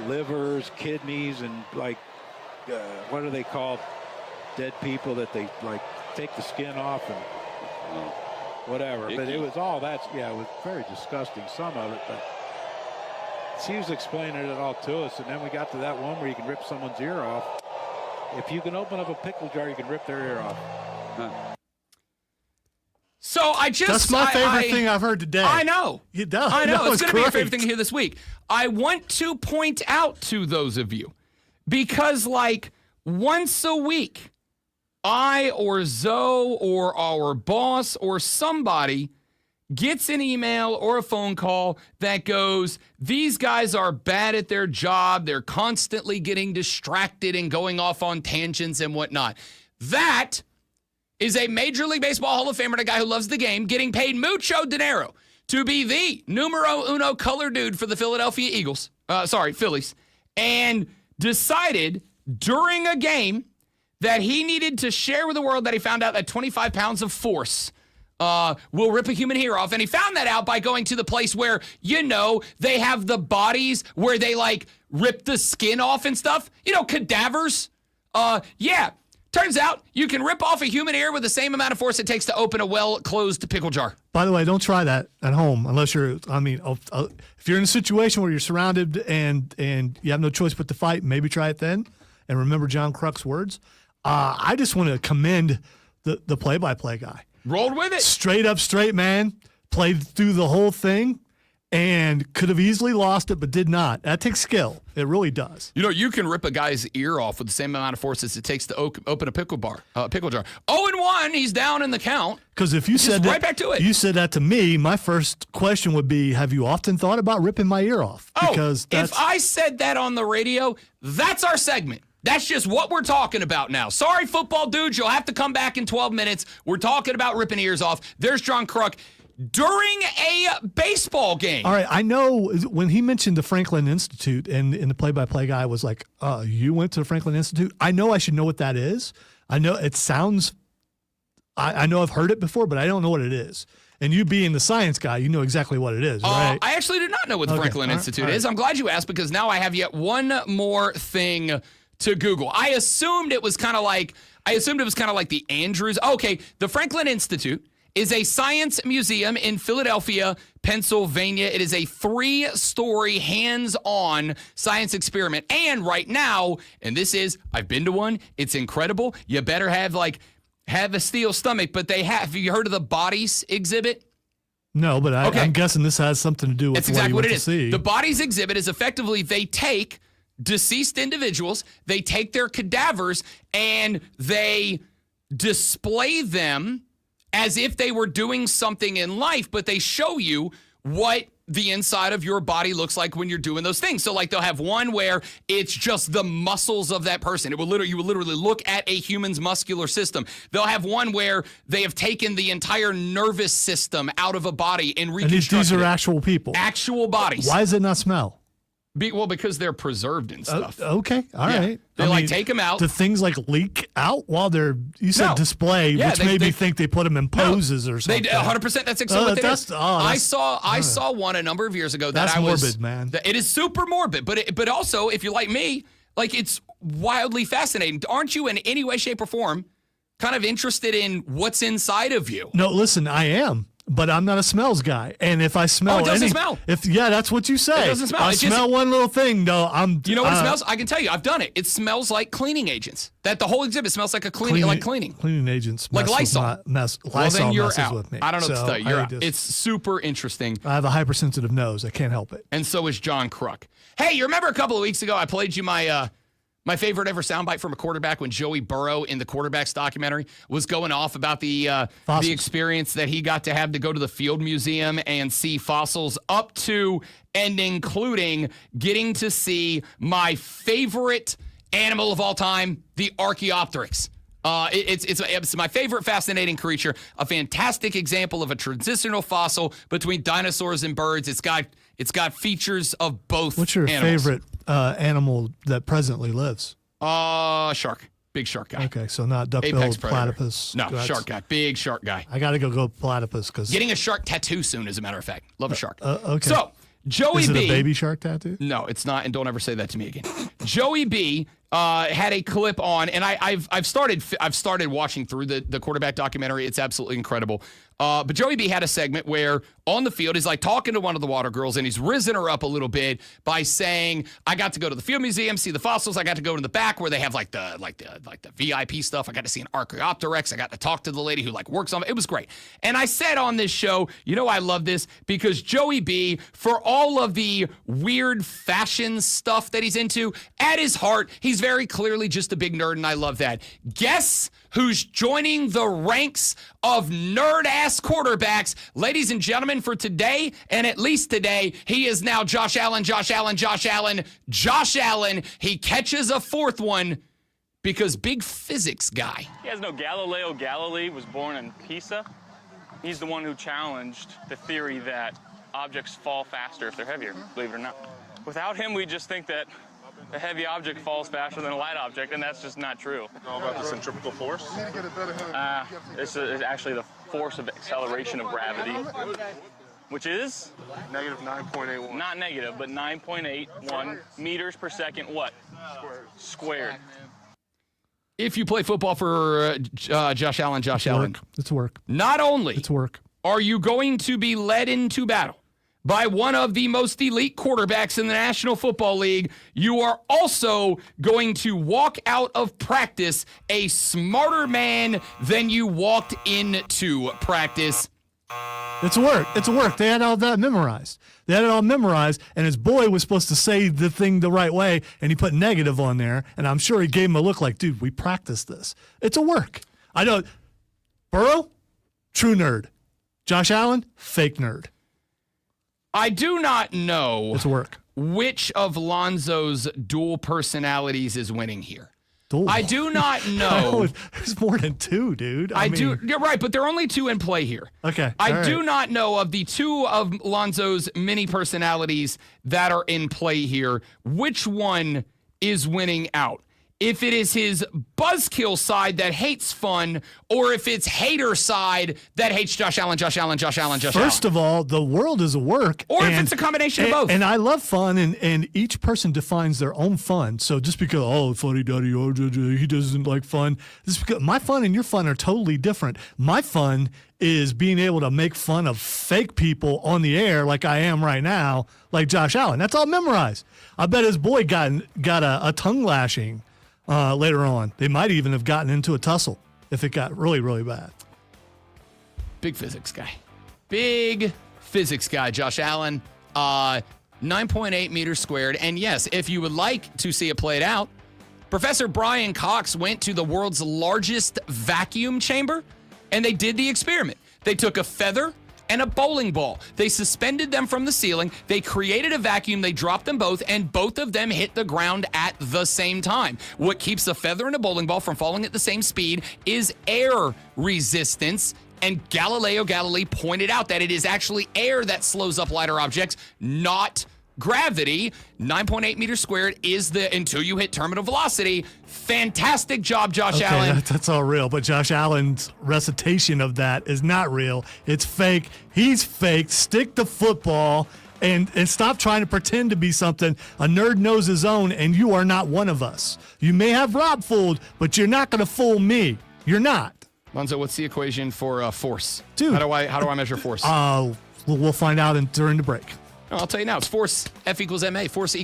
livers, kidneys, and what are they called? Dead people that they take the skin off and whatever. But it was all that. Yeah, it was very disgusting. Some of it, but she was explaining it all to us, and then we got to that one where you can rip someone's ear off. If you can open up a pickle jar, you can rip their ear off. So that's my favorite thing I've heard today. I know. It does. I know. It's going to be your great. favorite thing to hear this week. I want to point out to those of you, because once a week, I or Zoe or our boss or somebody gets an email or a phone call that goes, these guys are bad at their job. They're constantly getting distracted and going off on tangents and whatnot. That is a Major League Baseball Hall of Famer and a guy who loves the game getting paid mucho dinero to be the numero uno color dude for the Philadelphia Phillies, and decided during a game that he needed to share with the world that he found out that 25 pounds of force will rip a human ear off. And he found that out by going to the place where, they have the bodies where they rip the skin off and stuff. Cadavers. Turns out you can rip off a human ear with the same amount of force it takes to open a well-closed pickle jar. By the way, don't try that at home unless if you're in a situation where you're surrounded and you have no choice but to fight, maybe try it then. And remember John Kruk's words. I just want to commend the play-by-play guy. Rolled with it. Straight up, straight man. Played through the whole thing and could have easily lost it, but did not. That takes skill. It really does. You can rip a guy's ear off with the same amount of force as it takes to open a pickle jar. 0-1, he's down in the count. Because if you said that, right back to it. You said that to me, my first question would be, have you often thought about ripping my ear off? Because if I said that on the radio, that's our segment. That's just what we're talking about now. Sorry, football dudes, you'll have to come back in 12 minutes. We're talking about ripping ears off. There's John Kruk. during a baseball game. All right, I know when he mentioned the Franklin Institute and the play-by-play guy was like, you went to the Franklin Institute? I know I should know what that is. I know it sounds, I know I've heard it before, but I don't know what it is. And you being the science guy, you know exactly what it is, right? I actually did not know what the Franklin Institute is. I'm glad you asked because now I have yet one more thing to Google. I assumed it was kind of like the Andrews. Okay, the Franklin Institute is a science museum in Philadelphia, Pennsylvania. It is a 3-story hands-on science experiment. And right now, and this is, I've been to one, it's incredible. You better have a steel stomach, but have you heard of the Bodies exhibit? No, but I'm guessing this has something to do with That's exactly what it you is. see. The Bodies exhibit is effectively they take deceased individuals, they take their cadavers, and they display them as if they were doing something in life, but they show you what the inside of your body looks like when you're doing those things. So like they'll have one where it's just the muscles of that person. You will literally look at a human's muscular system. They'll have one where they have taken the entire nervous system out of a body and reconstructed these are it. actual people. Actual bodies. Why does it not smell? Because they're preserved and stuff. Okay, all right. They take them out. Do things leak out while you said display, which made me think they put them in poses or something. They 100%. That's exactly what they did. I saw one a number of years ago. That's morbid, man. It is super morbid, but also if you're like me, it's wildly fascinating. Aren't you in any way, shape, or form kind of interested in what's inside of you? No, listen, I am. But I'm not a smells guy, and if I smell, it doesn't smell. That's what you say. It doesn't smell. I smell one little thing, though. You know what it smells? I can tell you. I've done it. It smells like cleaning agents. That the whole exhibit smells like cleaning. Cleaning agents, like Lysol. Lysol then you're messes out. with me. I don't know what to tell you. You're out. just- It's super interesting. I have a hypersensitive nose. I can't help it. And so is John Kruk. Hey, you remember a couple of weeks ago I played you my favorite ever soundbite from a quarterback when Joey Burrow in the Quarterbacks documentary was going off about the experience that he got to have to go to the Field Museum and see fossils up to and including getting to my favorite animal of all time, the Archaeopteryx. It's my favorite fascinating creature, a fantastic example of a transitional fossil between dinosaurs and birds. It's got features of both. What's your animals. favorite animal that presently lives? Shark. Big shark guy. Okay, so not duck-billed, Apex predator. platypus. No, shark guy. Big shark guy. I got to go platypus because Getting a shark tattoo soon, as a matter of fact. Love a shark. Okay. So, Joey Is it B. a baby shark tattoo? No, it's not, and don't ever say that to me again. Joey B. Had a clip on, and I've started watching through the quarterback documentary. It's absolutely incredible. But Joey B had a segment where on the field he's talking to one of the water girls, and he's risen her up a little bit by saying, "I got to go to the Field Museum, see the fossils. I got to go to the back where they have the VIP stuff. I got to see an Archaeopteryx. I got to talk to the lady who works on it. It was great." And I said on this show, I love this because Joey B, for all of the weird fashion stuff that he's into, at his heart, he's very clearly just a big nerd, and I love that. Guess who's joining the ranks of nerd-ass quarterbacks? Ladies and gentlemen, for today, and at least today, he is now Josh Allen. He catches a fourth one because big physics guy. You guys know Galileo Galilei was born in Pisa? He's the one who challenged the theory that objects fall faster if they're heavier, believe it or not. Without him, we just think that a heavy object falls faster than a light object, and that's just not true. Know about the centrifugal force? This is actually the force of acceleration of gravity, which is? Negative 9.81. Not negative, but 9.81 meters per second, what? Squared. If you play football for Josh Allen, It's work. Not only It's work. are you going to be led into battle by one of the most elite quarterbacks in the National Football League, you are also going to walk out of practice a smarter man than you walked into practice. It's work. They had all that memorized. And his boy was supposed to say the thing the right way, and he put negative on there, and I'm sure he gave him a look like, dude, we practiced this. It's a work. I know. Burrow, true nerd. Josh Allen, fake nerd. I do not know It's work. which of Lonzo's dual personalities is winning here. Ooh. I do not know. There's more than 2, dude. I do. You're right, but there are only 2 in play here. Okay. I do not know of the 2 of Lonzo's many personalities that are in play here, which one is winning out. If it is his buzzkill side that hates fun, or if it's hater side that hates Josh Allen. First of all, the world is a work. Or if it's a combination of both. And I love fun, and each person defines their own fun. So just because, funny daddy, he doesn't like fun. Just because my fun and your fun are totally different. My fun is being able to make fun of fake people on the air like I am right now, like Josh Allen. That's all memorized. I bet his boy got a tongue lashing later on. They might even have gotten into a tussle if it got really, really bad. Big physics guy, Josh Allen. 9.8 meters squared. And yes, if you would like to see it played out, Professor Brian Cox went to the world's largest vacuum chamber, and they did the experiment. They took a feather and a bowling ball. They suspended them from the ceiling. They created a vacuum. They dropped them both, and both of them hit the ground at the same time. What keeps a feather and a bowling ball from falling at the same speed is air resistance. And Galileo Galilei pointed out that it is actually air that slows up lighter objects, not gravity. 9.8 meters squared is until you hit terminal velocity. Fantastic job, Josh Allen. That's all real, but Josh Allen's recitation of that is not real. It's fake. He's fake. Stick to football and stop trying to pretend to be something. A nerd knows his own, and you are not one of us. You may have Rob fooled, but you're not going to fool me. You're not. Lonzo, what's the equation for force? Dude. How do I measure force? We'll find out during the break. No, I'll tell you now. It's force F equals ma. Force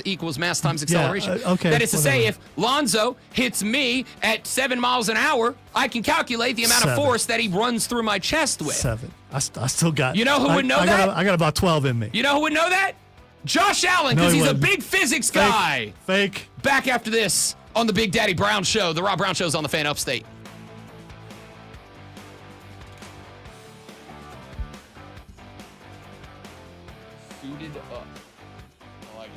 equals mass times acceleration. Okay. That is to say, if Lonzo hits me at 7 miles an hour, I can calculate the amount of force that he runs through my chest with. 7. I still got. You know who would know that? I got about 12 in me. You know who would know that? Josh Allen, because he's a big physics guy. Fake. Back after this on the Big Daddy Brown Show. The Rob Brown Show's on the Fan Upstate. Suited up. I like it.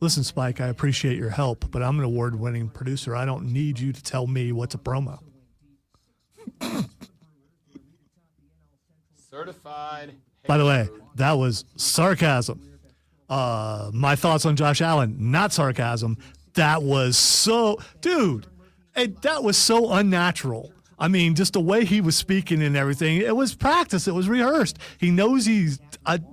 Listen, Spike, I appreciate your help, but I'm an award-winning producer. I don't need you to tell me what's a promo. Certified. By the way, that was sarcasm. My thoughts on Josh Allen, not sarcasm. That was so, dude, that was so unnatural. I mean, just the way he was speaking and everything, it was practice. It was rehearsed. He knows he's,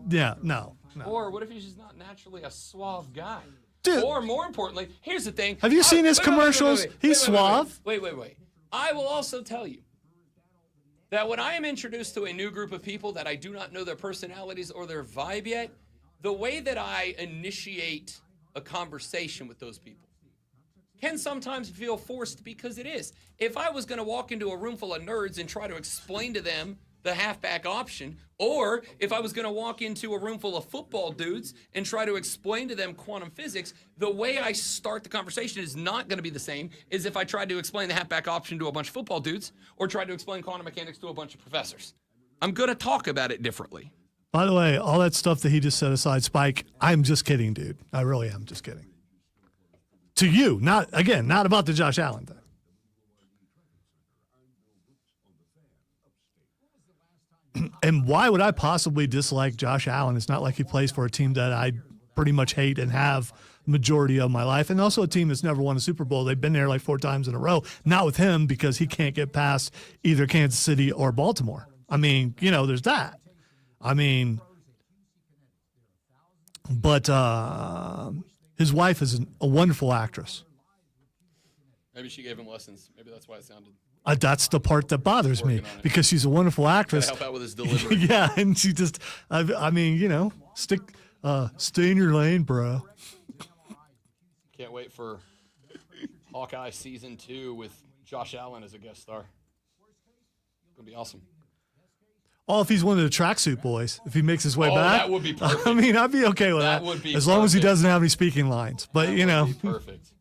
no. Or what if he's just not naturally a suave guy? Dude. Or more importantly, here's the thing. Have you seen his commercials? He's suave. Wait. I will also tell you that when I am introduced to a new group of people that I do not know their personalities or their vibe yet, the way that I initiate a conversation with those people can sometimes feel forced, because it is. If I was going to walk into a room full of nerds and try to explain to them the halfback option, or if I was going to walk into a room full of football dudes and try to explain to them quantum physics, the way I start the conversation is not going to be the same as if I tried to explain the halfback option to a bunch of football dudes or tried to explain quantum mechanics to a bunch of professors. I'm going to talk about it differently. By the way, all that stuff that he just set aside, Spike, I'm just kidding, dude. I really am just kidding. To you, not about the Josh Allen thing. And why would I possibly dislike Josh Allen? It's not like he plays for a team that I pretty much hate and have the majority of my life, and also a team that's never won a Super Bowl. They've been there like 4 times in a row. Not with him, because he can't get past either Kansas City or Baltimore. I mean, there's that. I mean, but his wife is a wonderful actress. Maybe she gave him lessons. Maybe that's why it sounded. That's the part that bothers me, because she's a wonderful actress. Help out with his delivery. Yeah, and she just, I mean, stay in your lane, bro. Can't wait for Hawkeye Season 2 with Josh Allen as a guest star. It's going to be awesome. Oh, if he's one of the tracksuit boys, if he makes his way back. That would be perfect. I mean, I'd be okay with that. That would be as long as he doesn't have any speaking lines. But, that would be perfect.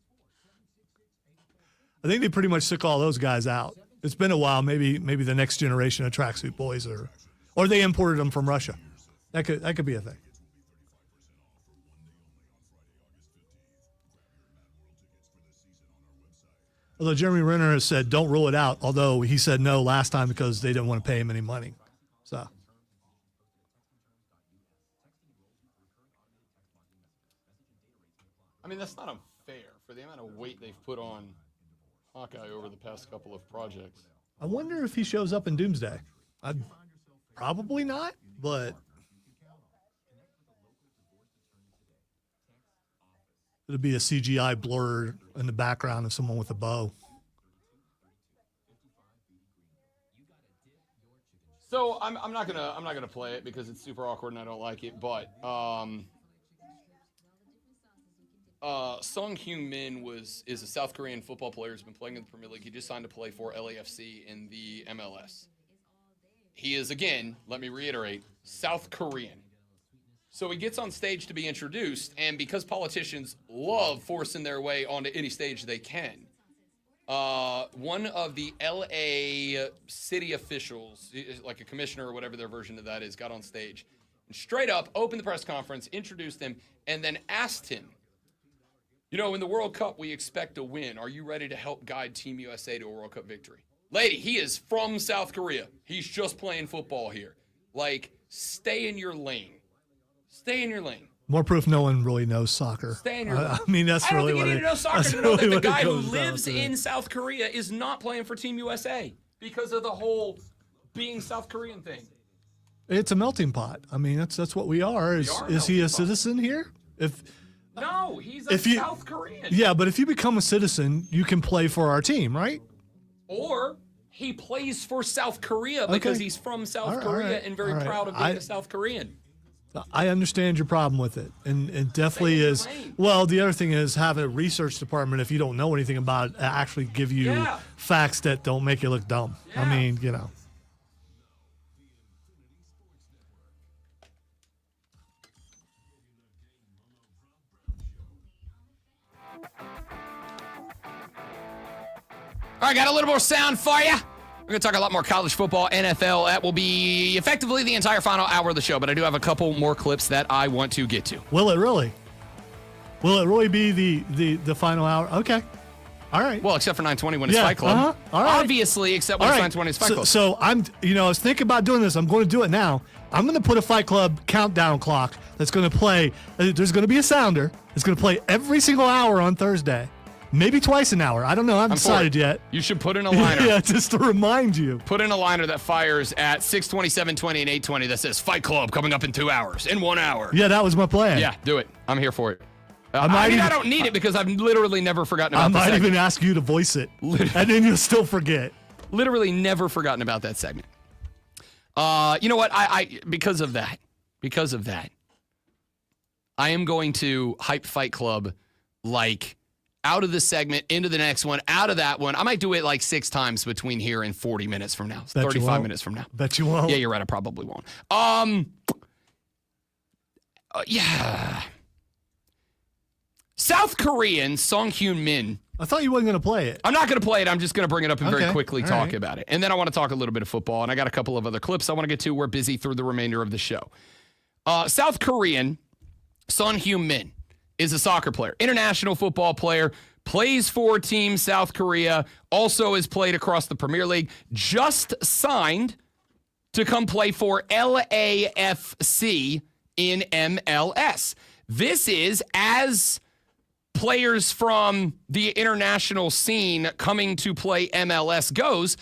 I think they pretty much took all those guys out. It's been a while. Maybe the next generation of tracksuit boys, or they imported them from Russia. That could be a thing. Although Jeremy Renner has said don't rule it out, although he said no last time because they didn't want to pay him any money. So. I mean, that's not unfair for the amount of weight they've put on Hawkeye over the past couple of projects. I wonder if he shows up in Doomsday. Probably not, but it'll be a CGI blur in the background of someone with a bow. So I'm not gonna play it because it's super awkward and I don't like it. But Sung Hyun Min is a South Korean football player who's been playing in the Premier League. He just signed to play for LAFC in the MLS. He is, again, let me reiterate, South Korean. So he gets on stage to be introduced, and because politicians love forcing their way onto any stage they can, one of the LA city officials, like a commissioner or whatever their version of that is, got on stage and straight up opened the press conference, introduced him, and then asked him, you know, in the World Cup, we expect a win. Are you ready to help guide Team USA to a World Cup victory? Lady, he is from South Korea. He's just playing football here. Like, stay in your lane. Stay in your lane. More proof no one really knows soccer. Stay in your lane. I mean, that's really what I don't think you need to know soccer to know really that the what it guy who goes down lives to. in South Korea is not playing for Team USA because of the whole being South Korean thing. It's a melting pot. I mean, that's what we are. Is he a citizen here? No, he's a South Korean. Yeah, but if you become a citizen, you can play for our team, right? Or he plays for South Korea because Okay. he's from South All Korea right, and very all right. proud of being a South Korean. I understand your problem with it, and it definitely is. Well, the other thing is have a research department, if you don't know anything about it, actually give you facts that don't make you look dumb. I mean, you know. All right, got a little more sound for you. We're going to talk a lot more college football, NFL. That will be effectively the entire final hour of the show, but I do have a couple more clips that I want to get to. Will it really? Will it really be the final hour? Okay. All right. Well, except for 920 when it's Fight Club. All right. Obviously, except when it's 920 it's Fight Club. So I'm, I was thinking about doing this. I'm going to do it now. I'm going to put a Fight Club countdown clock that's going to play. There's going to be a sounder. It's going to play every single hour on Thursday. Maybe twice an hour. I don't know. I haven't decided yet. You should put in a liner. Yeah, just to remind you. Put in a liner that fires at 6:20, 7:20, and 8:20 that says Fight Club coming up in 2 hours, in 1 hour. Yeah, that was my plan. Yeah, do it. I'm here for it. I don't need it because I've literally never forgotten about I the might segment. even ask you to voice it, and then you'll still forget. Literally never forgotten about that segment. You know what? I because of that, I am going to hype Fight Club like out of this segment, into the next one, out of that one. I might do it like 6 times between here and 40 minutes from now. 35 minutes from now. Bet you won't. Yeah, you're right. I probably won't. Yeah. South Korean Sung Hyun Min. I thought you weren't going to play it. I'm not going to play it. I'm just going to bring it up and very Okay. quickly All talk right. about it. And then I want to talk a little bit of football, and I got a couple of other clips I want to get to. We're busy through the remainder of the show. South Korean Sung Hyun Min is a soccer player, international football player, plays for Team South Korea, also has played across the Premier League, just signed to come play for LAFC in MLS. This is as players from the international scene coming to play MLS goes,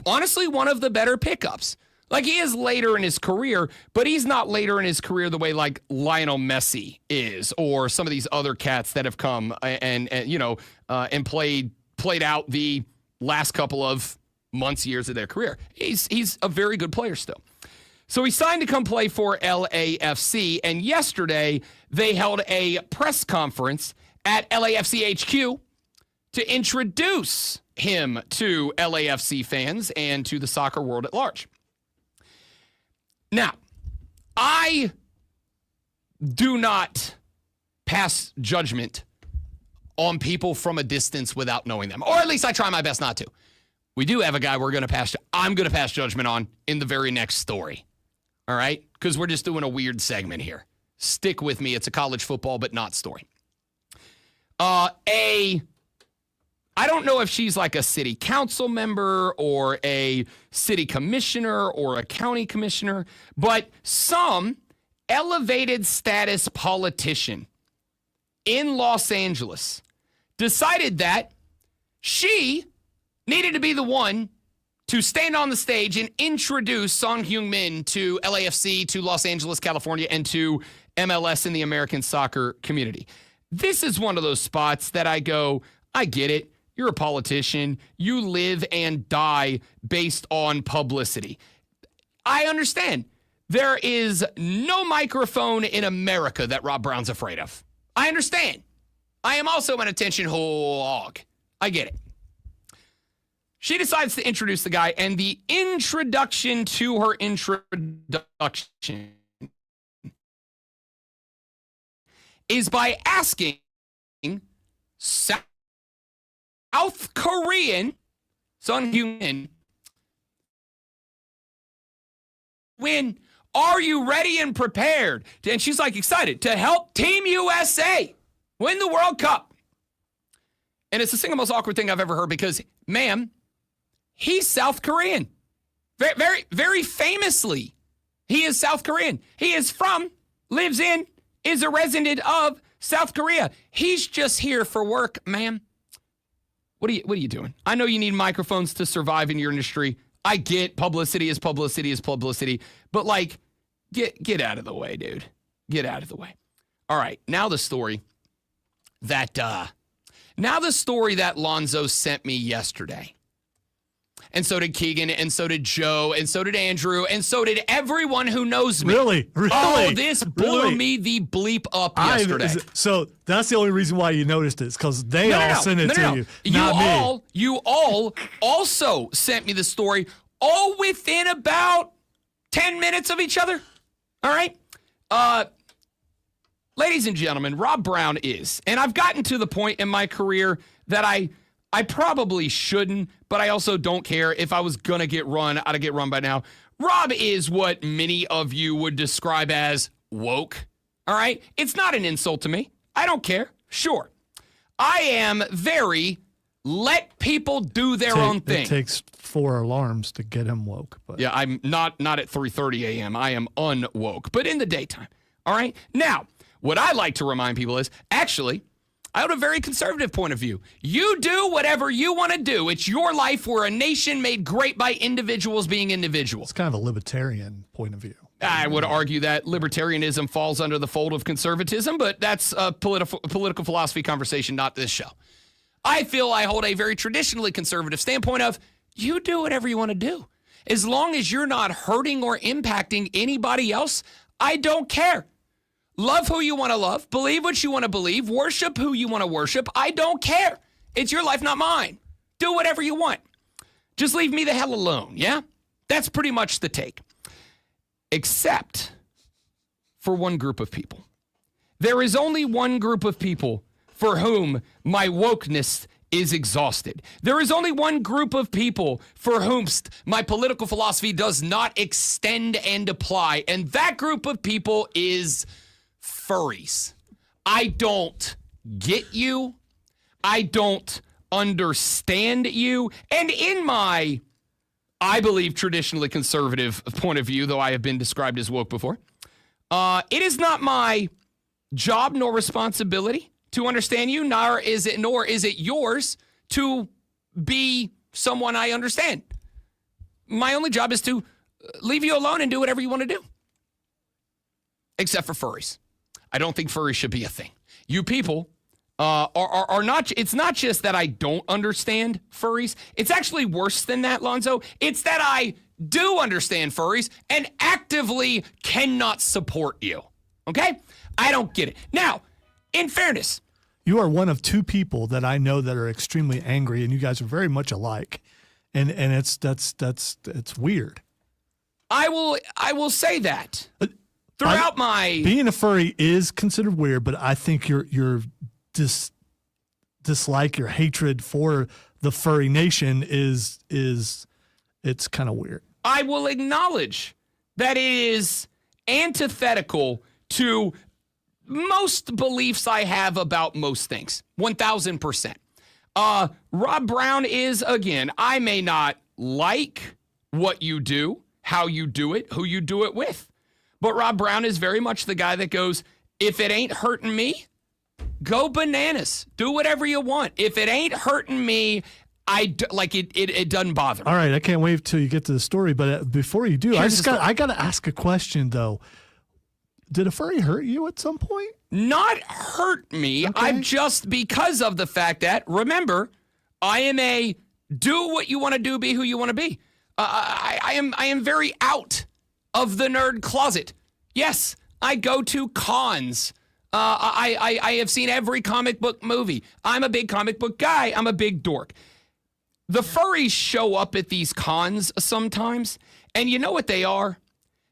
honestly, one of the better pickups. Like, he is later in his career, but he's not later in his career the way like Lionel Messi is, or some of these other cats that have come and played out the last couple of months, years of their career. He's a very good player still. So he signed to come play for LAFC, and yesterday they held a press conference at LAFC HQ to introduce him to LAFC fans and to the soccer world at large. Now, I do not pass judgment on people from a distance without knowing them, or at least I try my best not to. We do have a guy I'm going to pass judgment on in the very next story. All right? Because we're just doing a weird segment here. Stick with me. It's a college football, but not story. A I don't know if she's like a city council member or a city commissioner or a county commissioner, but some elevated status politician in Los Angeles decided that she needed to be the one to stand on the stage and introduce Son Heung-min to LAFC, to Los Angeles, California, and to MLS in the American soccer community. This is one of those spots that I go, I get it. You're a politician. You live and die based on publicity. I understand. There is no microphone in America that Rob Brown's afraid of. I understand. I am also an attention hog. I get it. She decides to introduce the guy, and the introduction to her introduction is by asking South Korean Son Heung-min, when are you ready and prepared? And she's like excited to help Team USA win the World Cup. And it's the single most awkward thing I've ever heard because, ma'am, he's South Korean. Very, very, very famously, he is South Korean. He is from, lives in, is a resident of South Korea. He's just here for work, ma'am. What are you doing? I know you need microphones to survive in your industry. I get publicity is publicity, but like, get out of the way, dude. Get out of the way. All right, now the story that Lonzo sent me yesterday. And so did Keegan, and so did Joe, and so did Andrew, and so did everyone who knows me. Really? Oh, this blew me the bleep up yesterday. So that's the only reason why you noticed it, because they all sent it to you, not me. You all also sent me the story, all within about 10 minutes of each other. All right? Ladies and gentlemen, Rob Brown is, and I've gotten to the point in my career that I probably shouldn't, but I also don't care. If I was going to get run, I'd get run by now. Rob is what many of you would describe as woke. All right? It's not an insult to me. I don't care. Sure. I am very let people do their own thing. It takes 4 alarms to get him woke. But. Yeah, I'm not at 3:30 a.m. I am unwoke, but in the daytime. All right? Now, what I like to remind people is, actually, I have a very conservative point of view. You do whatever you want to do. It's your life. We're a nation made great by individuals being individuals. It's kind of a libertarian point of view. I would argue that libertarianism falls under the fold of conservatism, but that's a political philosophy conversation, not this show. I feel I hold a very traditionally conservative standpoint of you do whatever you want to do. As long as you're not hurting or impacting anybody else, I don't care. Love who you want to love. Believe what you want to believe. Worship who you want to worship. I don't care. It's your life, not mine. Do whatever you want. Just leave me the hell alone, yeah? That's pretty much the take. Except for one group of people. There is only one group of people for whom my wokeness is exhausted. There is only one group of people for whom my political philosophy does not extend and apply, and that group of people is furries. I don't get you. I don't understand you. And in my, I believe, traditionally conservative point of view, though I have been described as woke before, it is not my job nor responsibility to understand you, nor is it yours to be someone I understand. My only job is to leave you alone and do whatever you want to do. Except for furries. I don't think furries should be a thing. You people are not, it's not just that I don't understand furries. It's actually worse than that, Lonzo. It's that I do understand furries and actively cannot support you. Okay? I don't get it. Now, in fairness, you are one of 2 people that I know that are extremely angry, and you guys are very much alike. And it's weird. I will say that. Throughout my being a furry is considered weird, but I think your dislike, your hatred for the furry nation is it's kind of weird. I will acknowledge that it is antithetical to most beliefs I have about most things. 1,000%. Rob Brown is, again, I may not like what you do, how you do it, who you do it with. But Rob Brown is very much the guy that goes, if it ain't hurting me, go bananas. Do whatever you want. If it ain't hurting me, it doesn't bother me. All right, I can't wait till you get to the story. But before you do, I got to ask a question though. Did a furry hurt you at some point? Not hurt me. Okay. I'm just because of the fact that, remember, I am a do what you want to do, be who you want to be. I am very out of the nerd closet. Yes, I go to cons. I have seen every comic book movie. I'm a big comic book guy. I'm a big dork. The furries show up at these cons sometimes, and you know what they are?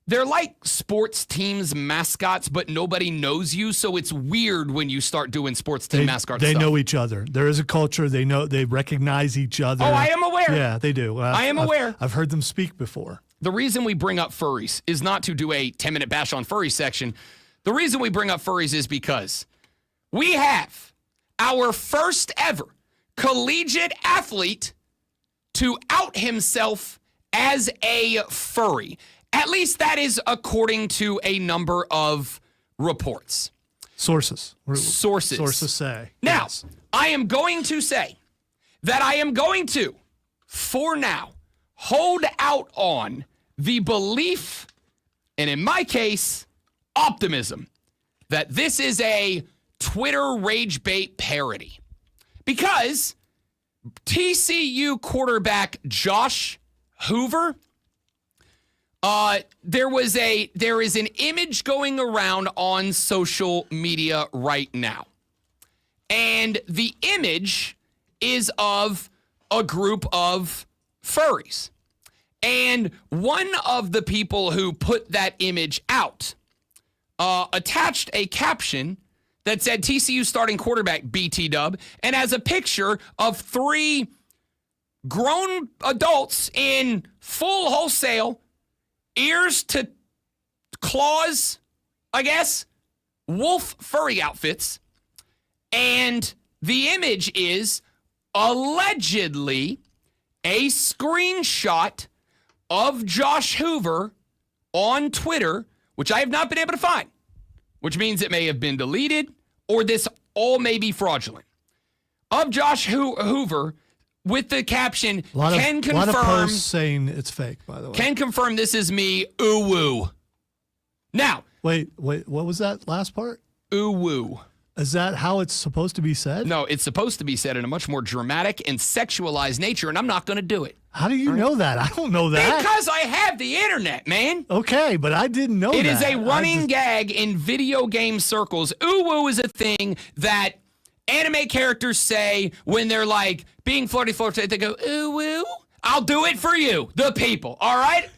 They're like sports teams mascots, but nobody knows you, so it's weird when you start doing sports team mascot They stuff. know each other. There is a culture. They recognize each other. Oh, I am aware. Yeah, they do. I am aware. I've heard them speak before. The reason we bring up furries is not to do a 10-minute bash on furry section. The reason we bring up furries is because we have our first ever collegiate athlete to out himself as a furry. At least that is according to a number of reports. Sources. Sources. Sources say. Now, Yes. I am going to say that I am going to, for now, hold out on the belief, and in my case, optimism, that this is a Twitter rage bait parody. Because TCU quarterback Josh Hoover, there is an image going around on social media right now. And the image is of a group of furries. And one of the people who put that image out attached a caption that said TCU starting quarterback BT Dub and has a picture of 3 grown adults in full wholesale, ears to claws, I guess, wolf furry outfits. And the image is allegedly a screenshot of Josh Hoover on Twitter, which I have not been able to find, which means it may have been deleted or this all may be fraudulent, of Josh Hoover with the caption, A lot of confirm, posts saying it's fake, by the way. can confirm this is me, ooh woo. Now. Wait, what was that last part? Ooh woo. Is that how it's supposed to be said? No, it's supposed to be said in a much more dramatic and sexualized nature, and I'm not going to do it. How do you know that? I don't know that. Because I have the internet, man. Okay, but I didn't know that. It is a running gag in video game circles. Ooh woo is a thing that anime characters say when they're like being flirty. They go, ooh woo. I'll do it for you, the people, all right?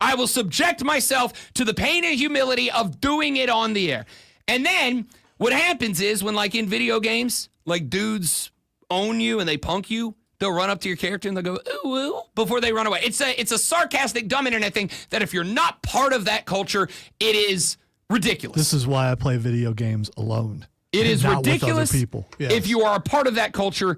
I will subject myself to the pain and humility of doing it on the air. And then what happens is when, like in video games, like dudes own you and they punk you, they'll run up to your character and they'll go, ooh, ooh, before they run away. It's a sarcastic, dumb internet thing that if you're not part of that culture, it is ridiculous. This is why I play video games alone. It is not ridiculous. With other people. Yes. If you are a part of that culture,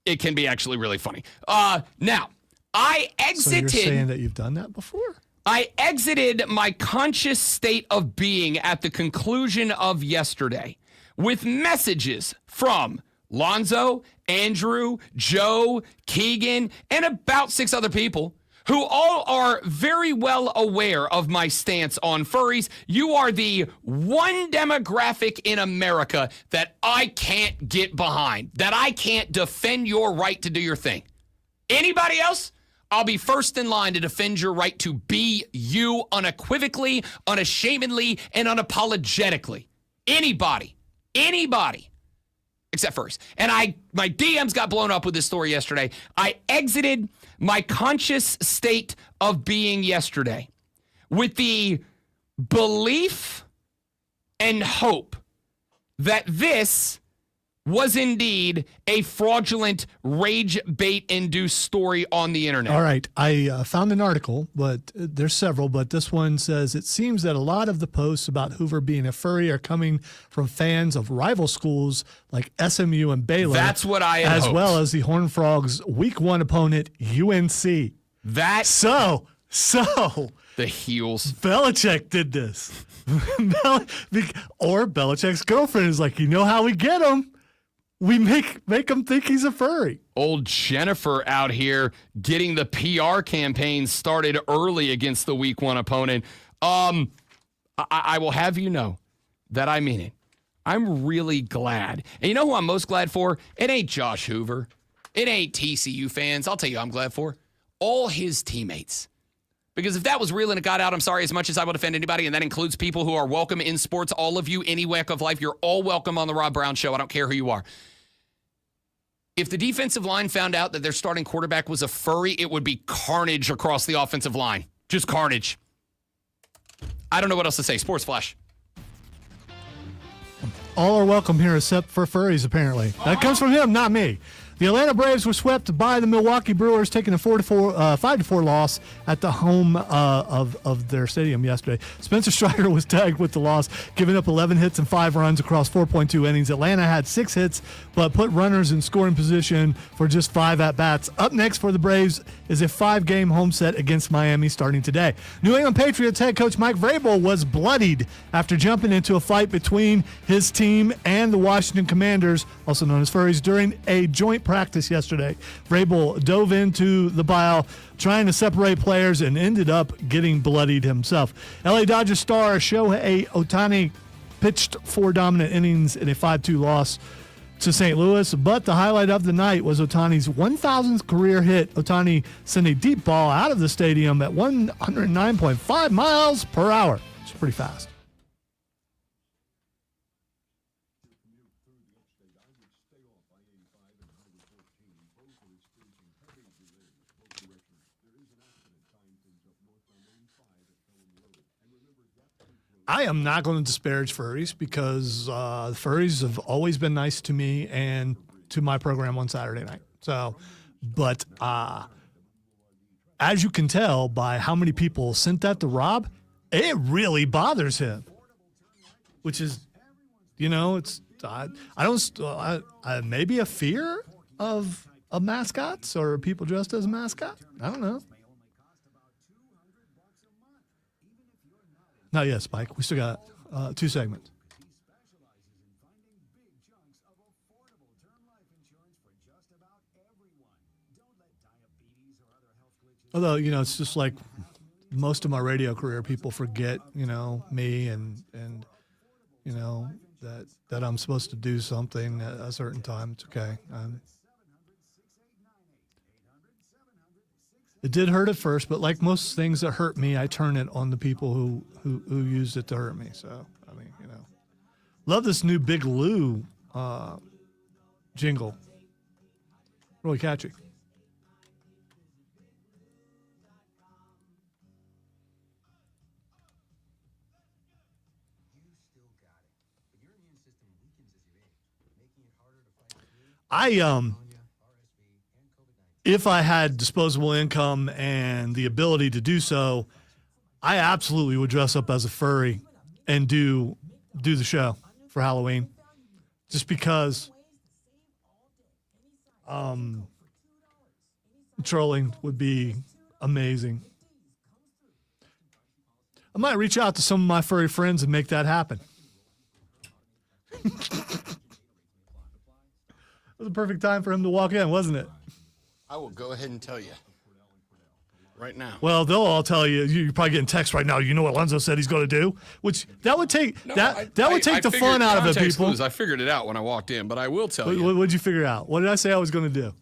it can be actually really funny. Now, I exited. So you're saying that you've done that before? I exited my conscious state of being at the conclusion of yesterday with messages from Lonzo, Andrew, Joe, Keegan, and about 6 other people who all are very well aware of my stance on furries. You are the one demographic in America that I can't get behind, that I can't defend your right to do your thing. Anybody else? I'll be first in line to defend your right to be you unequivocally, unashamedly, and unapologetically. Anybody, except furries. And my DMs got blown up with this story yesterday. I exited my conscious state of being yesterday with the belief and hope that this was indeed a fraudulent rage bait-induced story on the internet. All right. I found an article, but there's several, but this one says it seems that a lot of the posts about Hoover being a furry are coming from fans of rival schools like SMU and Baylor. That's what I had As hoped. well as the Horned Frogs' Week 1 opponent, UNC. So the heels. Belichick did this. Or Belichick's girlfriend is like, you know how we get him? We make him think he's a furry. Old Jennifer out here getting the PR campaign started early against the Week 1 opponent. I will have you know that I mean it. I'm really glad. And you know who I'm most glad for? It ain't Josh Hoover. It ain't TCU fans. I'll tell you who I'm glad for. All his teammates. Because if that was real and it got out, I'm sorry, as much as I would offend anybody, and that includes people who are welcome in sports, all of you, any walk of life, you're all welcome on the Rob Brown Show. I don't care who you are. If the defensive line found out that their starting quarterback was a furry, it would be carnage across the offensive line. Just carnage. I don't know what else to say. Sports Flash. All are welcome here except for furries, apparently. That comes from him, not me. The Atlanta Braves were swept by the Milwaukee Brewers, taking a 5-4 loss at the home of their stadium yesterday. Spencer Strider was tagged with the loss, giving up 11 hits and 5 runs across 4.2 innings. Atlanta had 6 hits, but put runners in scoring position for just 5 at-bats. Up next for the Braves is a 5-game home set against Miami starting today. New England Patriots head coach Mike Vrabel was bloodied after jumping into a fight between his team and the Washington Commanders, also known as Furries, during a joint practice yesterday. Vrabel dove into the pile trying to separate players and ended up getting bloodied himself. LA Dodgers star Shohei Ohtani pitched 4 dominant innings in a 5-2 loss to St. Louis, but the highlight of the night was Ohtani's 1,000th career hit. Ohtani sent a deep ball out of the stadium at 109.5 miles per hour. It's pretty fast. I am not going to disparage furries because furries have always been nice to me and to my program on Saturday night. So, but as you can tell by how many people sent that to Rob, it really bothers him. Which is, it's maybe a fear of mascots or people dressed as a mascot. I don't know. Not yet, Spike. We still got 2 segments. Although, it's just like most of my radio career, people forget, me and that I'm supposed to do something at a certain time. It's okay. It did hurt at first, but like most things that hurt me, I turn it on the people who used it to hurt me. So, love this new Big Lou jingle. Really catchy. If I had disposable income and the ability to do so, I absolutely would dress up as a furry and do the show for Halloween. Just because trolling would be amazing. I might reach out to some of my furry friends and make that happen. It was a perfect time for him to walk in, wasn't it? I will go ahead and tell you right now. Well, they'll all tell you. You're probably getting text right now. You know what Lenzo said he's going to do, which that would take the fun out of it, people. Clues. I figured it out when I walked in, but I will tell you. What did you figure out? What did I say I was going to do?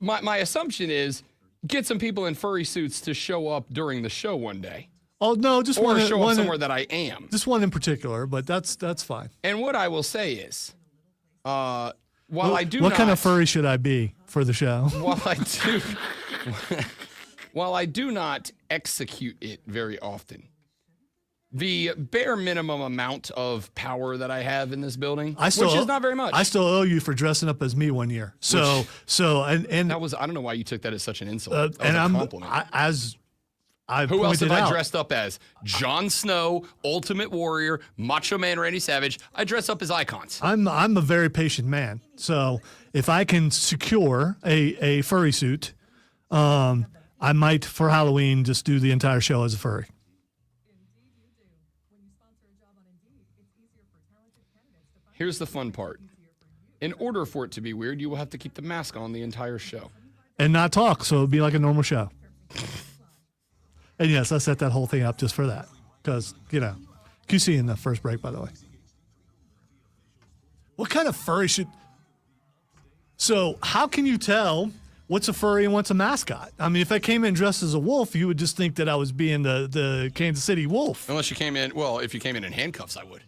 My assumption is get some people in furry suits to show up during the show one day. Oh no, just or one. show one up somewhere that I am. Just one in particular, but that's fine. And what I will say is, While what kind of furry should I be for the show? While I do not execute it very often, the bare minimum amount of power that I have in this building, which is not very much. I still owe you for dressing up as me one year. So and that was, I don't know why you took that as such an insult. That was and a compliment. Who else have I dressed up as? Jon Snow, Ultimate Warrior, Macho Man Randy Savage. I dress up as icons. I'm a very patient man. So if I can secure a furry suit, I might for Halloween just do the entire show as a furry. Here's the fun part. In order for it to be weird, you will have to keep the mask on the entire show. And not talk, so it'll be like a normal show. And yes, I set that whole thing up just for that. Because, QC in the first break, by the way. What kind of furry should... So how can you tell what's a furry and what's a mascot? I mean, if I came in dressed as a wolf, you would just think that I was being the Kansas City Wolf. Unless you came in... Well, if you came in handcuffs, I would.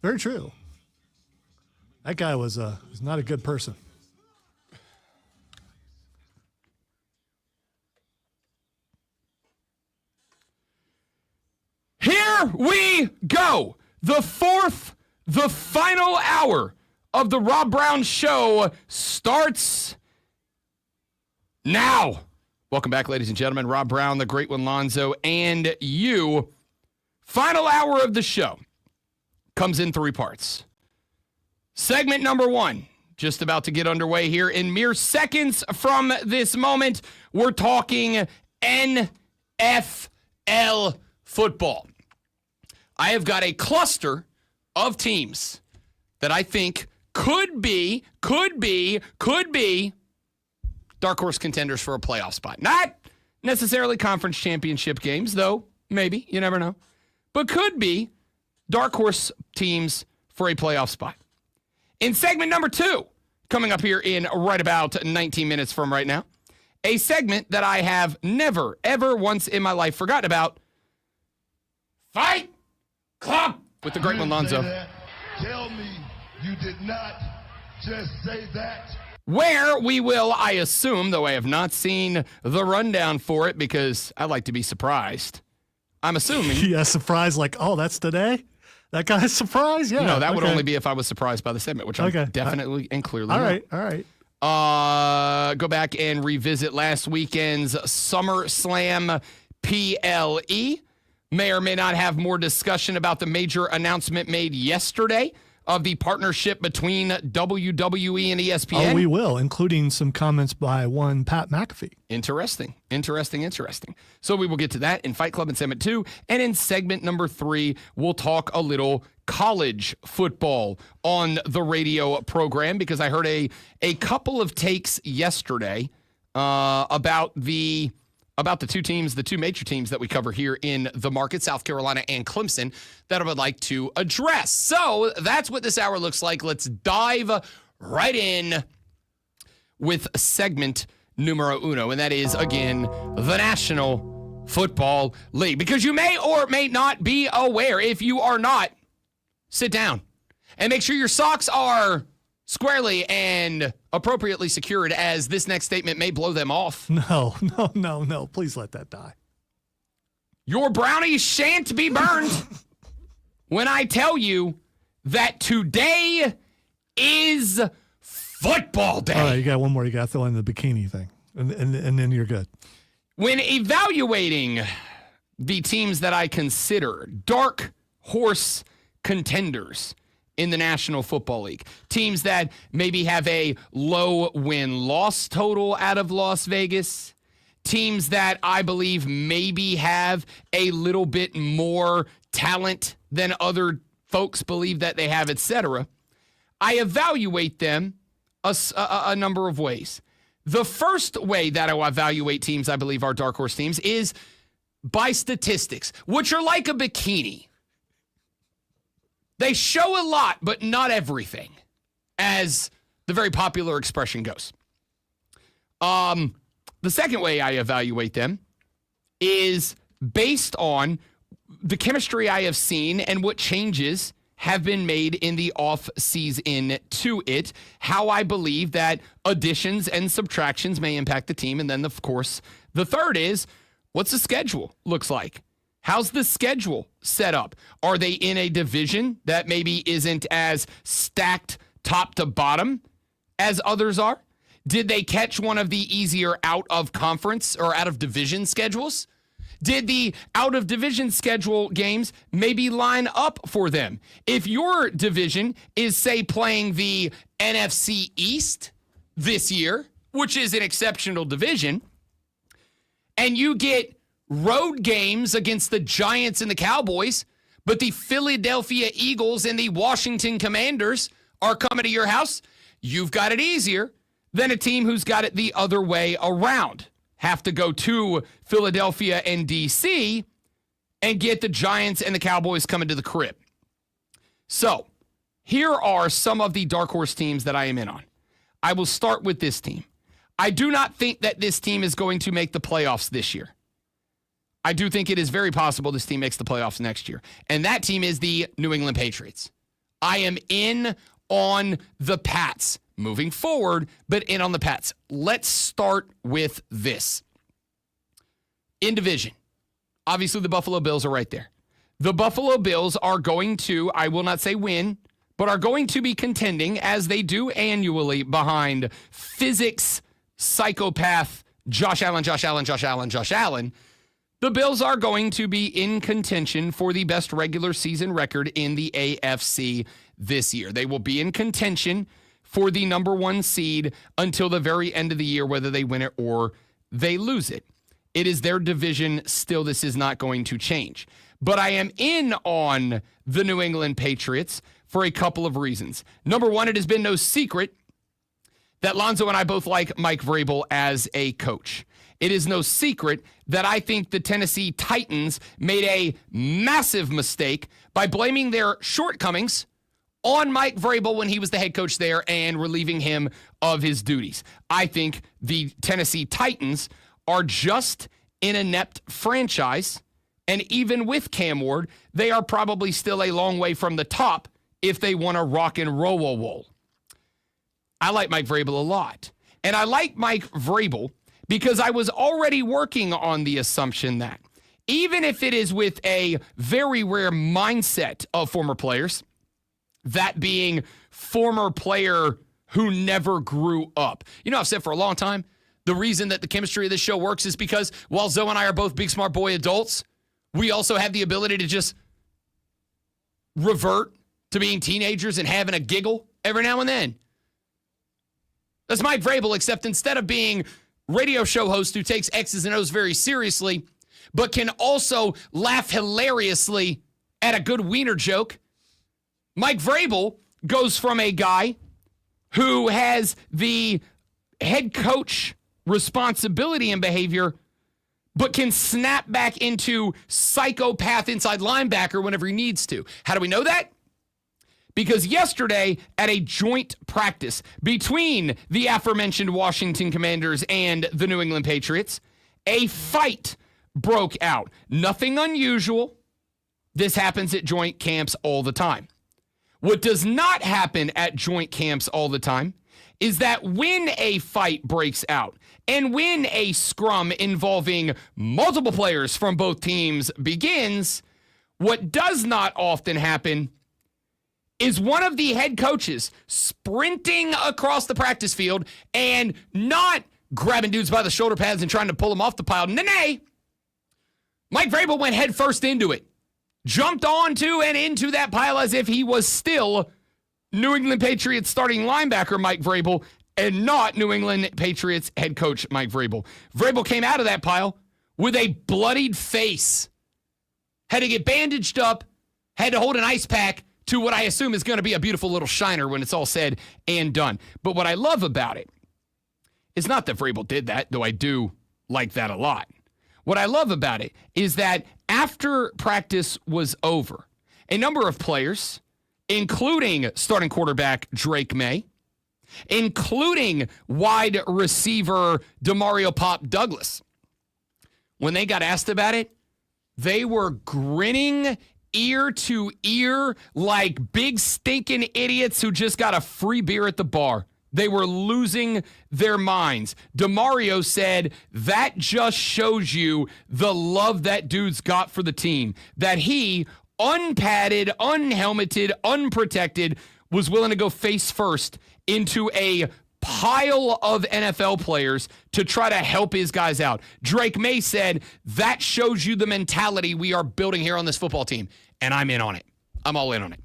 Very true. That guy was not a good person. Here we go. The final hour of the Rob Brown Show starts now. Welcome back, ladies and gentlemen. Rob Brown, the great one, Lonzo, and you. Final hour of the show comes in 3 parts. Segment number 1, just about to get underway here. In mere seconds from this moment, we're talking NFL football. I have got a cluster of teams that I think could be dark horse contenders for a playoff spot. Not necessarily conference championship games, though, maybe, you never know. But could be dark horse teams for a playoff spot. In segment number 2, coming up here in right about 19 minutes from right now, a segment that I have never, ever once in my life forgotten about. Fight Club with the great one, Lonzo. Tell me you did not just say that. Where we will, I assume, though I have not seen the rundown for it because I like to be surprised. I'm assuming. Yeah, surprised like, oh, that's today? That guy's surprised? Yeah. No, that would only be if I was surprised by the segment, which I'm definitely and clearly All not. right. Go back and revisit last weekend's SummerSlam PLE. May or may not have more discussion about the major announcement made yesterday of the partnership between WWE and ESPN. Oh, we will, including some comments by one Pat McAfee. Interesting. So we will get to that in Fight Club in segment 2. And in segment number 3, we'll talk a little college football on the radio program because I heard a couple of takes yesterday about the two major teams that we cover here in the market, South Carolina and Clemson, that I would like to address. So that's what this hour looks like. Let's dive right in with segment numero uno, and that is, again, the National Football League. Because you may or may not be aware. If you are not, sit down and make sure your socks are squarely and appropriately secured, as this next statement may blow them off. No. Please let that die. Your brownies shan't be burned when I tell you that today is football day. All right, you got one more. You got to throw in the bikini thing, and then you're good. When evaluating the teams that I consider dark horse contenders in the National Football League, teams that maybe have a low win-loss total out of Las Vegas, teams that I believe maybe have a little bit more talent than other folks believe that they have, etc., I evaluate them a number of ways. The first way that I evaluate teams I believe are dark horse teams is by statistics, which are like a bikini. They show a lot, but not everything, as the very popular expression goes. The second way I evaluate them is based on the chemistry I have seen and what changes have been made in the off season to it, how I believe that additions and subtractions may impact the team. And then, of course, the third is What's the schedule looks like? How's the schedule set up? Are they in a division that maybe isn't as stacked top to bottom as others are? Did they catch one of the easier out of conference or out of division schedules? Did the out of division schedule games maybe line up for them? If your division is, say, playing the NFC East this year, which is an exceptional division, and you get road games against the Giants and the Cowboys, but the Philadelphia Eagles and the Washington Commanders are coming to your house, you've got it easier than a team who's got it the other way around. Have to go to Philadelphia and D.C. and get the Giants and the Cowboys coming to the crib. So, here are some of the dark horse teams that I am in on. I will start with this team. I do not think that this team is going to make the playoffs this year. I do think it is very possible this team makes the playoffs next year. And that team is the New England Patriots. I am in on the Pats moving forward, but in on the Pats. Let's start with this. In division, obviously the Buffalo Bills are right there. The Buffalo Bills are going to, I will not say win, but are going to be contending, as they do annually, behind physics psychopath Josh Allen. The Bills are going to be in contention for the best regular season record in the AFC this year. They will be in contention for the number 1 seed until the very end of the year, whether they win it or they lose it. It is their division still. This is not going to change. But I am in on the New England Patriots for a couple of reasons. Number one, it has been no secret that Lonzo and I both like Mike Vrabel as a coach. It is no secret that I think the Tennessee Titans made a massive mistake by blaming their shortcomings on Mike Vrabel when he was the head coach there and relieving him of his duties. I think the Tennessee Titans are just an inept franchise, and even with Cam Ward, they are probably still a long way from the top if they want to rock and roll. I like Mike Vrabel a lot. And I like Mike Vrabel because I was already working on the assumption that even if it is with a very rare mindset of former players, that being former player who never grew up. You know, I've said for a long time, the reason that the chemistry of this show works is because while Zoe and I are both big, smart boy adults, we also have the ability to just revert to being teenagers and having a giggle every now and then. That's Mike Vrabel, except instead of being radio show host who takes X's and O's very seriously, but can also laugh hilariously at a good wiener joke, Mike Vrabel goes from a guy who has the head coach responsibility and behavior, but can snap back into psychopath inside linebacker whenever he needs to. How do we know that? Because yesterday at a joint practice between the aforementioned Washington Commanders and the New England Patriots, a fight broke out. Nothing unusual. This happens at joint camps all the time. What does not happen at joint camps all the time is that when a fight breaks out and when a scrum involving multiple players from both teams begins, what does not often happen is one of the head coaches sprinting across the practice field and not grabbing dudes by the shoulder pads and trying to pull them off the pile. Nay, Mike Vrabel went head first into it. Jumped onto and into that pile as if he was still New England Patriots starting linebacker Mike Vrabel and not New England Patriots head coach Mike Vrabel. Vrabel came out of that pile with a bloodied face. Had to get bandaged up, had to hold an ice pack to what I assume is going to be a beautiful little shiner when it's all said and done. But what I love about it is not that Vrabel did that, though I do like that a lot. What I love about it is that after practice was over, a number of players, including starting quarterback Drake May, including wide receiver Demario Pop Douglas, when they got asked about it, they were grinning ear to ear like big stinking idiots who just got a free beer at the bar. They were losing their minds. DeMario said that just shows you the love that dude's got for the team. That he, unpadded, unhelmeted, unprotected, was willing to go face first into a pile of NFL players to try to help his guys out. Drake May said, that shows you the mentality we are building here on this football team. And I'm in on it. I'm all in on it.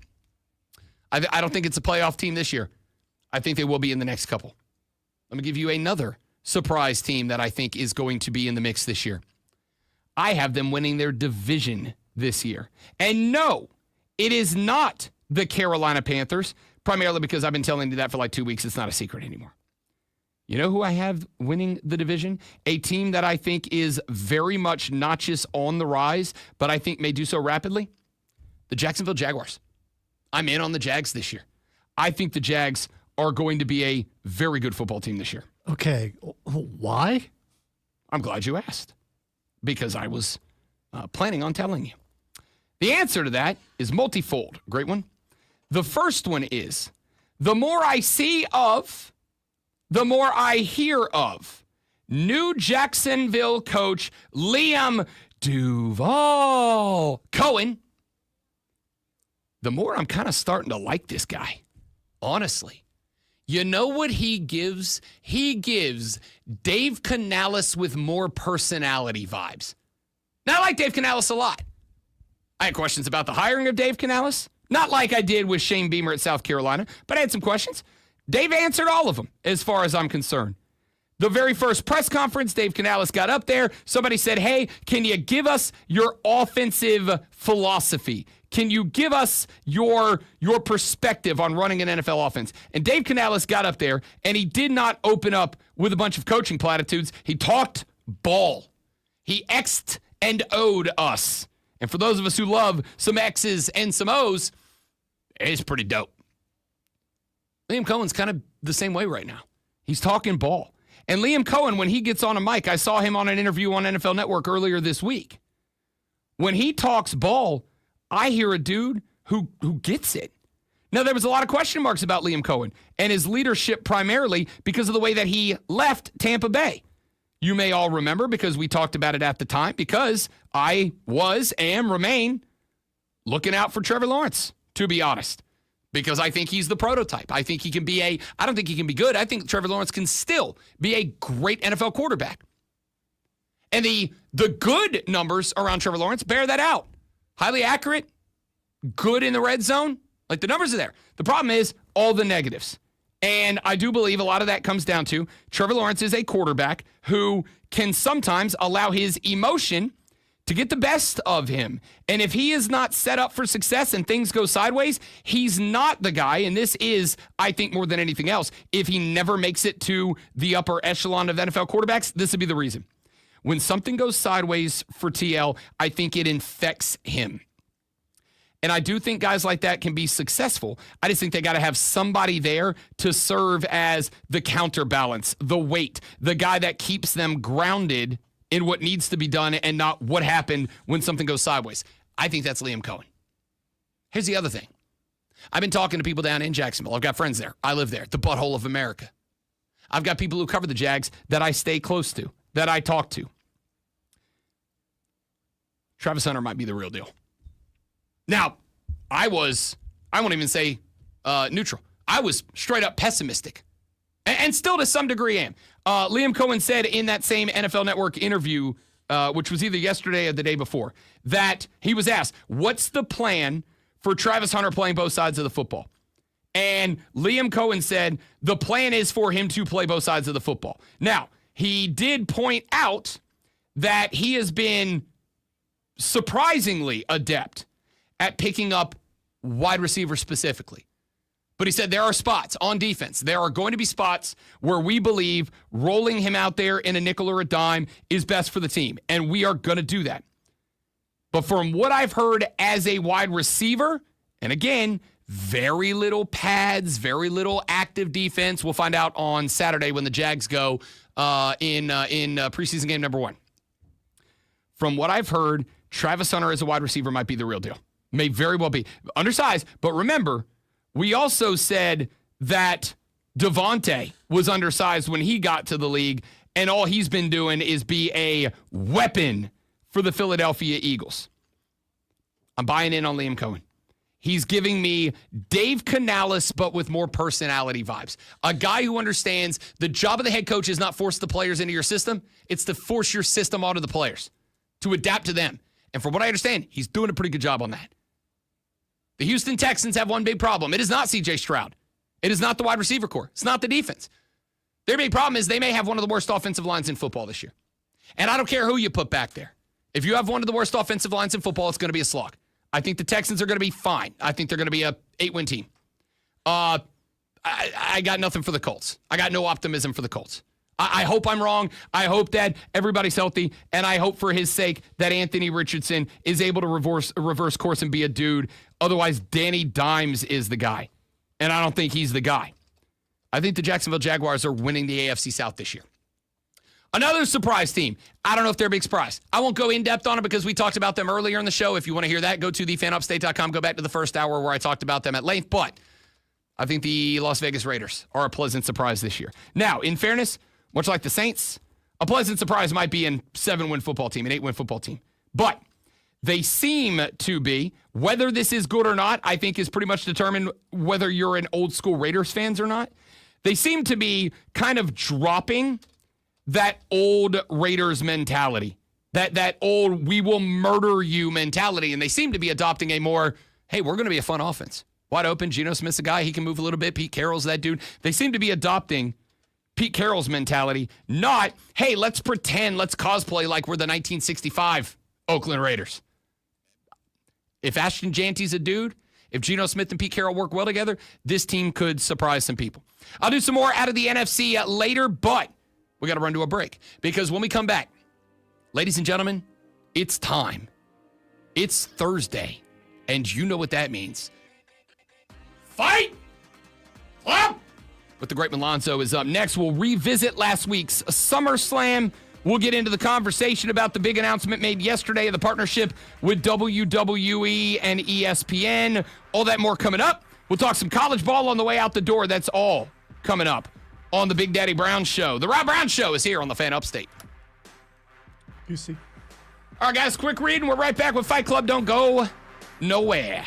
I don't think it's a playoff team this year. I think they will be in the next couple. Let me give you another surprise team that I think is going to be in the mix this year. I have them winning their division this year. And no, it is not the Carolina Panthers, primarily because I've been telling you that for like 2 weeks. It's not a secret anymore. You know who I have winning the division? A team that I think is very much not just on the rise, but I think may do so rapidly. The Jacksonville Jaguars. I'm in on the Jags this year. I think the Jags are going to be a very good football team this year. Okay. Why? I'm glad you asked, because I was planning on telling you. The answer to that is multifold. Great one. The first one is, the more I see of, the more I hear of. New Jacksonville coach Liam Duval Cohen. The more I'm kind of starting to like this guy, honestly. You know what he gives? He gives Dave Canales with more personality vibes. Now, I like Dave Canales a lot. I had questions about the hiring of Dave Canales. Not like I did with Shane Beamer at South Carolina, but I had some questions. Dave answered all of them, as far as I'm concerned. The very first press conference, Dave Canales got up there. Somebody said, hey, can you give us your offensive philosophy? Can you give us your perspective on running an NFL offense? And Dave Canales got up there, and he did not open up with a bunch of coaching platitudes. He talked ball. He X'd and O'd us. And for those of us who love some X's and some O's, it's pretty dope. Liam Cohen's kind of the same way right now. He's talking ball. And Liam Cohen, when he gets on a mic, I saw him on an interview on NFL Network earlier this week. When he talks ball, I hear a dude who gets it. Now, there was a lot of question marks about Liam Cohen and his leadership primarily because of the way that he left Tampa Bay. You may all remember because we talked about it at the time, because I remain looking out for Trevor Lawrence, to be honest, because I think he's the prototype. I think he can be I don't think he can be good. I think Trevor Lawrence can still be a great NFL quarterback. And the good numbers around Trevor Lawrence bear that out. Highly accurate, good in the red zone. Like, the numbers are there. The problem is all the negatives. And I do believe a lot of that comes down to Trevor Lawrence is a quarterback who can sometimes allow his emotion to get the best of him. And if he is not set up for success and things go sideways, he's not the guy. And this is, I think, more than anything else, if he never makes it to the upper echelon of NFL quarterbacks, this would be the reason. When something goes sideways for TL, I think it infects him. And I do think guys like that can be successful. I just think they got to have somebody there to serve as the counterbalance, the weight, the guy that keeps them grounded in what needs to be done and not what happened when something goes sideways. I think that's Liam Cohen. Here's the other thing. I've been talking to people down in Jacksonville. I've got friends there. I live there, the butthole of America. I've got people who cover the Jags that I stay close to, that I talk to. Travis Hunter might be the real deal. Now, I won't even say neutral. I was straight up pessimistic, and still to some degree am. Liam Cohen said in that same NFL Network interview, which was either yesterday or the day before, that he was asked, what's the plan for Travis Hunter playing both sides of the football? And Liam Cohen said the plan is for him to play both sides of the football. Now, he did point out that he has been surprisingly adept at picking up wide receiver specifically. But he said there are spots on defense. There are going to be spots where we believe rolling him out there in a nickel or a dime is best for the team, and we are going to do that. But from what I've heard as a wide receiver, and again, very little pads, very little active defense. We'll find out on Saturday when the Jags go in preseason game number 1. From what I've heard, Travis Hunter as a wide receiver might be the real deal. May very well be. Undersized, but remember, we also said that Devontae was undersized when he got to the league, and all he's been doing is be a weapon for the Philadelphia Eagles. I'm buying in on Liam Cohen. He's giving me Dave Canales, but with more personality vibes. A guy who understands the job of the head coach is not force the players into your system. It's to force your system onto the players, to adapt to them. And from what I understand, he's doing a pretty good job on that. The Houston Texans have one big problem. It is not C.J. Stroud. It is not the wide receiver core. It's not the defense. Their big problem is they may have one of the worst offensive lines in football this year. And I don't care who you put back there. If you have one of the worst offensive lines in football, it's going to be a slog. I think the Texans are going to be fine. I think they're going to be a 8-win team. I got nothing for the Colts. I got no optimism for the Colts. I hope I'm wrong. I hope that everybody's healthy, and I hope for his sake that Anthony Richardson is able to reverse course and be a dude. Otherwise, Danny Dimes is the guy, and I don't think he's the guy. I think the Jacksonville Jaguars are winning the AFC South this year. Another surprise team. I don't know if they're a big surprise. I won't go in-depth on it because we talked about them earlier in the show. If you want to hear that, go to thefanupstate.com. Go back to the first hour where I talked about them at length. But I think the Las Vegas Raiders are a pleasant surprise this year. Now, in fairness, much like the Saints, a pleasant surprise might be an 7-win football team, an 8-win football team. But they seem to be, whether this is good or not, I think is pretty much determined whether you're an old-school Raiders fans or not. They seem to be kind of dropping that old Raiders mentality, that old we will murder you mentality, and they seem to be adopting a more, hey, we're going to be a fun offense. Wide open, Geno Smith's a guy, he can move a little bit, Pete Carroll's that dude. They seem to be adopting Pete Carroll's mentality, not, hey, let's pretend, let's cosplay like we're the 1965 Oakland Raiders. If Ashton Janty's a dude, if Geno Smith and Pete Carroll work well together, this team could surprise some people. I'll do some more out of the NFC later, but we got to run to a break because when we come back, ladies and gentlemen, it's time. It's Thursday, and you know what that means. Fight! Up! With the great Malonzo is up next. We'll revisit last week's SummerSlam. We'll get into the conversation about the big announcement made yesterday of the partnership with WWE and ESPN. All that more coming up. We'll talk some college ball on the way out the door. That's all coming up on the Big Daddy Brown Show. The Rob Brown Show is here on the Fan Upstate. You see. All right, guys, quick read, and we're right back with Fight Club. Don't go nowhere.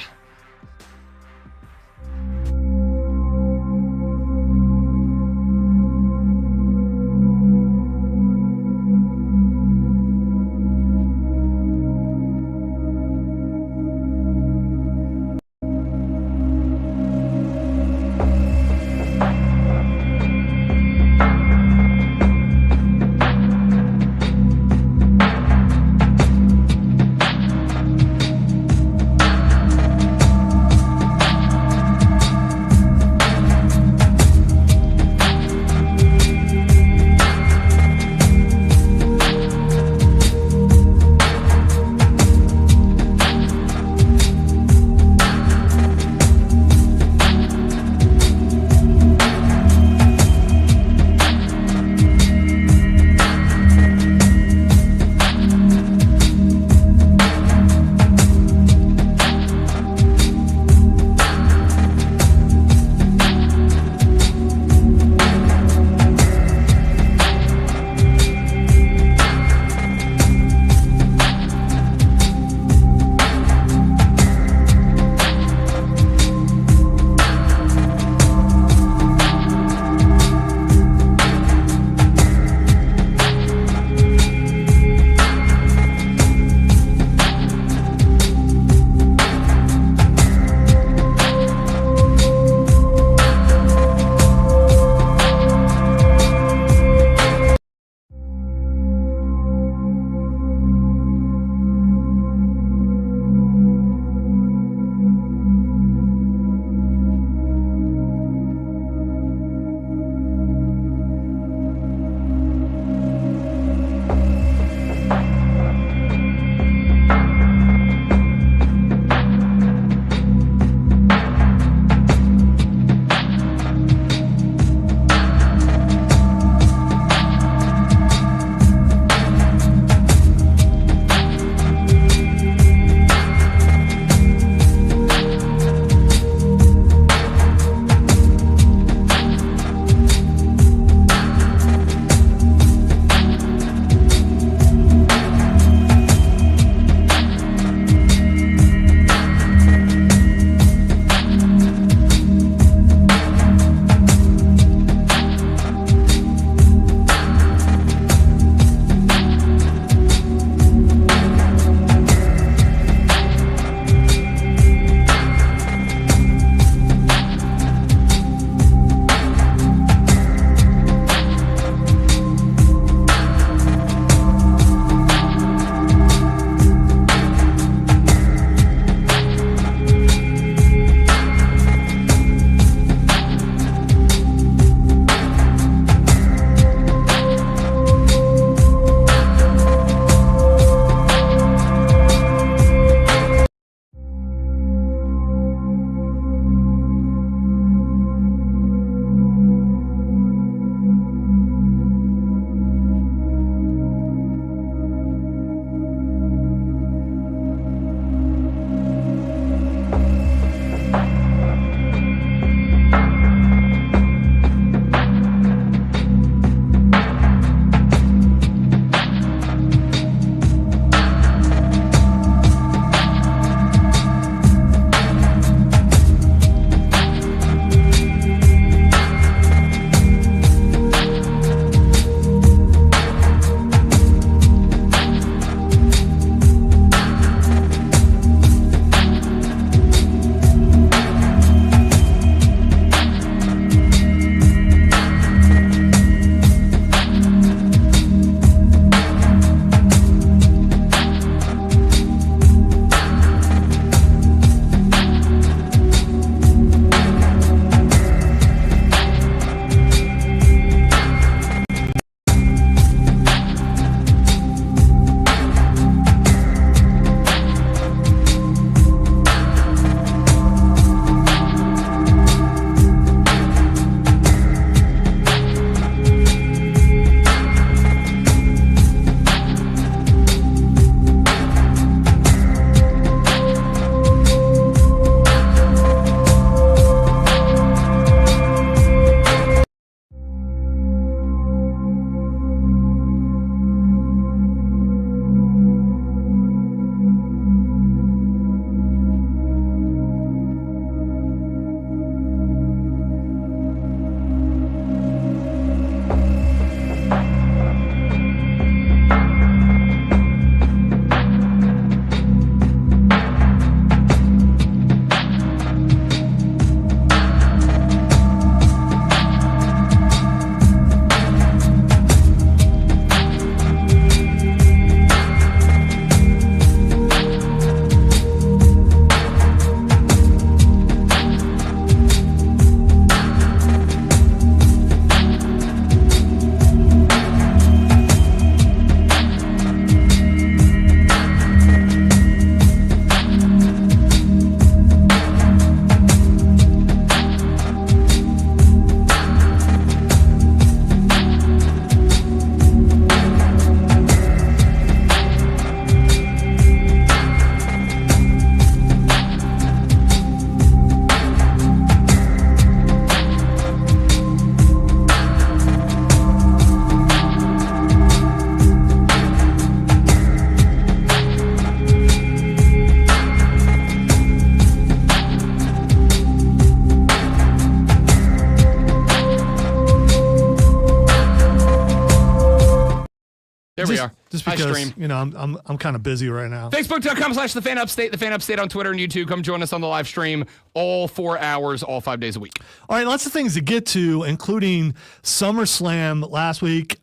There we are. Just Hi, because stream. you know I'm kind of busy right now. Facebook.com/TheFanUpstate, The Fan Upstate on Twitter and YouTube. Come join us on the live stream all 4 hours, all 5 days a week. All right, lots of things to get to, including SummerSlam last week.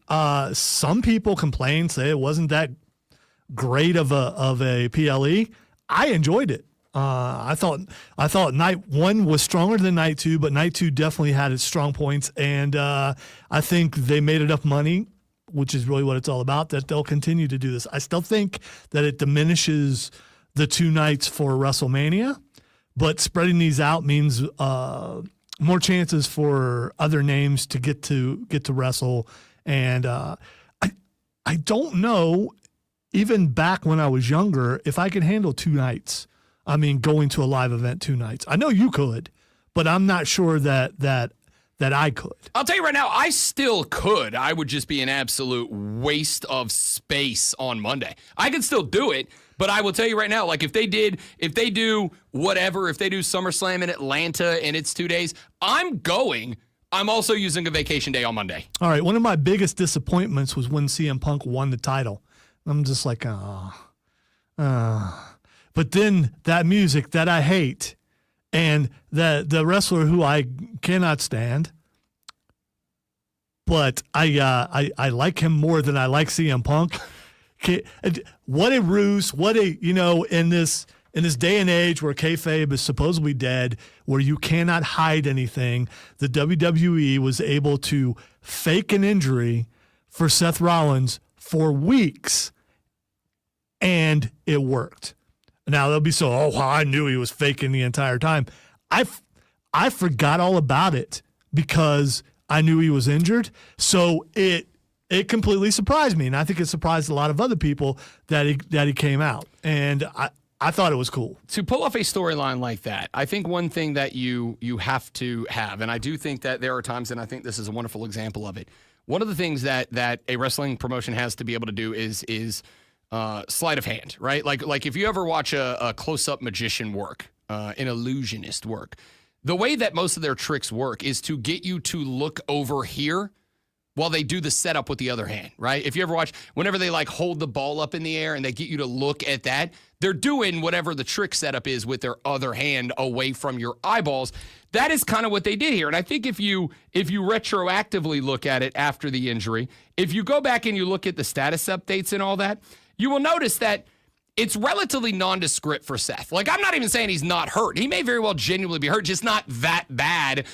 Some people complained, say it wasn't that great of a PLE. I enjoyed it. I thought night 1 was stronger than night 2, but night 2 definitely had its strong points, and I think they made enough money, which is really what it's all about, that they'll continue to do this. I still think that it diminishes the 2 nights for WrestleMania, but spreading these out means more chances for other names to get to wrestle. And I don't know, even back when I was younger, if I could handle 2 nights. I mean, going to a live event 2 nights. I know you could, but I'm not sure that I could. I'll tell you right now, I still could. I would just be an absolute waste of space on Monday. I could still do it, but I will tell you right now, like if they do SummerSlam in Atlanta and it's 2 days, I'm going. I'm also using a vacation day on Monday. All right, one of my biggest disappointments was when CM Punk won the title. I'm just like, But then that music that I hate, and the wrestler who I cannot stand, but I like him more than I like CM Punk. What a ruse! What a, in this day and age where kayfabe is supposedly dead, where you cannot hide anything, the WWE was able to fake an injury for Seth Rollins for weeks, and it worked. Now they'll be I knew he was faking the entire time. I forgot all about it because I knew he was injured. So it completely surprised me, and I think it surprised a lot of other people that he came out. And I thought it was cool. To pull off a storyline like that, I think one thing that you have to have, and I do think that there are times, and I think this is a wonderful example of it. One of the things that a wrestling promotion has to be able to do is sleight of hand, right? Like if you ever watch a close-up magician work, an illusionist work, the way that most of their tricks work is to get you to look over here while they do the setup with the other hand, right? If you ever watch, whenever they hold the ball up in the air and they get you to look at that, they're doing whatever the trick setup is with their other hand away from your eyeballs. That is kind of what they did here. And I think if you retroactively look at it after the injury, if you go back and you look at the status updates and all that, you will notice that it's relatively nondescript for Seth. Like, I'm not even saying he's not hurt. He may very well genuinely be hurt, just not that bad.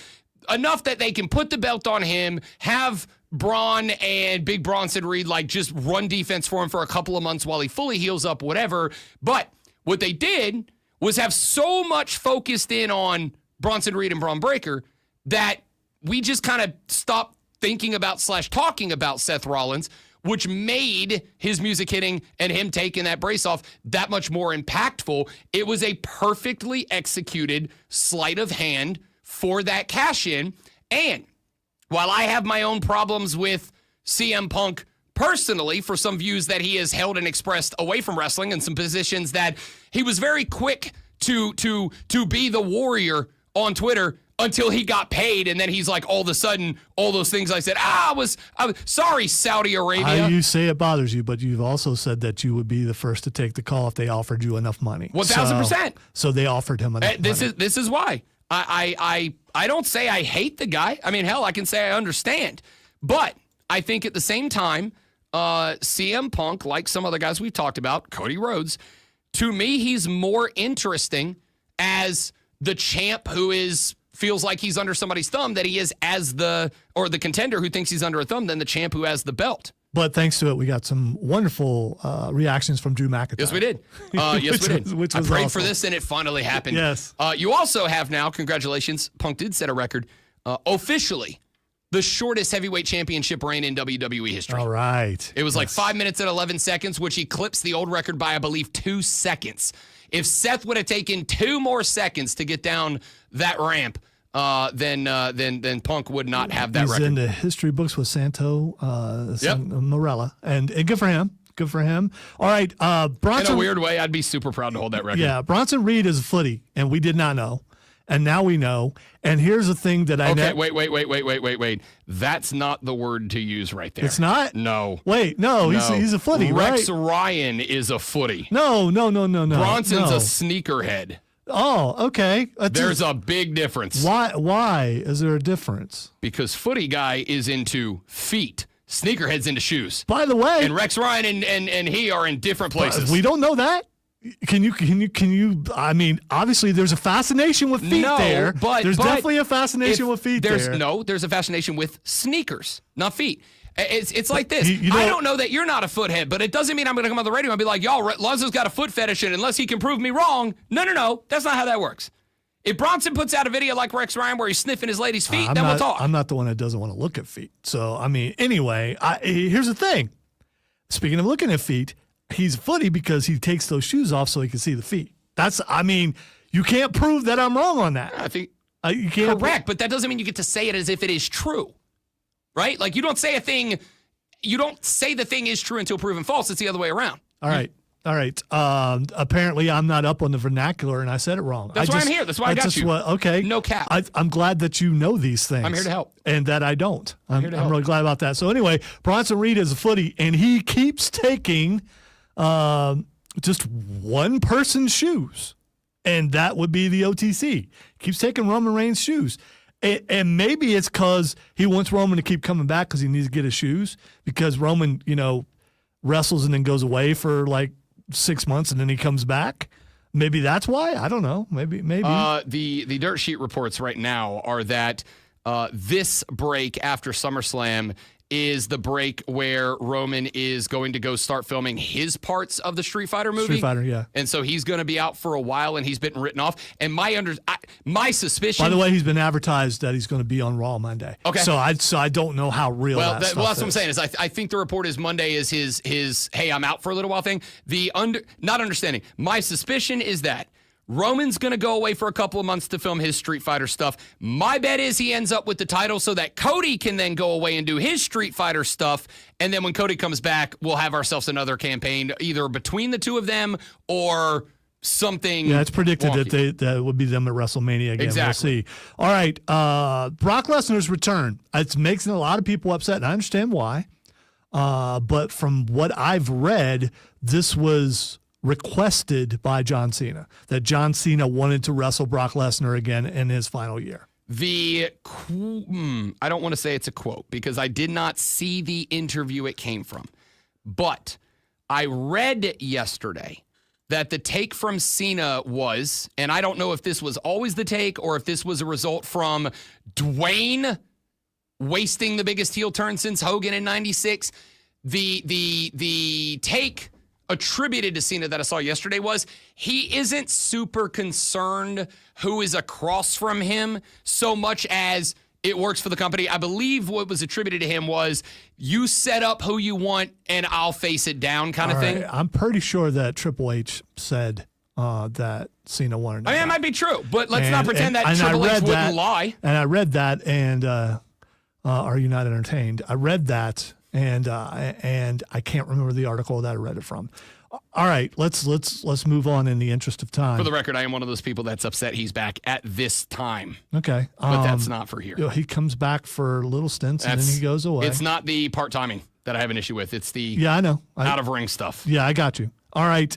Enough that they can put the belt on him, have Braun and Big Bronson Reed just run defense for him for a couple of months while he fully heals up, whatever. But what they did was have so much focused in on Bronson Reed and Braun Breaker that we just kind of stopped thinking about / talking about Seth Rollins, which made his music hitting and him taking that brace off that much more impactful. It was a perfectly executed sleight of hand for that cash-in. And while I have my own problems with CM Punk personally for some views that he has held and expressed away from wrestling and some positions that he was very quick to be the warrior on Twitter until he got paid, and then he's like, all of a sudden, all those things I said, I was sorry, Saudi Arabia. You say it bothers you, but you've also said that you would be the first to take the call if they offered you enough money. 1,000%. So they offered him enough money. This is why. I don't say I hate the guy. I mean, hell, I can say I understand. But I think at the same time, CM Punk, like some other guys we've talked about, Cody Rhodes, to me, he's more interesting as the champ who feels like he's under somebody's thumb that he is as the contender who thinks he's under a thumb than the champ who has the belt. But thanks to it, we got some wonderful reactions from Drew McIntyre. Yes, we did. Yes, we did. I prayed for this, and it finally happened. Yes. You also have now, congratulations, Punk did set a record, officially the shortest heavyweight championship reign in WWE history. All right. It was like 5 minutes and 11 seconds, which eclipsed the old record by, I believe, 2 seconds. If Seth would have taken 2 more seconds to get down that ramp, then Punk would not have that record. He's in the history books with Santo Morella, and good for him. Good for him. All right, Bronson. In a weird way, I'd be super proud to hold that record. Yeah, Bronson Reed is a footy, and we did not know. And now we know. And here's the thing that I Okay, wait. That's not the word to use right there. It's not? No. Wait, no. He's a footy, Rex right? Ryan is a footy. No. Bronson's no. a sneakerhead. Oh, okay. There's a big difference. Why is there a difference? Because footy guy is into feet. Sneakerhead's into shoes. By the way, and Rex Ryan and he are in different places. We don't know that. Can you? I mean, obviously, there's a fascination with feet there. But there's definitely a fascination with feet there. There's a fascination with sneakers, not feet. It's like this. I don't know that you're not a foothead, but it doesn't mean I'm going to come on the radio and be like, y'all, Lonzo's got a foot fetish, and unless he can prove me wrong, no. That's not how that works. If Bronson puts out a video like Rex Ryan where he's sniffing his lady's feet, then we'll talk. I'm not the one that doesn't want to look at feet. So, I mean, anyway, here's the thing. Speaking of looking at feet, he's a footy because he takes those shoes off so he can see the feet. You can't prove that I'm wrong on that. I think you can't. Correct, but that doesn't mean you get to say it as if it is true. Right? Like you don't say the thing is true until proven false. It's the other way around. All right. Apparently, I'm not up on the vernacular, and I said it wrong. That's why I'm here. That's why I got you. Okay. No cap. I'm glad that you know these things. I'm here to help. And that I don't. I'm here to help. really glad about that. So anyway, Bronson Reed is a footy, and he keeps taking just one person's shoes, and that would be the OTC. Keeps taking Roman Reigns' shoes. And maybe it's because he wants Roman to keep coming back because he needs to get his shoes, because Roman, wrestles and then goes away for like 6 months and then he comes back. Maybe that's why. I don't know. Maybe. The dirt sheet reports right now are that this break after SummerSlam is the break where Roman is going to go start filming his parts of the Street Fighter movie. Street Fighter, yeah. And so he's going to be out for a while, and he's been written off. And my suspicion. By the way, he's been advertised that he's going to be on Raw Monday. Okay. So I don't know how real that stuff is. Well, that's what I'm saying is I think the report is Monday is his hey, I'm out for a little while thing. Not understanding. My suspicion is that Roman's going to go away for a couple of months to film his Street Fighter stuff. My bet is he ends up with the title so that Cody can then go away and do his Street Fighter stuff. And then when Cody comes back, we'll have ourselves another campaign, either between the two of them or something. Yeah, it's predicted wonky. that would be them at WrestleMania again. Exactly. We'll see. All right. Brock Lesnar's return. It's making a lot of people upset, and I understand why. But from what I've read, this was requested by John Cena, that John Cena wanted to wrestle Brock Lesnar again in his final year. I don't want to say it's a quote because I did not see the interview it came from. But I read yesterday that the take from Cena was, and I don't know if this was always the take or if this was a result from Dwayne wasting the biggest heel turn since Hogan in 96. The take attributed to Cena that I saw yesterday was he isn't super concerned who is across from him so much as it works for the company. I believe what was attributed to him was you set up who you want and I'll face it down kind of thing. I'm pretty sure that Triple H said that Cena wanted to. I mean, it might be true, but let's not pretend that Triple H wouldn't lie. And I read that, and Are You Not Entertained? I read that, and I can't remember the article that I read it from. All right, let's move on in the interest of time. For the record, I am one of those people that's upset he's back at this time. Okay. But that's not for here. He comes back for little stints and then he goes away. It's not the part timing that I have an issue with. It's the I know. out of ring stuff. Yeah, I got you. All right.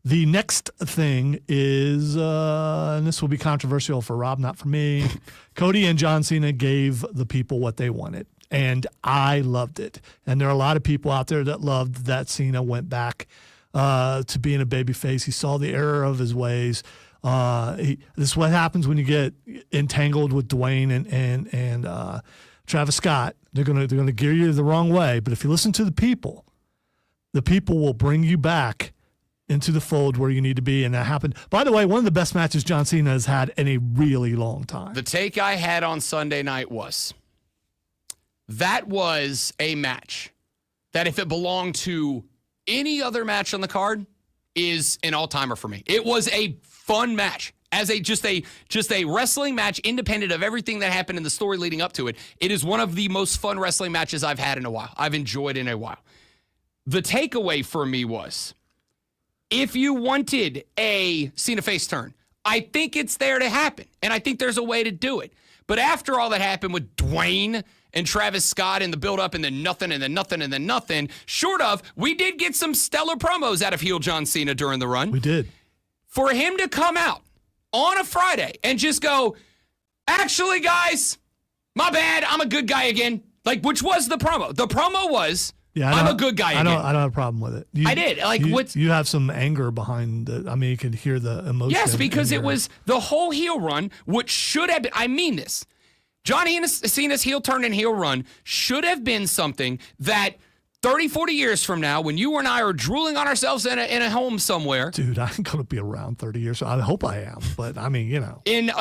The next thing is, and this will be controversial for Rob, not for me. Cody and John Cena gave the people what they wanted. And I loved it. And there are a lot of people out there that loved that Cena went back to being a babyface. He saw the error of his ways. This is what happens when you get entangled with Dwayne and Travis Scott. They're gonna gear you the wrong way. But if you listen to the people will bring you back into the fold where you need to be. And that happened. By the way, one of the best matches John Cena has had in a really long time. The take I had on Sunday night was, that was a match that if it belonged to any other match on the card is an all-timer for me. It was a fun match. As just a wrestling match, independent of everything that happened in the story leading up to it, it is one of the most fun wrestling matches I've had in a while. I've enjoyed in a while. The takeaway for me was, if you wanted a Cena face turn, I think it's there to happen, and I think there's a way to do it. But after all that happened with Dwayne and Travis Scott and the build-up and then nothing and then nothing and then nothing, short of, we did get some stellar promos out of heel John Cena during the run. We did. For him to come out on a Friday and just go, actually, guys, my bad, I'm a good guy again. Like, which was the promo. The promo was, I'm a good guy again. I don't have a problem with it. I did. Like, you have some anger behind it. I mean, you can hear the emotion. Yes, because it was the whole heel run, which should have been, I mean this, John Cena's heel turn and heel run should have been something that 30, 40 years from now, when you and I are drooling on ourselves in a home somewhere. Dude, I'm going to be around 30 years. So I hope I am. But, I mean, you know. In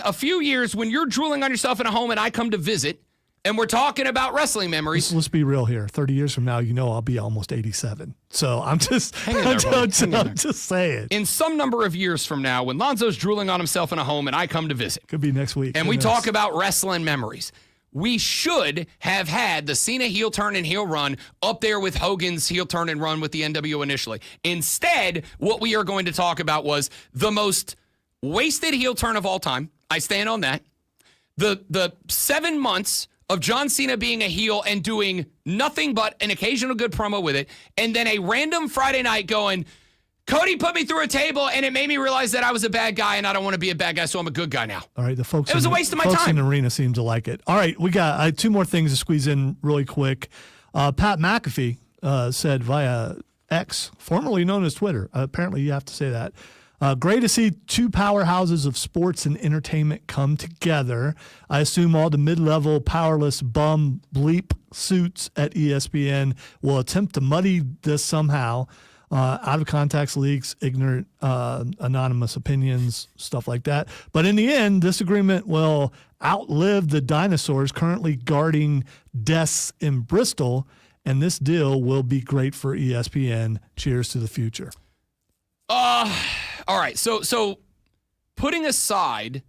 a few years, when you're drooling on yourself in a home and I come to visit, and we're talking about wrestling memories. Let's be real here. 30 years from now, you know I'll be almost 87. So I'm just just saying. In some number of years from now, when Lonzo's drooling on himself in a home and I come to visit. Could be next week. And we talk about wrestling memories. We should have had the Cena heel turn and heel run up there with Hogan's heel turn and run with the NWO initially. Instead, what we are going to talk about was the most wasted heel turn of all time. I stand on that. The 7 months of John Cena being a heel and doing nothing but an occasional good promo with it, and then a random Friday night going, Cody put me through a table, and it made me realize that I was a bad guy, and I don't want to be a bad guy, so I'm a good guy now. All right, the folks. It was a waste of my folks time. in the arena seem to like it. All right, we got two more things to squeeze in really quick. Pat McAfee said via X, formerly known as Twitter. Apparently, you have to say that. Great to see two powerhouses of sports and entertainment come together. I assume all the mid-level powerless bum bleep suits at ESPN will attempt to muddy this somehow. Out of context leaks, ignorant, anonymous opinions, stuff like that. But in the end, this agreement will outlive the dinosaurs currently guarding desks in Bristol, and this deal will be great for ESPN. Cheers to the future. All right, so putting aside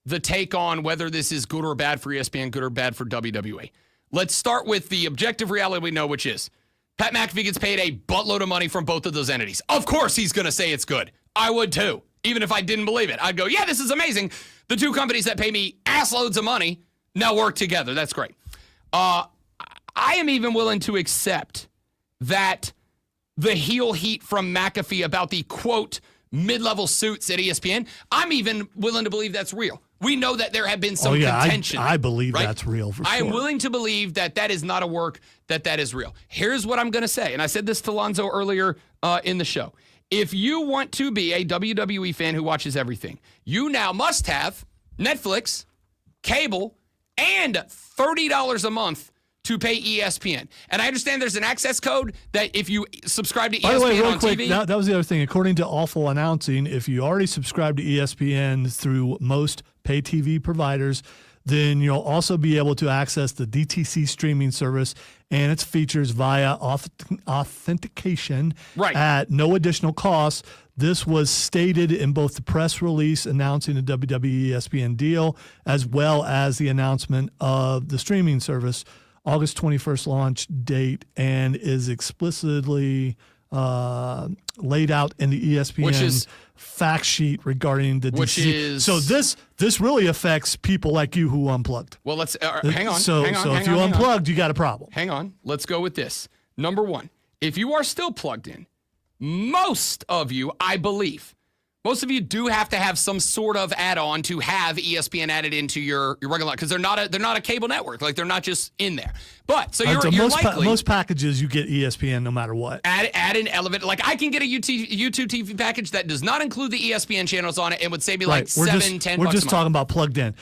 the take on whether this is good or bad for ESPN, good or bad for WWE, let's start with the objective reality we know, which is Pat McAfee gets paid a buttload of money from both of those entities. Of course he's going to say it's good. I would too. Even if I didn't believe it, I'd go, yeah, this is amazing. The two companies that pay me ass loads of money now work together. That's great. I am even willing to accept that the heel heat from McAfee about the, quote, mid-level suits at ESPN, I'm even willing to believe that's real. We know that there have been some contention. I believe right? that's real for sure. I am willing to believe that that is not a work, that is real. Here's what I'm going to say, and I said this to Lonzo earlier in the show. If you want to be a WWE fan who watches everything, you now must have Netflix, cable, and $30 a month to pay ESPN. And I understand there's an access code that if you subscribe to ESPN By the way, real on quick, TV. that was the other thing. According to Awful Announcing, if you already subscribe to ESPN through most pay TV providers, then you'll also be able to access the DTC streaming service and its features via authentication at no additional cost. This was stated in both the press release announcing the WWE ESPN deal as well as the announcement of the streaming service. August 21st launch date, and is explicitly laid out in the ESPN fact sheet regarding the DC. So this really affects people like you who unplugged. Well, let's hang on. So if you unplugged, you got a problem. Hang on. Let's go with this. Number one, if you are still plugged in, most of you, I believe, most of you do have to have some sort of add-on to have ESPN added into your regular, because they're not a cable network, like they're not just in there. But so you're likely most packages you get ESPN no matter what. Add an element, like I can get a YouTube TV package that does not include the ESPN channels on it and would save me like $10. We're just talking about plugged in.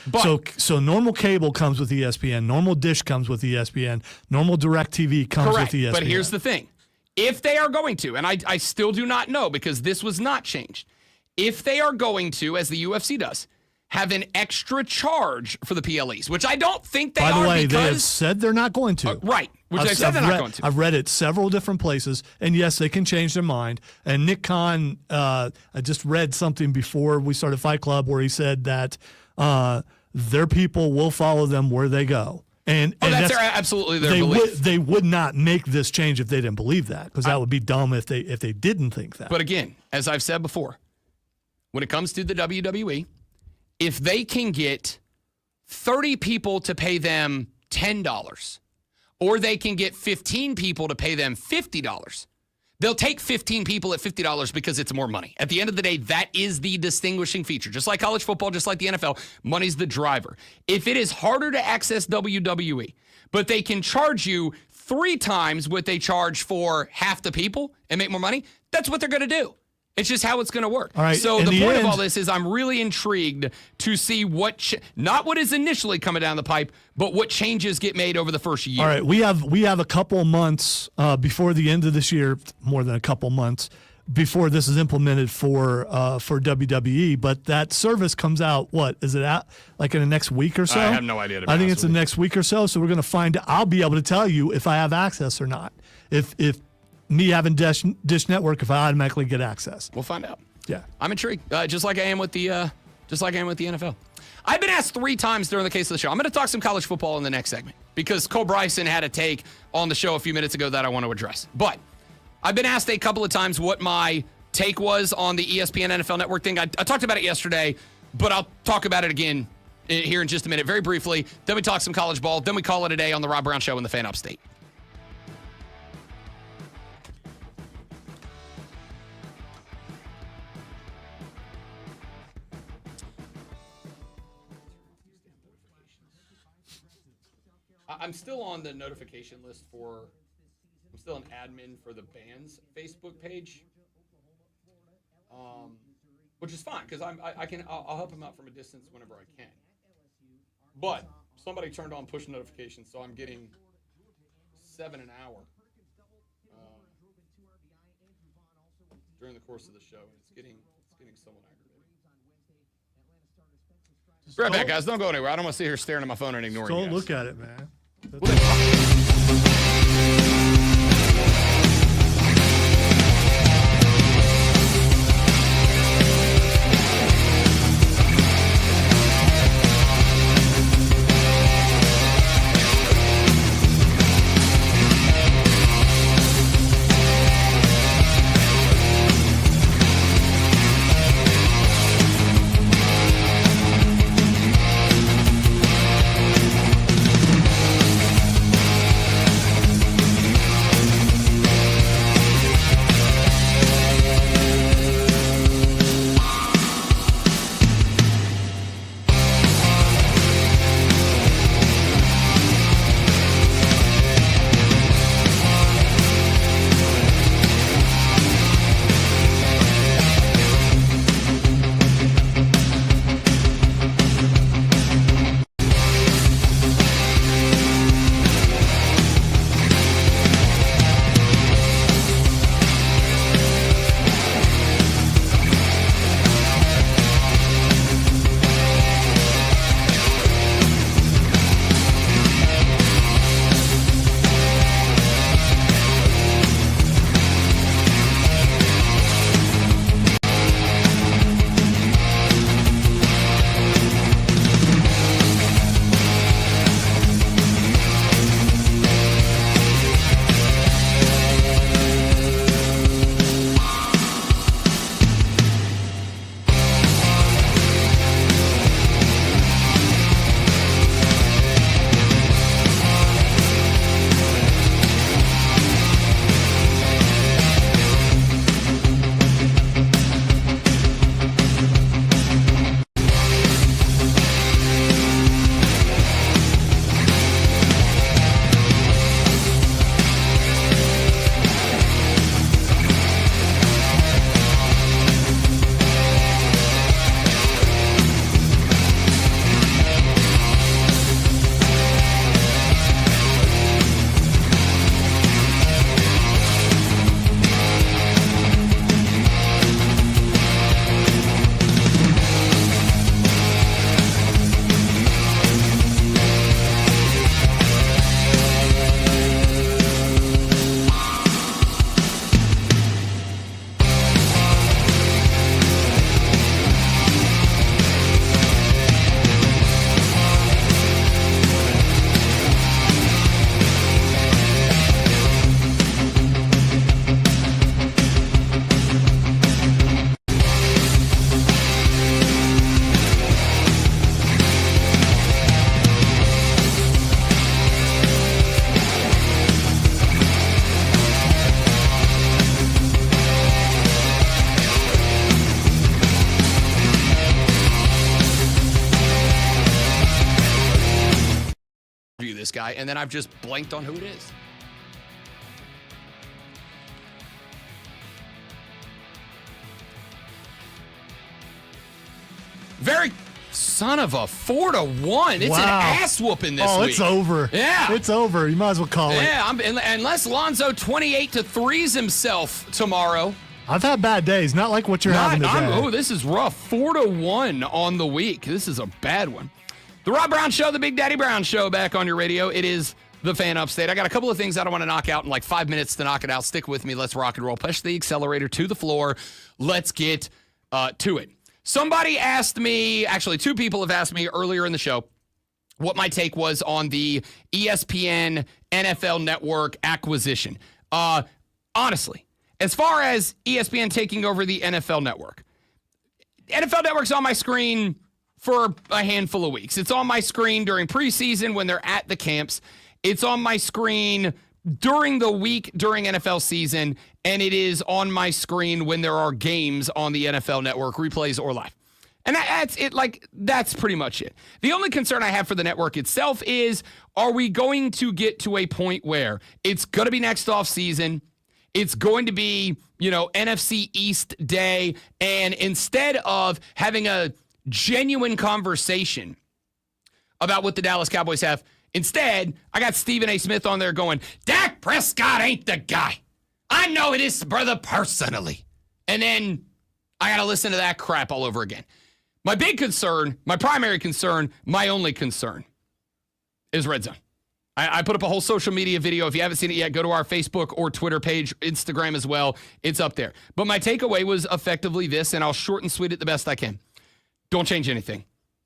So normal cable comes with ESPN, normal dish comes with ESPN, normal DirecTV comes with ESPN. But here's the thing: if they are going to, and I still do not know because this was not changed. If they are going to, as the UFC does, have an extra charge for the PLEs, which I don't think they are. By the way, they have said they're not going to. Right, which they said they're not going to. I've read it several different places, and yes, they can change their mind. And Nick Khan, I just read something before we started Fight Club where he said that their people will follow them where they go. And that's absolutely their belief. They would not make this change if they didn't believe that, because that would be dumb if they didn't think that. But again, as I've said before, when it comes to the WWE, if they can get 30 people to pay them $10, or they can get 15 people to pay them $50, they'll take 15 people at $50 because it's more money. At the end of the day, that is the distinguishing feature. Just like college football, just like the NFL, money's the driver. If it is harder to access WWE, but they can charge you 3 times what they charge for half the people and make more money, that's what they're going to do. It's just how it's going to work. All right, so in the the point end- of all this is I'm really intrigued to see not what is initially coming down the pipe, but what changes get made over the first year. All right, we have a couple months before the end of this year, more than a couple months before this is implemented for WWE. But that service comes out. What is it out like in the next week or so? I have no idea, to be I think honest it's the with you. next week or so. So we're going to find. I'll be able to tell you if I have access or not. If me having Dish Network, if I automatically get access. We'll find out. Yeah, I'm intrigued, just like I am with the NFL. I've been asked 3 times during the case of the show. I'm going to talk some college football in the next segment because Cole Bryson had a take on the show a few minutes ago that I want to address. But I've been asked a couple of times what my take was on the ESPN NFL Network thing. I talked about it yesterday, but I'll talk about it again here in just a minute, very briefly. Then we talk some college ball. Then we call it a day on the Rob Brown Show in the Fan Upstate. I'm still on the notification list I'm still an admin for the band's Facebook page, which is fine because I'll help them out from a distance whenever I can. But somebody turned on push notifications, so I'm getting 7 an hour during the course of the show. It's getting somewhat aggravating. Be right back, guys. Don't go anywhere. I don't want to sit here staring at my phone and ignoring you Don't guys. look at it, man. guy, and then I've just blanked on who it is. Very son of a 4-1. It's Wow. an ass whooping this week. Oh, it's over. Yeah. It's over. You might as well call it. Yeah, unless Lonzo 28-3s himself tomorrow. I've had bad days, not like what you're having today. Oh, this is rough. 4-1 on the week. This is a bad one. The Rob Brown Show, the Big Daddy Brown Show, back on your radio. It is the Fan Upstate. I got a couple of things that I want to knock out in like 5 minutes to knock it out. Stick with me. Let's rock and roll. Push the accelerator to the floor. Let's get to it. Somebody asked me, actually 2 people have asked me earlier in the show, what my take was on the ESPN NFL Network acquisition. Honestly, as far as ESPN taking over the NFL Network, NFL Network's on my screen for a handful of weeks. It's on my screen during preseason when they're at the camps. It's on my screen during the week during NFL season, and it is on my screen when there are games on the NFL Network, replays or live. And that's it. That's pretty much it. The only concern I have for the network itself is, are we going to get to a point where it's going to be next off season? It's going to be, NFC East day. And instead of having a genuine conversation about what the Dallas Cowboys have, instead, I got Stephen A. Smith on there going, Dak Prescott ain't the guy. I know his brother personally. And then I got to listen to that crap all over again. My big concern, my primary concern, my only concern is Red Zone. I put up a whole social media video. If you haven't seen it yet, go to our Facebook or Twitter page, Instagram as well. It's up there. But my takeaway was effectively this, and I'll short and sweet it the best I can. Don't change anything.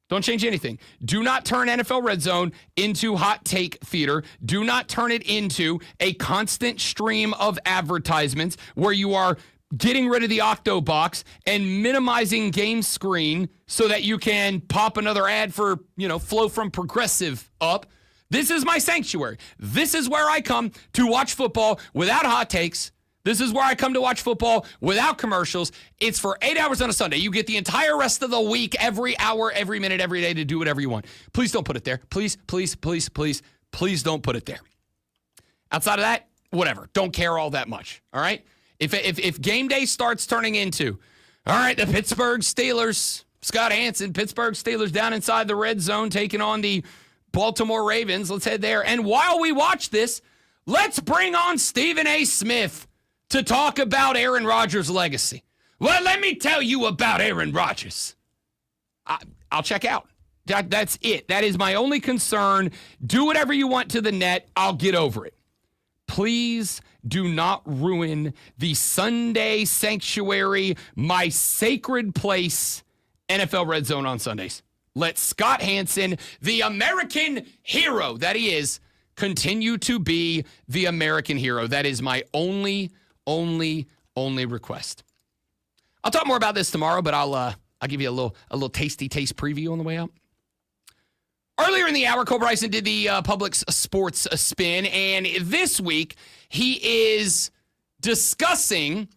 Don't change anything. Do not turn NFL Red Zone into hot take theater. Do not turn it into a constant stream of advertisements where you are getting rid of the Octo box and minimizing game screen so that you can pop another ad for, Flow from Progressive up. This is my sanctuary. This is where I come to watch football without hot takes. This is where I come to watch football without commercials. It's for 8 hours on a Sunday. You get the entire rest of the week, every hour, every minute, every day to do whatever you want. Please don't put it there. Please, please, please, please, please don't put it there. Outside of that, whatever. Don't care all that much. All right? If game day starts turning into, all right, the Pittsburgh Steelers, Scott Hansen, Pittsburgh Steelers down inside the red zone taking on the Baltimore Ravens. Let's head there. And while we watch this, let's bring on Stephen A. Smith to talk about Aaron Rodgers' legacy. Well, let me tell you about Aaron Rodgers. I'll check out. That's it. That is my only concern. Do whatever you want to the net. I'll get over it. Please do not ruin the Sunday sanctuary, my sacred place, NFL Red Zone on Sundays. Let Scott Hansen, the American hero that he is, continue to be the American hero. That is my only request. I'll talk more about this tomorrow, but I'll give you a little tasty taste preview on the way out. Earlier in the hour, Cole Bryson did the Publix Sports Spin, and this week he is discussing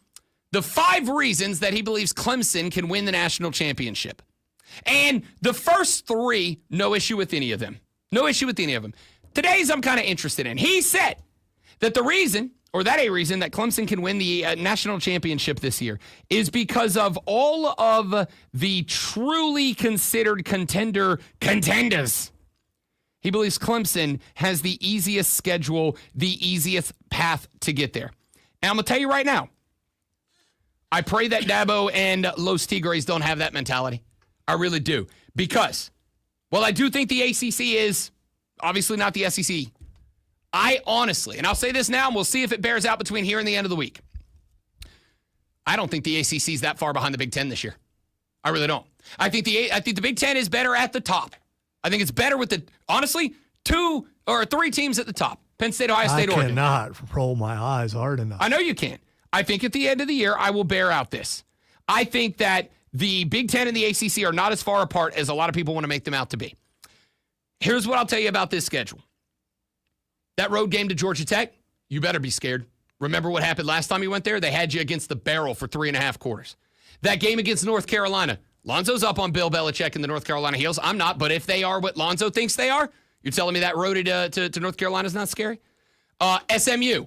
the 5 reasons that he believes Clemson can win the national championship. And the first 3, no issue with any of them. No issue with any of them. Today's I'm kind of interested in. He said that a reason that Clemson can win the national championship this year is because of all of the truly considered contenders. He believes Clemson has the easiest schedule, the easiest path to get there. And I'm going to tell you right now, I pray that Dabo and Los Tigres don't have that mentality. I really do. Because, while I do think the ACC is obviously not the SEC, I honestly, and I'll say this now, and we'll see if it bears out between here and the end of the week, I don't think the ACC is that far behind the Big Ten this year. I really don't. I think the Big Ten is better at the top. I think it's better with honestly, 2 or 3 teams at the top. Penn State, Ohio State, Oregon. I cannot roll my eyes hard enough. I know you can. I think at the end of the year, I will bear out this. I think that the Big Ten and the ACC are not as far apart as a lot of people want to make them out to be. Here's what I'll tell you about this schedule. That road game to Georgia Tech, you better be scared. Remember what happened last time you went there? They had you against the barrel for 3.5 quarters. That game against North Carolina, Lonzo's up on Bill Belichick and the North Carolina Heels. I'm not, but if they are what Lonzo thinks they are, You're telling me that road to North Carolina is not scary? SMU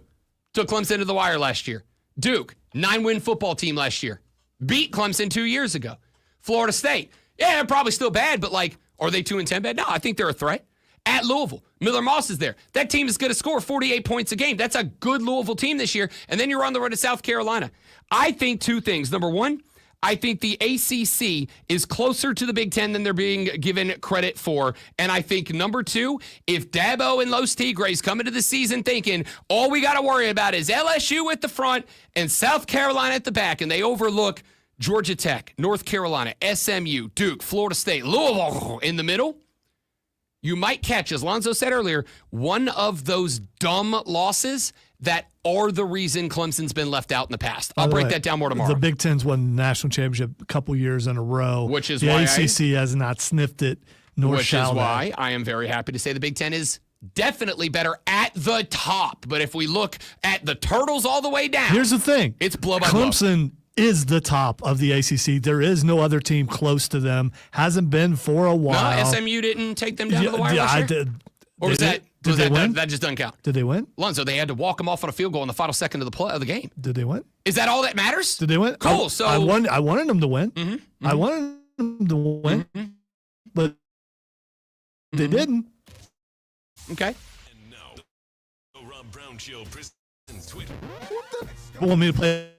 took Clemson to the wire last year. Duke, 9-win football team last year. Beat Clemson 2 years ago. Florida State, yeah, they're probably still bad, but are they 2-10 bad? No, I think they're a threat. At Louisville, Miller Moss is there. That team is going to score 48 points a game. That's a good Louisville team this year. And then you're on the road to South Carolina. I think two things. Number one, I think the ACC is closer to the Big Ten than they're being given credit for. And I think number two, if Dabo and Los Tigres come into the season thinking all we got to worry about is LSU at the front and South Carolina at the back, and they overlook Georgia Tech, North Carolina, SMU, Duke, Florida State, Louisville in the middle, you might catch, as Lonzo said earlier, one of those dumb losses that are the reason Clemson's been left out in the past. I'll break that down more tomorrow. The Big Ten's won the national championship a couple years in a row. Which is the why ACC has not sniffed it, nor Which shall is they. why I am very happy to say the Big Ten is definitely better at the top. But if we look at the Turtles all the way down, Here's the thing. It's blow by blow. Clemson is the top of the ACC. There is no other team close to them. Hasn't been for a while. No, SMU didn't take them down to the wire last I year? did. Or was that Did they win? That just doesn't count. Did they win? Lonzo, they had to walk them off on a field goal in the final second of the game. Did they win? Is that all that matters? Did they win? Cool. So I wanted them to win. I wanted them to win, but they didn't. Okay. And now, the Rob Brown Show presents Twitter. Want me to play?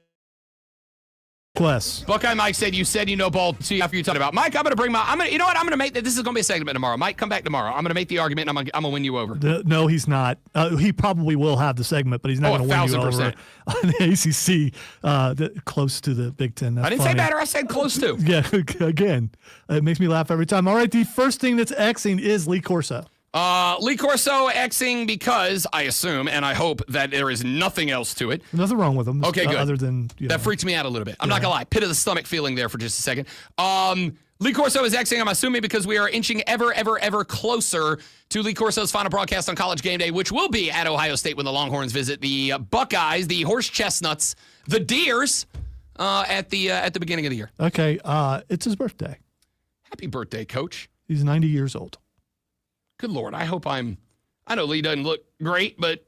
Quest. Buckeye Mike said you know ball. See after you talk about Mike. I'm gonna bring my. You know what? I'm gonna make this is gonna be a segment tomorrow. Mike, come back tomorrow. I'm gonna make the argument. And I'm gonna win you over. No, he's not. He probably will have the segment, but he's not going to win you over on the ACC. Close to the Big Ten. That's I didn't funny. say better. I said close to. Yeah. Again, it makes me laugh every time. All right, the first thing that's Xing is Lee Corso. Lee Corso Xing because I assume and I hope that there is nothing else to it. Nothing wrong with him. Okay, good. Other than that freaks me out a little bit. I'm not gonna lie. Pit of the stomach feeling there for just a second. Lee Corso is Xing, I'm assuming, because we are inching ever closer to Lee Corso's final broadcast on College Game Day, which will be at Ohio State when the Longhorns visit the Buckeyes, the Horse Chestnuts, the Deers at the beginning of the year. Okay, it's his birthday. Happy birthday, Coach. He's 90 years old. Good Lord, I hope I know Lee doesn't look great, but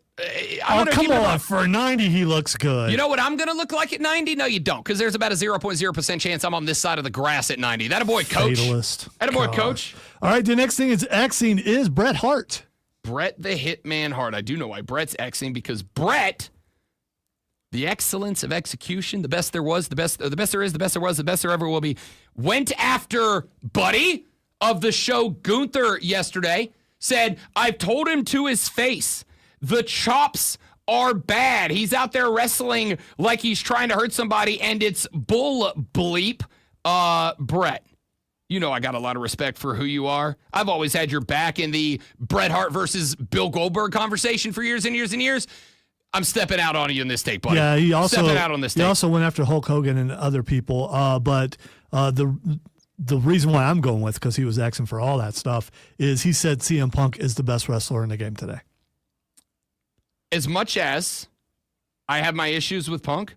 come on. For 90, he looks good. You know what I'm going to look like at 90? No, you don't, because there's about a 0.0% chance I'm on this side of the grass at 90. That a boy, Coach. Fatalist. That a boy, Coach. All right, the next thing is Xing is Bret Hart. Bret the Hitman Hart. I do know why Bret's Xing, because Bret, the excellence of execution, the best there was, the best there is, the best there was, the best there ever will be, went after Buddy of the show Gunther yesterday, said, I've told him to his face, the chops are bad. He's out there wrestling like he's trying to hurt somebody, and it's bull bleep. Bret, you know I got a lot of respect for who you are. I've always had your back in the Bret Hart versus Bill Goldberg conversation for years and years and years. I'm stepping out on you in this take, buddy. Yeah, he also went after Hulk Hogan and other people. But the reason why I'm going with, because he was asking for all that stuff, is he said CM Punk is the best wrestler in the game today. As much as I have my issues with Punk,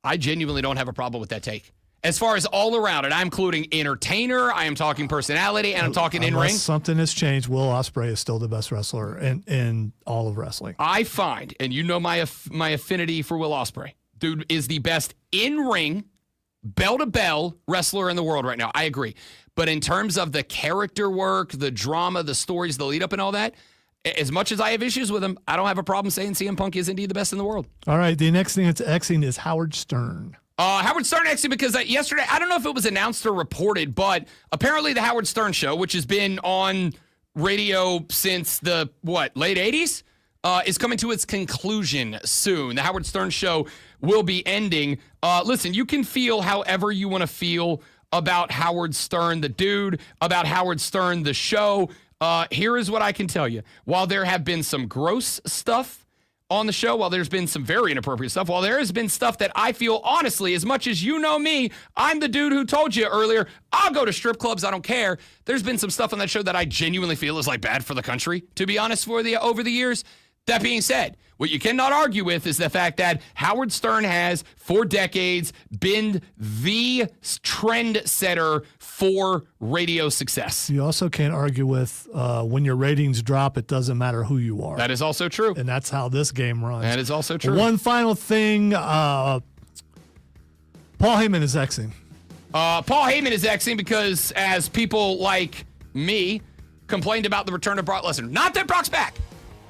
I genuinely don't have a problem with that take. As far as all around, and I'm including entertainer, I am talking personality, and I'm talking in-ring. Something has changed. Will Ospreay is still the best wrestler in all of wrestling. I find, and you know my affinity for Will Ospreay. Dude is the best in-ring, bell-to-bell wrestler in the world right now. I agree. But in terms of the character work, the drama, the stories, the lead-up and all that, as much as I have issues with him, I don't have a problem saying CM Punk is indeed the best in the world. All right, the next thing that's Xing is Howard Stern. Howard Stern actually, because yesterday, I don't know if it was announced or reported, but apparently the Howard Stern Show, which has been on radio since the, late 80s, is coming to its conclusion soon. The Howard Stern Show will be ending. Listen, you can feel however you want to feel about Howard Stern, the dude, about Howard Stern, the show. Here is what I can tell you. While there have been some gross stuff on the show, while there's been some very inappropriate stuff, while there has been stuff that I feel, honestly, as much as you know me, I'm the dude who told you earlier, I'll go to strip clubs, I don't care. There's been some stuff on that show that I genuinely feel is like bad for the country, to be honest, over the years. That being said, what you cannot argue with is the fact that Howard Stern has, for decades, been the trend setter for radio success. You also can't argue with when your ratings drop, it doesn't matter who you are. That is also true. And that's how this game runs. That is also true. One final thing, Paul Heyman is Xing. Paul Heyman is Xing because as people like me complained about the return of Brock Lesnar, not that Brock's back,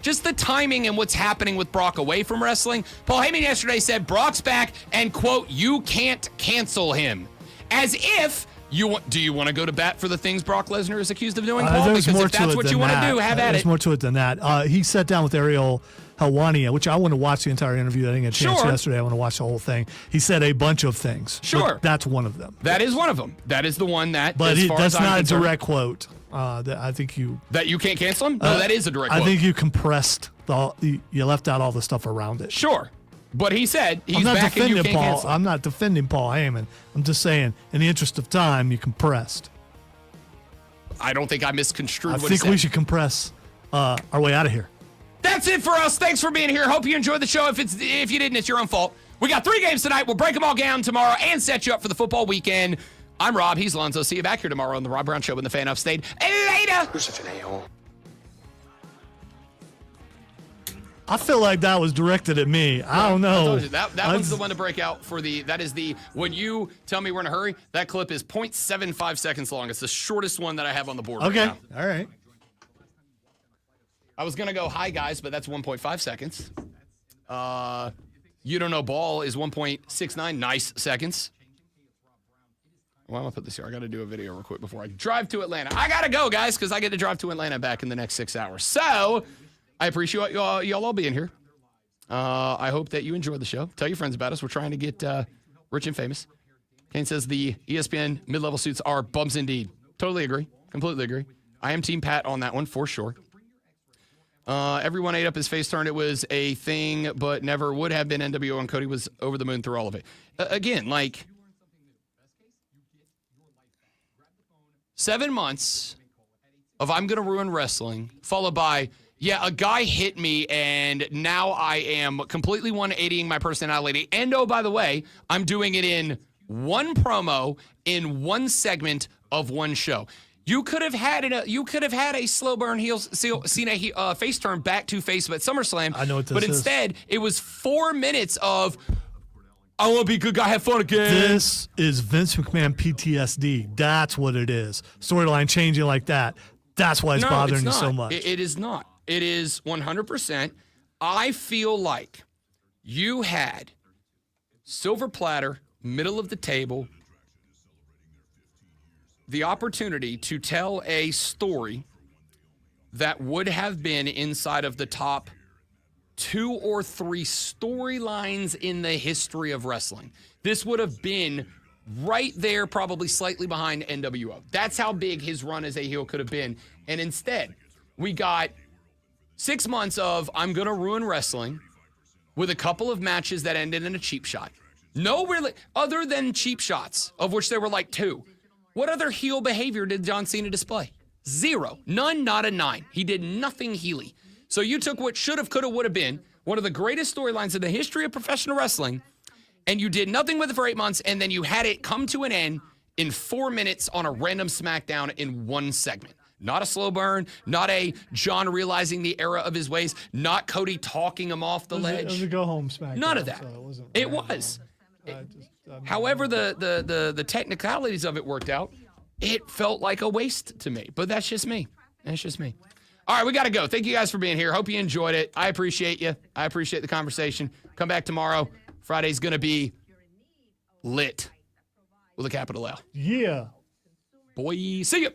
just the timing and what's happening with Brock away from wrestling. Paul Heyman yesterday said Brock's back and, quote, you can't cancel him. As if do you want to go to bat for the things Brock Lesnar is accused of doing, Paul? There's Because more if that's to it what than you want that. to do, have at There's it. more to it than that. He sat down with Ariel Helwani, which I want to watch the entire interview. I didn't get a chance yesterday. I want to watch the whole thing. He said a bunch of things. Sure. That's one of them. That is one of them. That is the one that, But as far that's as I'm not concerned, a direct quote. That I think you... That you can't cancel him? No, that is a direct quote. I think you compressed, you left out all the stuff around it. Sure. But he said he's I'm not back and you defending can't Paul. cancel him. I'm not defending Paul Heyman. I'm just saying, in the interest of time, you compressed. I don't think I misconstrued I what he think said. we should compress our way out of here. That's it for us. Thanks for being here. Hope you enjoyed the show. If you didn't, it's your own fault. We got 3 games tonight. We'll break them all down tomorrow and set you up for the football weekend. I'm Rob. He's Lonzo. See you back here tomorrow on the Rob Brown Show when the fan upstate. Later. You're such an a-hole. I feel like that was directed at me. I don't know. I told you, that one's the one to break out for when you tell me we're in a hurry, that clip is 0.75 seconds long. It's the shortest one that I have on the board Okay. right now. All right. I was going to go, hi, guys, but that's 1.5 seconds. You Don't Know Ball is 1.69 nice seconds. Well, I'm going to put this here. I got to do a video real quick before I drive to Atlanta. I got to go, guys, because I get to drive to Atlanta back in the next 6 hours. So I appreciate y'all all being here. I hope that you enjoyed the show. Tell your friends about us. We're trying to get rich and famous. Kane says the ESPN mid-level suits are bums indeed. Totally agree. Completely agree. I am Team Pat on that one for sure. Everyone ate up his face turn. It was a thing, but never would have been NWO, and Cody was over the moon through all of it. Again, like 7 months of I'm going to ruin wrestling, followed by, yeah, a guy hit me, and now I am completely 180ing my personality. And oh, by the way, I'm doing it in one promo in one segment of one show. You could have had a slow burn Cena face turn back to face at SummerSlam. I know what this but is. instead, it was 4 minutes of I want to be a good guy, have fun again. This is Vince McMahon PTSD. That's what it is. Storyline changing like that. That's why it's bothering you so much. It is not. It is 100%. I feel like you had silver platter, middle of the table, the opportunity to tell a story that would have been inside of the top 2 or 3 storylines in the history of wrestling. This would have been right there, probably slightly behind NWO. That's how big his run as a heel could have been. And instead, we got 6 months of I'm going to ruin wrestling with a couple of matches that ended in a cheap shot. No, really, other than cheap shots, of which there were like 2. What other heel behavior did John Cena display? 0. None, not a 9. He did nothing heely. So you took what should have, could have, would have been one of the greatest storylines in the history of professional wrestling, and you did nothing with it for 8 months, and then you had it come to an end in 4 minutes on a random SmackDown in one segment. Not a slow burn, not a John realizing the error of his ways, not Cody talking him off the ledge. It was a go-home SmackDown. None of that. So it was. However, the technicalities of it worked out, it felt like a waste to me. But that's just me. That's just me. All right, we got to go. Thank you guys for being here. Hope you enjoyed it. I appreciate you. I appreciate the conversation. Come back tomorrow. Friday's going to be lit with a capital L. Yeah. Boy, see you.